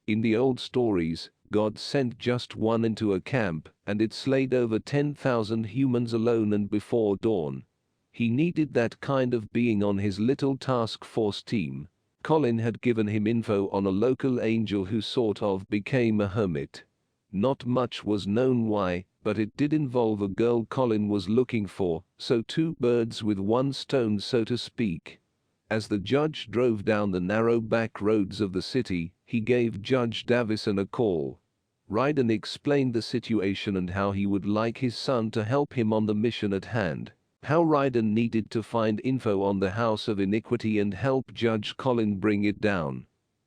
In the old stories, God sent just one into a camp, and it slayed over 10,000 humans alone and before dawn. He needed that kind of being on his little task force team. Colin had given him info on a local angel who sort of became a hermit. Not much was known why, but it did involve a girl Colin was looking for, so two birds with one stone, so to speak. As the judge drove down the narrow back roads of the city, he gave Judge Davison a call. Ryden explained the situation and how he would like his son to help him on the mission at hand. How Ryden needed to find info on the House of Iniquity and help Judge Colin bring it down.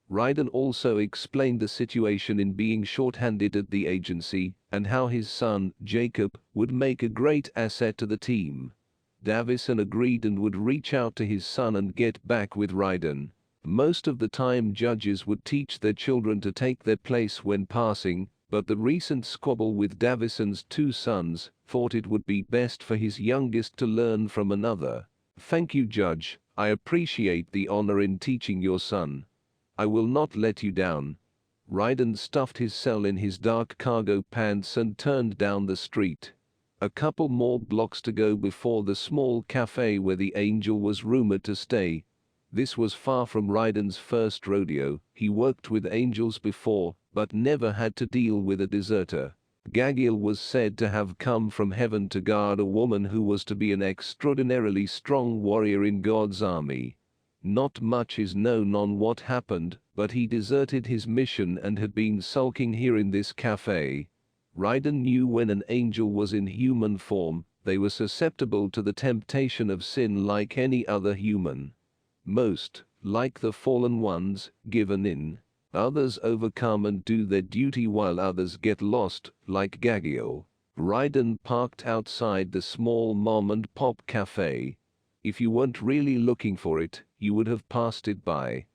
Ryden also explained the situation in being short-handed at the agency, and how his son, Jacob, would make a great asset to the team. Davison agreed and would reach out to his son and get back with Ryden. Most of the time judges would teach their children to take their place when passing, but the recent squabble with Davison's two sons thought it would be best for his youngest to learn from another. "Thank you, Judge. I appreciate the honor in teaching your son. I will not let you down." Ryden stuffed his cell in his dark cargo pants and turned down the street. A couple more blocks to go before the small cafe where the angel was rumored to stay. This was far from Ryden's first rodeo. He worked with angels before, but never had to deal with a deserter. Gagiel was said to have come from heaven to guard a woman who was to be an extraordinarily strong warrior in God's army. Not much is known on what happened, but he deserted his mission and had been sulking here in this cafe. Ryden knew when an angel was in human form, they were susceptible to the temptation of sin like any other human. Most, like the fallen ones, given in. Others overcome and do their duty while others get lost, like Gagiel. Ryden parked outside the small mom and pop cafe. If you weren't really looking for it, you would have passed it by.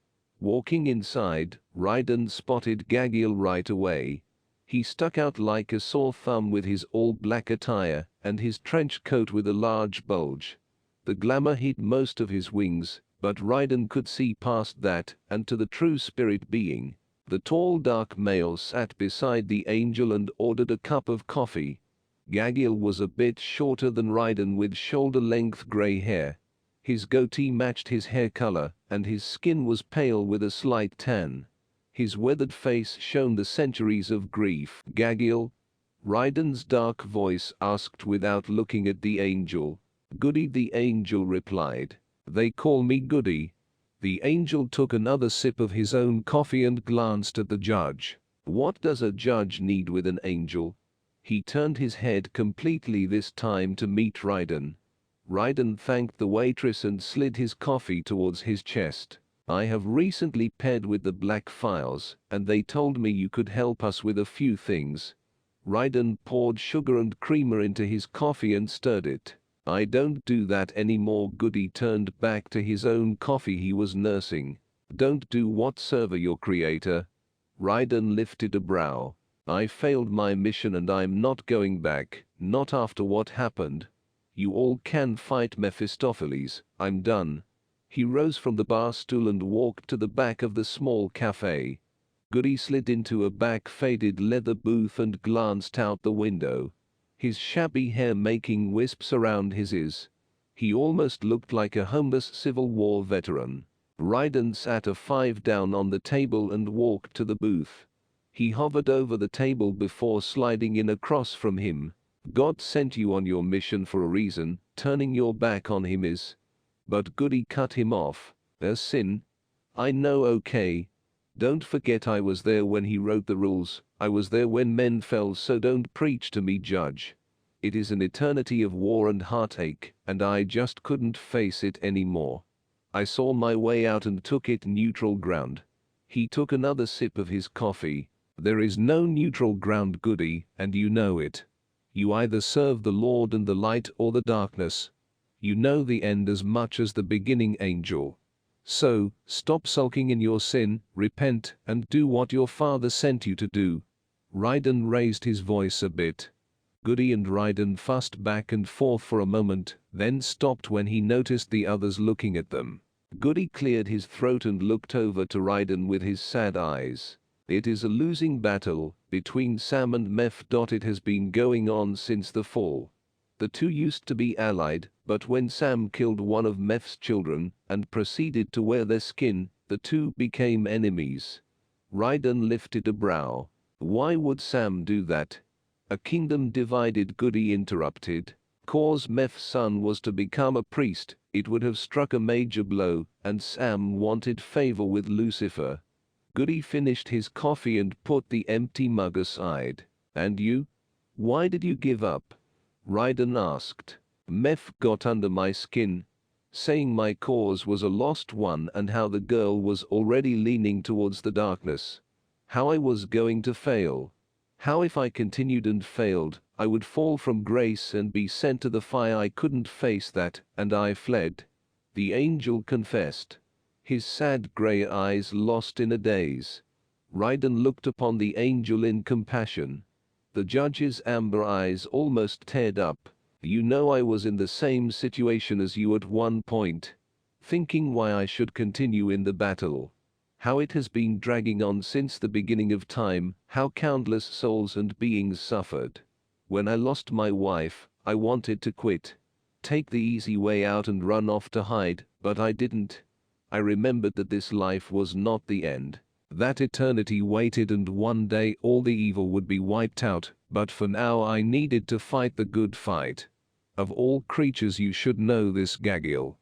Walking inside, Ryden spotted Gagiel right away. He stuck out like a sore thumb with his all-black attire and his trench coat with a large bulge. The glamour hid most of his wings, but Ryden could see past that and to the true spirit being. The tall dark male sat beside the angel and ordered a cup of coffee. Gagiel was a bit shorter than Ryden with shoulder-length grey hair. His goatee matched his hair color, and his skin was pale with a slight tan. His weathered face shone the centuries of grief. Gagiel? Ryden's dark voice asked without looking at the angel. Goody, the angel replied. They call me Goody. The angel took another sip of his own coffee and glanced at the judge. What does a judge need with an angel? He turned his head completely this time to meet Ryden. Ryden thanked the waitress and slid his coffee towards his chest. I have recently paired with the Black Files, and they told me you could help us with a few things. Ryden poured sugar and creamer into his coffee and stirred it. I don't do that anymore. Goody turned back to his own coffee he was nursing. Don't do what, server your creator? Ryden lifted a brow. I failed my mission and I'm not going back, not after what happened. You all can fight Mephistopheles, I'm done. He rose from the bar stool and walked to the back of the small cafe. Goody slid into a back-faded leather booth and glanced out the window. His shabby hair making wisps around his ears. He almost looked like a homeless Civil War veteran. Ryden sat a 5 down on the table and walked to the booth. He hovered over the table before sliding in across from him. God sent you on your mission for a reason, turning your back on him is. But Goody cut him off. A sin? I know, okay. Don't forget I was there when he wrote the rules. I was there when men fell, so don't preach to me, judge. It is an eternity of war and heartache, and I just couldn't face it anymore. I saw my way out and took it neutral ground. He took another sip of his coffee. There is no neutral ground, Goody, and you know it. You either serve the Lord and the light or the darkness. You know the end as much as the beginning, angel. So, stop sulking in your sin, repent, and do what your father sent you to do. Ryden raised his voice a bit. Goody and Ryden fussed back and forth for a moment, then stopped when he noticed the others looking at them. Goody cleared his throat and looked over to Ryden with his sad eyes. It is a losing battle between Sam and Meph. It has been going on since the fall. The two used to be allied, but when Sam killed one of Meph's children and proceeded to wear their skin, the two became enemies. Ryden lifted a brow. Why would Sam do that? A kingdom divided, Goody interrupted. Cause Meph's son was to become a priest, it would have struck a major blow, and Sam wanted favor with Lucifer. Goody finished his coffee and put the empty mug aside. And you? Why did you give up? Ryden asked. Meph got under my skin, saying my cause was a lost one and how the girl was already leaning towards the darkness. How I was going to fail. How if I continued and failed, I would fall from grace and be sent to the fire. I couldn't face that, and I fled. The angel confessed. His sad grey eyes lost in a daze. Ryden looked upon the angel in compassion. The judge's amber eyes almost teared up. You know I was in the same situation as you at one point. Thinking why I should continue in the battle. How it has been dragging on since the beginning of time, how countless souls and beings suffered. When I lost my wife, I wanted to quit. Take the easy way out and run off to hide, but I didn't. I remembered that this life was not the end. That eternity waited and one day all the evil would be wiped out, but for now I needed to fight the good fight. Of all creatures you should know this, Gagiel.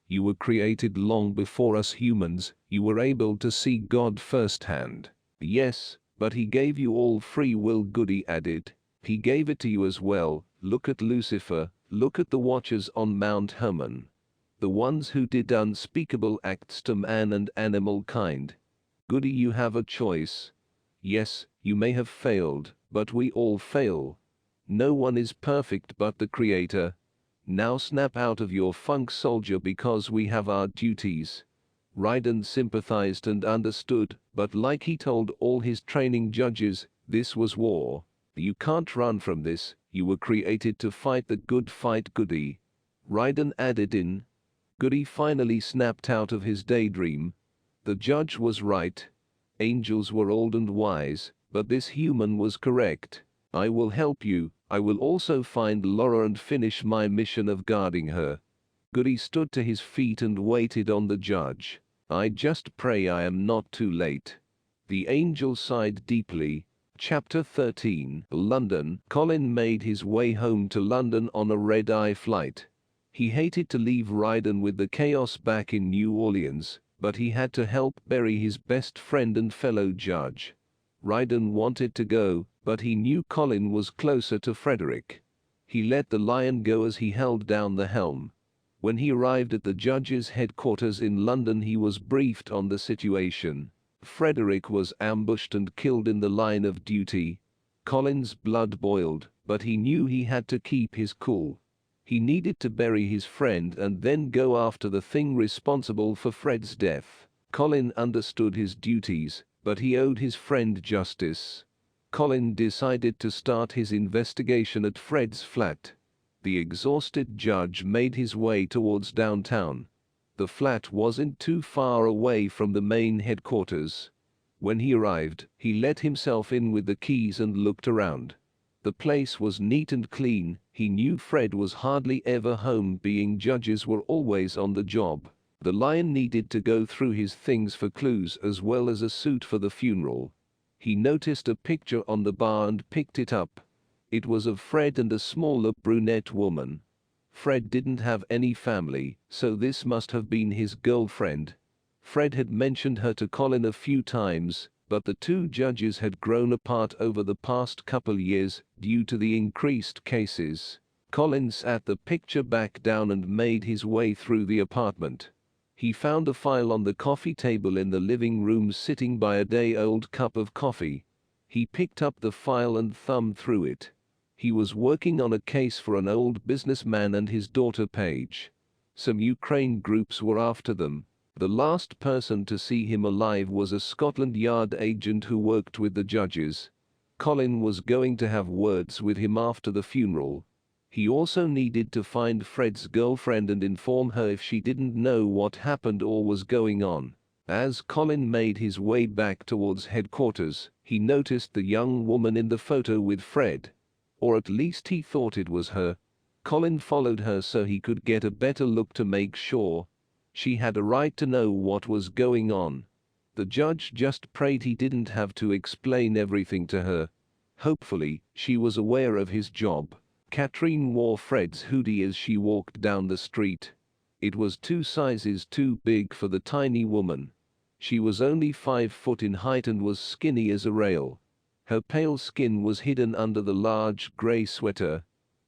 You were created long before us humans, you were able to see God firsthand. Yes, but he gave you all free will, Goody added. He gave it to you as well. Look at Lucifer, look at the Watchers on Mount Hermon. The ones who did unspeakable acts to man and animal kind. Goody, you have a choice. Yes, you may have failed, but we all fail. No one is perfect but the Creator. Now snap out of your funk, soldier, because we have our duties. Ryden sympathized and understood, but like he told all his training judges, this was war. You can't run from this, you were created to fight the good fight, Goody. Ryden added in. Goody finally snapped out of his daydream. The judge was right. Angels were old and wise, but this human was correct. I will help you. I will also find Laura and finish my mission of guarding her. Goody stood to his feet and waited on the judge. I just pray I am not too late. The angel sighed deeply. Chapter 13. London. Colin made his way home to London on a red-eye flight. He hated to leave Ryden with the chaos back in New Orleans, but he had to help bury his best friend and fellow judge. Ryden wanted to go, but he knew Colin was closer to Frederick. He let the lion go as he held down the helm. When he arrived at the judge's headquarters in London, he was briefed on the situation. Frederick was ambushed and killed in the line of duty. Colin's blood boiled, but he knew he had to keep his cool. He needed to bury his friend and then go after the thing responsible for Fred's death. Colin understood his duties, but he owed his friend justice. Colin decided to start his investigation at Fred's flat. The exhausted judge made his way towards downtown. The flat wasn't too far away from the main headquarters. When he arrived, he let himself in with the keys and looked around. The place was neat and clean. He knew Fred was hardly ever home, being judges were always on the job. The lion needed to go through his things for clues as well as a suit for the funeral. He noticed a picture on the bar and picked it up. It was of Fred and a smaller brunette woman. Fred didn't have any family, so this must have been his girlfriend. Fred had mentioned her to Colin a few times, but the two judges had grown apart over the past couple years due to the increased cases. Colin sat the picture back down and made his way through the apartment. He found a file on the coffee table in the living room sitting by a day-old cup of coffee. He picked up the file and thumbed through it. He was working on a case for an old businessman and his daughter Paige. Some Ukraine groups were after them. The last person to see him alive was a Scotland Yard agent who worked with the judges. Colin was going to have words with him after the funeral. He also needed to find Fred's girlfriend and inform her if she didn't know what happened or was going on. As Colin made his way back towards headquarters, he noticed the young woman in the photo with Fred. Or at least he thought it was her. Colin followed her so he could get a better look to make sure. She had a right to know what was going on. The judge just prayed he didn't have to explain everything to her. Hopefully, she was aware of his job. Catherine wore Fred's hoodie as she walked down the street. It was 2 sizes too big for the tiny woman. She was only 5 foot in height and was skinny as a rail. Her pale skin was hidden under the large gray sweater.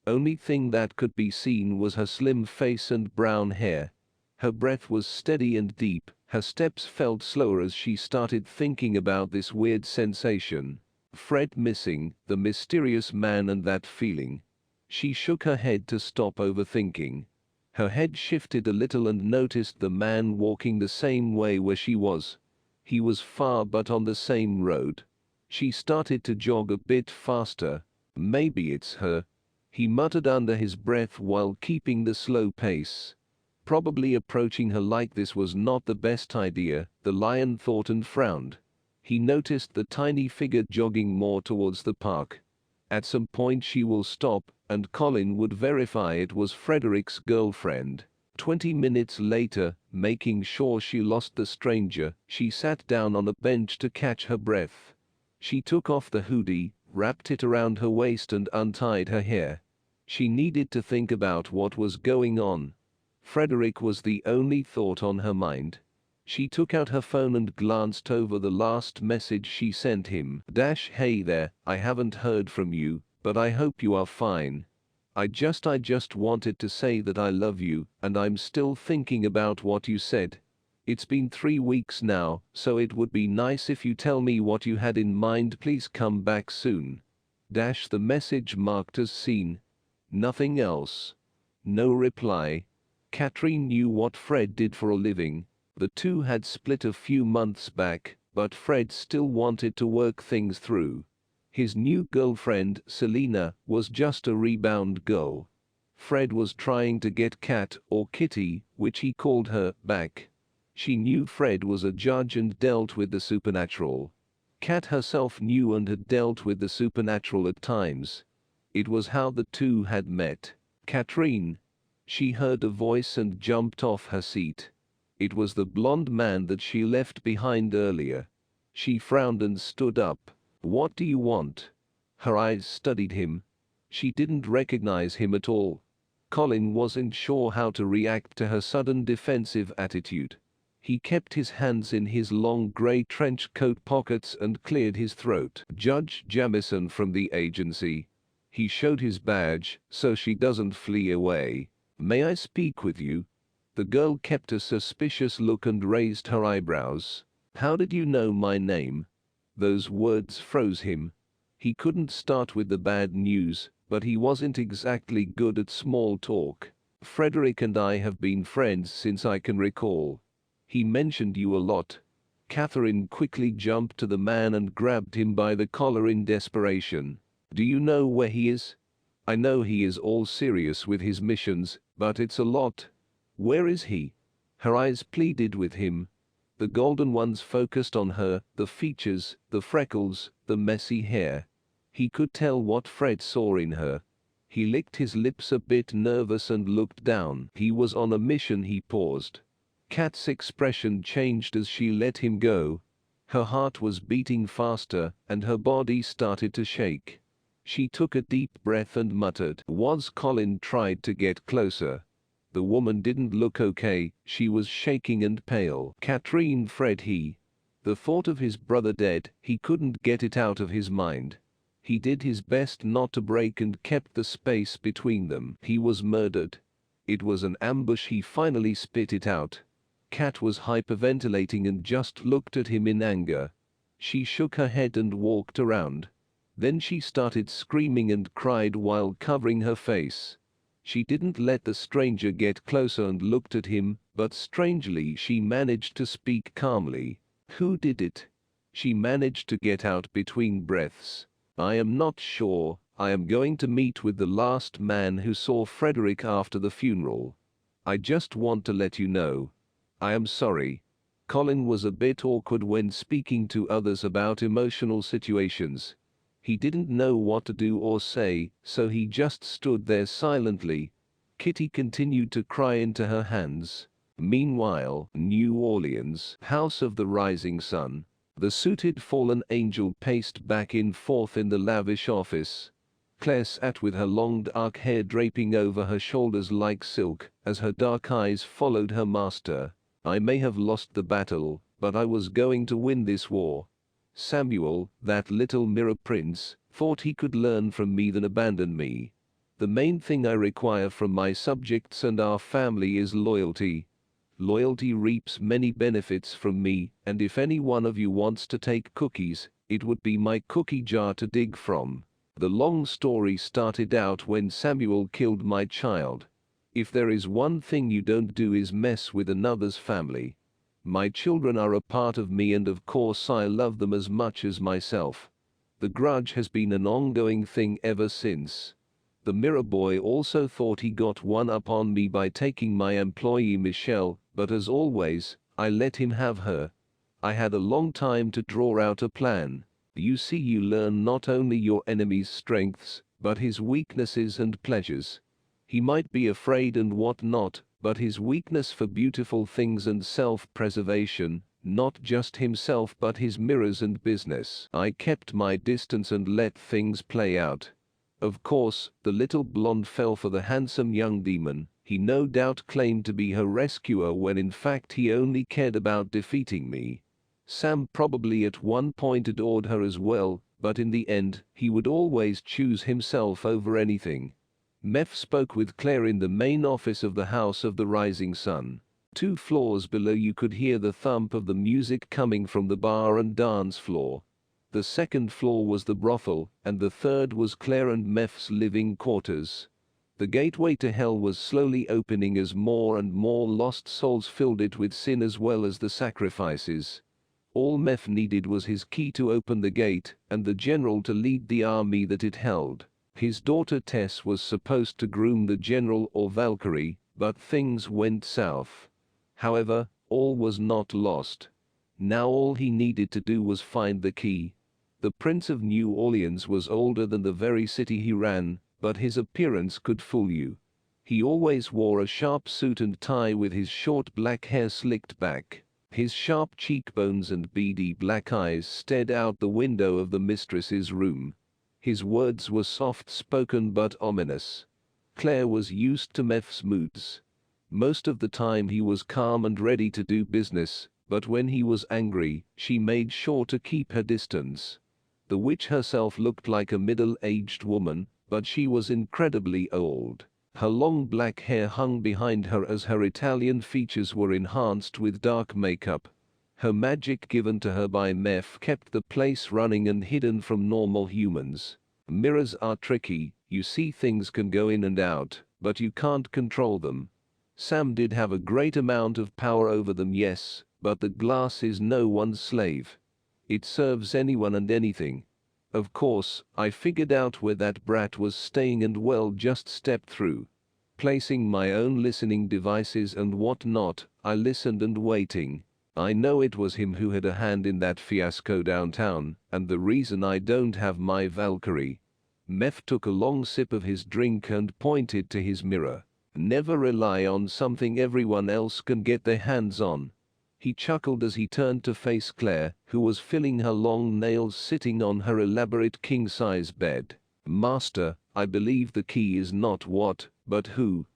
Only thing that could be seen was her slim face and brown hair. Her breath was steady and deep. Her steps felt slower as she started thinking about this weird sensation. Fred missing, the mysterious man and that feeling. She shook her head to stop overthinking. Her head shifted a little and noticed the man walking the same way where she was. He was far but on the same road. She started to jog a bit faster. Maybe it's her. He muttered under his breath while keeping the slow pace. Probably approaching her like this was not the best idea, the lion thought and frowned. He noticed the tiny figure jogging more towards the park. At some point she will stop, and Colin would verify it was Frederick's girlfriend. 20 minutes later, making sure she lost the stranger, she sat down on a bench to catch her breath. She took off the hoodie, wrapped it around her waist and untied her hair. She needed to think about what was going on. Frederick was the only thought on her mind. She took out her phone and glanced over the last message she sent him. Hey there, I haven't heard from you, but I hope you are fine. I just wanted to say that I love you, and I'm still thinking about what you said. It's been 3 weeks now, so it would be nice if you tell me what you had in mind. Please come back soon. The message marked as seen. Nothing else. No reply. Catherine knew what Fred did for a living. The two had split a few months back, but Fred still wanted to work things through. His new girlfriend, Selena, was just a rebound girl. Fred was trying to get Cat, or Kitty, which he called her, back. She knew Fred was a judge and dealt with the supernatural. Kat herself knew and had dealt with the supernatural at times. It was how the two had met. Katrine. She heard a voice and jumped off her seat. It was the blond man that she left behind earlier. She frowned and stood up. What do you want? Her eyes studied him. She didn't recognize him at all. Colin wasn't sure how to react to her sudden defensive attitude. He kept his hands in his long grey trench coat pockets and cleared his throat. Judge Jamison from the agency. He showed his badge, so she doesn't flee away. May I speak with you? The girl kept a suspicious look and raised her eyebrows. How did you know my name? Those words froze him. He couldn't start with the bad news, but he wasn't exactly good at small talk. Frederick and I have been friends since I can recall. He mentioned you a lot. Catherine quickly jumped to the man and grabbed him by the collar in desperation. Do you know where he is? I know he is all serious with his missions, but it's a lot. Where is he? Her eyes pleaded with him. The golden ones focused on her, the features, the freckles, the messy hair. He could tell what Fred saw in her. He licked his lips a bit nervous and looked down. He was on a mission. He paused. Kat's expression changed as she let him go. Her heart was beating faster, and her body started to shake. She took a deep breath and muttered, "Was Colin?" Tried to get closer. The woman didn't look okay. She was shaking and pale. Katrine, Fred, the thought of his brother dead, he couldn't get it out of his mind. He did his best not to break and kept the space between them. He was murdered. It was an ambush. He finally spit it out. Kat was hyperventilating and just looked at him in anger. She shook her head and walked around. Then she started screaming and cried while covering her face. She didn't let the stranger get closer and looked at him, but strangely she managed to speak calmly. Who did it? She managed to get out between breaths. I am not sure. I am going to meet with the last man who saw Frederick after the funeral. I just want to let you know. I am sorry. Colin was a bit awkward when speaking to others about emotional situations. He didn't know what to do or say, so he just stood there silently. Kitty continued to cry into her hands. Meanwhile, New Orleans, House of the Rising Sun. The suited fallen angel paced back and forth in the lavish office. Claire sat with her long dark hair draping over her shoulders like silk, as her dark eyes followed her master. I may have lost the battle, but I was going to win this war. Samuel, that little mirror prince, thought he could learn from me than abandon me. The main thing I require from my subjects and our family is loyalty. Loyalty reaps many benefits from me, and if any one of you wants to take cookies, it would be my cookie jar to dig from. The long story started out when Samuel killed my child. If there is one thing you don't do is mess with another's family. My children are a part of me and of course I love them as much as myself. The grudge has been an ongoing thing ever since. The mirror boy also thought he got one up on me by taking my employee Michelle, but as always, I let him have her. I had a long time to draw out a plan. You see, you learn not only your enemy's strengths, but his weaknesses and pleasures. He might be afraid and what not, but his weakness for beautiful things and self-preservation, not just himself but his mirrors and business. I kept my distance and let things play out. Of course, the little blonde fell for the handsome young demon. He no doubt claimed to be her rescuer when in fact he only cared about defeating me. Sam probably at one point adored her as well, but in the end, he would always choose himself over anything. Meph spoke with Claire in the main office of the House of the Rising Sun. 2 floors below you could hear the thump of the music coming from the bar and dance floor. The 2nd floor was the brothel, and the 3rd was Claire and Meph's living quarters. The gateway to hell was slowly opening as more and more lost souls filled it with sin as well as the sacrifices. All Meph needed was his key to open the gate, and the general to lead the army that it held. His daughter Tess was supposed to groom the general or Valkyrie, but things went south. However, all was not lost. Now all he needed to do was find the key. The Prince of New Orleans was older than the very city he ran, but his appearance could fool you. He always wore a sharp suit and tie with his short black hair slicked back. His sharp cheekbones and beady black eyes stared out the window of the mistress's room. His words were soft-spoken but ominous. Claire was used to Meph's moods. Most of the time he was calm and ready to do business, but when he was angry, she made sure to keep her distance. The witch herself looked like a middle-aged woman, but she was incredibly old. Her long black hair hung behind her as her Italian features were enhanced with dark makeup. Her magic given to her by Meph kept the place running and hidden from normal humans. Mirrors are tricky, you see things can go in and out, but you can't control them. Sam did have a great amount of power over them, yes, but the glass is no one's slave. It serves anyone and anything. Of course, I figured out where that brat was staying and well just stepped through. Placing my own listening devices and whatnot, I listened and waiting. I know it was him who had a hand in that fiasco downtown, and the reason I don't have my Valkyrie. Meph took a long sip of his drink and pointed to his mirror. Never rely on something everyone else can get their hands on. He chuckled as he turned to face Claire, who was filing her long nails sitting on her elaborate king-size bed. Master, I believe the key is not what, but who.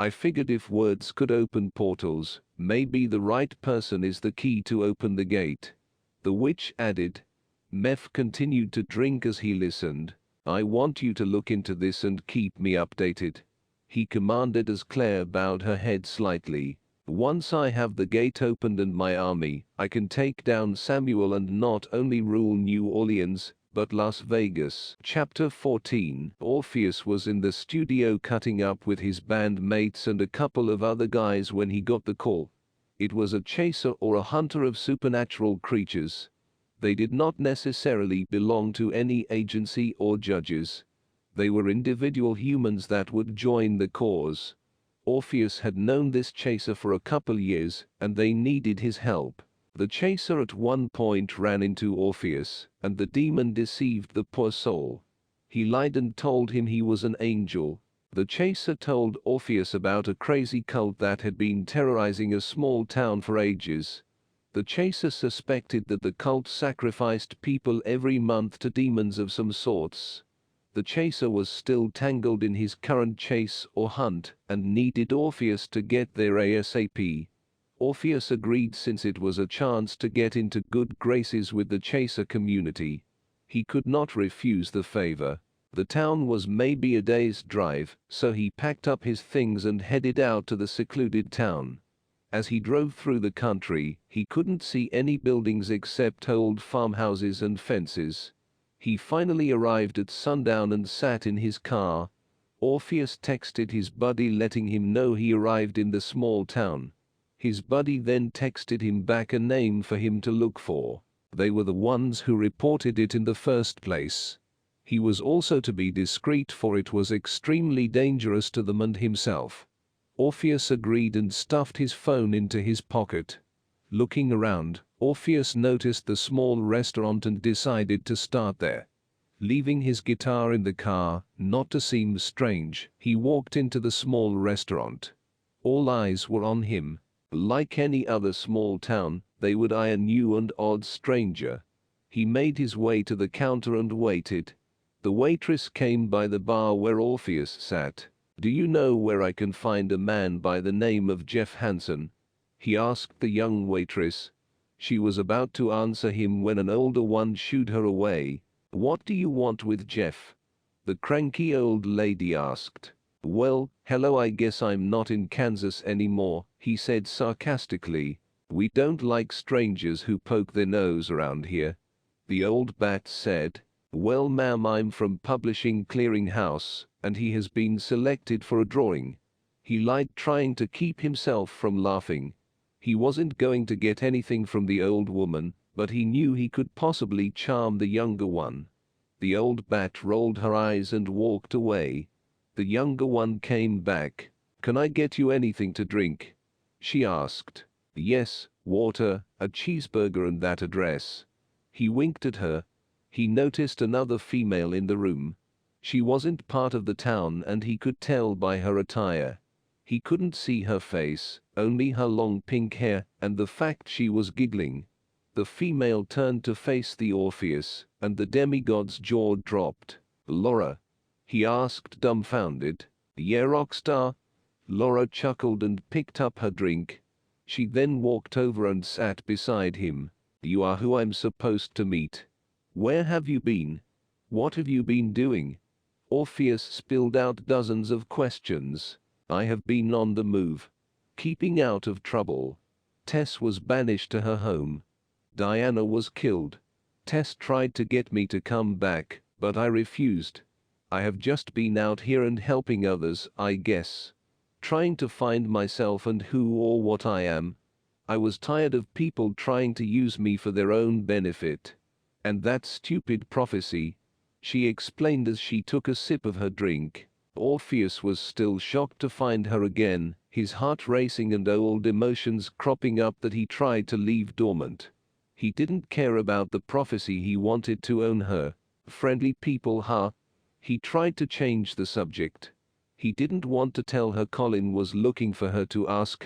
I figured if words could open portals, maybe the right person is the key to open the gate. The witch added. Meph continued to drink as he listened. I want you to look into this and keep me updated, he commanded as Claire bowed her head slightly. Once I have the gate opened and my army, I can take down Samuel and not only rule New Orleans, but Las Vegas. Chapter 14. Orpheus was in the studio cutting up with his bandmates and a couple of other guys when he got the call. It was a chaser or a hunter of supernatural creatures. They did not necessarily belong to any agency or judges. They were individual humans that would join the cause. Orpheus had known this chaser for a couple years, and they needed his help. The chaser at one point ran into Orpheus, and the demon deceived the poor soul. He lied and told him he was an angel. The chaser told Orpheus about a crazy cult that had been terrorizing a small town for ages. The chaser suspected that the cult sacrificed people every month to demons of some sorts. The chaser was still tangled in his current chase or hunt and needed Orpheus to get there ASAP. Orpheus agreed since it was a chance to get into good graces with the chaser community. He could not refuse the favor. The town was maybe a day's drive, so he packed up his things and headed out to the secluded town. As he drove through the country, he couldn't see any buildings except old farmhouses and fences. He finally arrived at sundown and sat in his car. Orpheus texted his buddy letting him know he arrived in the small town. His buddy then texted him back a name for him to look for. They were the ones who reported it in the first place. He was also to be discreet, for it was extremely dangerous to them and himself. Orpheus agreed and stuffed his phone into his pocket. Looking around, Orpheus noticed the small restaurant and decided to start there. Leaving his guitar in the car, not to seem strange, he walked into the small restaurant. All eyes were on him. Like any other small town, they would eye a new and odd stranger. He made his way to the counter and waited. The waitress came by the bar where Orpheus sat. "Do you know where I can find a man by the name of Jeff Hansen?" he asked the young waitress. She was about to answer him when an older one shooed her away. "What do you want with Jeff?" the cranky old lady asked. "Well, hello, I guess I'm not in Kansas anymore," he said sarcastically. "We don't like strangers who poke their nose around here." The old bat said, "Well, ma'am, I'm from Publishing Clearinghouse, and he has been selected for a drawing." He lied, trying to keep himself from laughing. He wasn't going to get anything from the old woman, but he knew he could possibly charm the younger one. The old bat rolled her eyes and walked away. The younger one came back. "Can I get you anything to drink?" she asked. Yes, water, a cheeseburger and that address. He winked at her. He noticed another female in the room. She wasn't part of the town and he could tell by her attire. He couldn't see her face, only her long pink hair and the fact she was giggling. The female turned to face the Orpheus, and the demigod's jaw dropped. "Laura?" he asked, dumbfounded. "Yeah, Rockstar." Laura chuckled and picked up her drink. She then walked over and sat beside him. "You are who I'm supposed to meet. Where have you been? What have you been doing?" Orpheus spilled out dozens of questions. "I have been on the move. Keeping out of trouble. Tess was banished to her home. Diana was killed. Tess tried to get me to come back, but I refused. I have just been out here and helping others, I guess. Trying to find myself and who or what I am. I was tired of people trying to use me for their own benefit. And that stupid prophecy," she explained as she took a sip of her drink. Orpheus was still shocked to find her again, his heart racing and old emotions cropping up that he tried to leave dormant. He didn't care about the prophecy, he wanted to own her. Friendly people, huh? He tried to change the subject. He didn't want to tell her Colin was looking for her to ask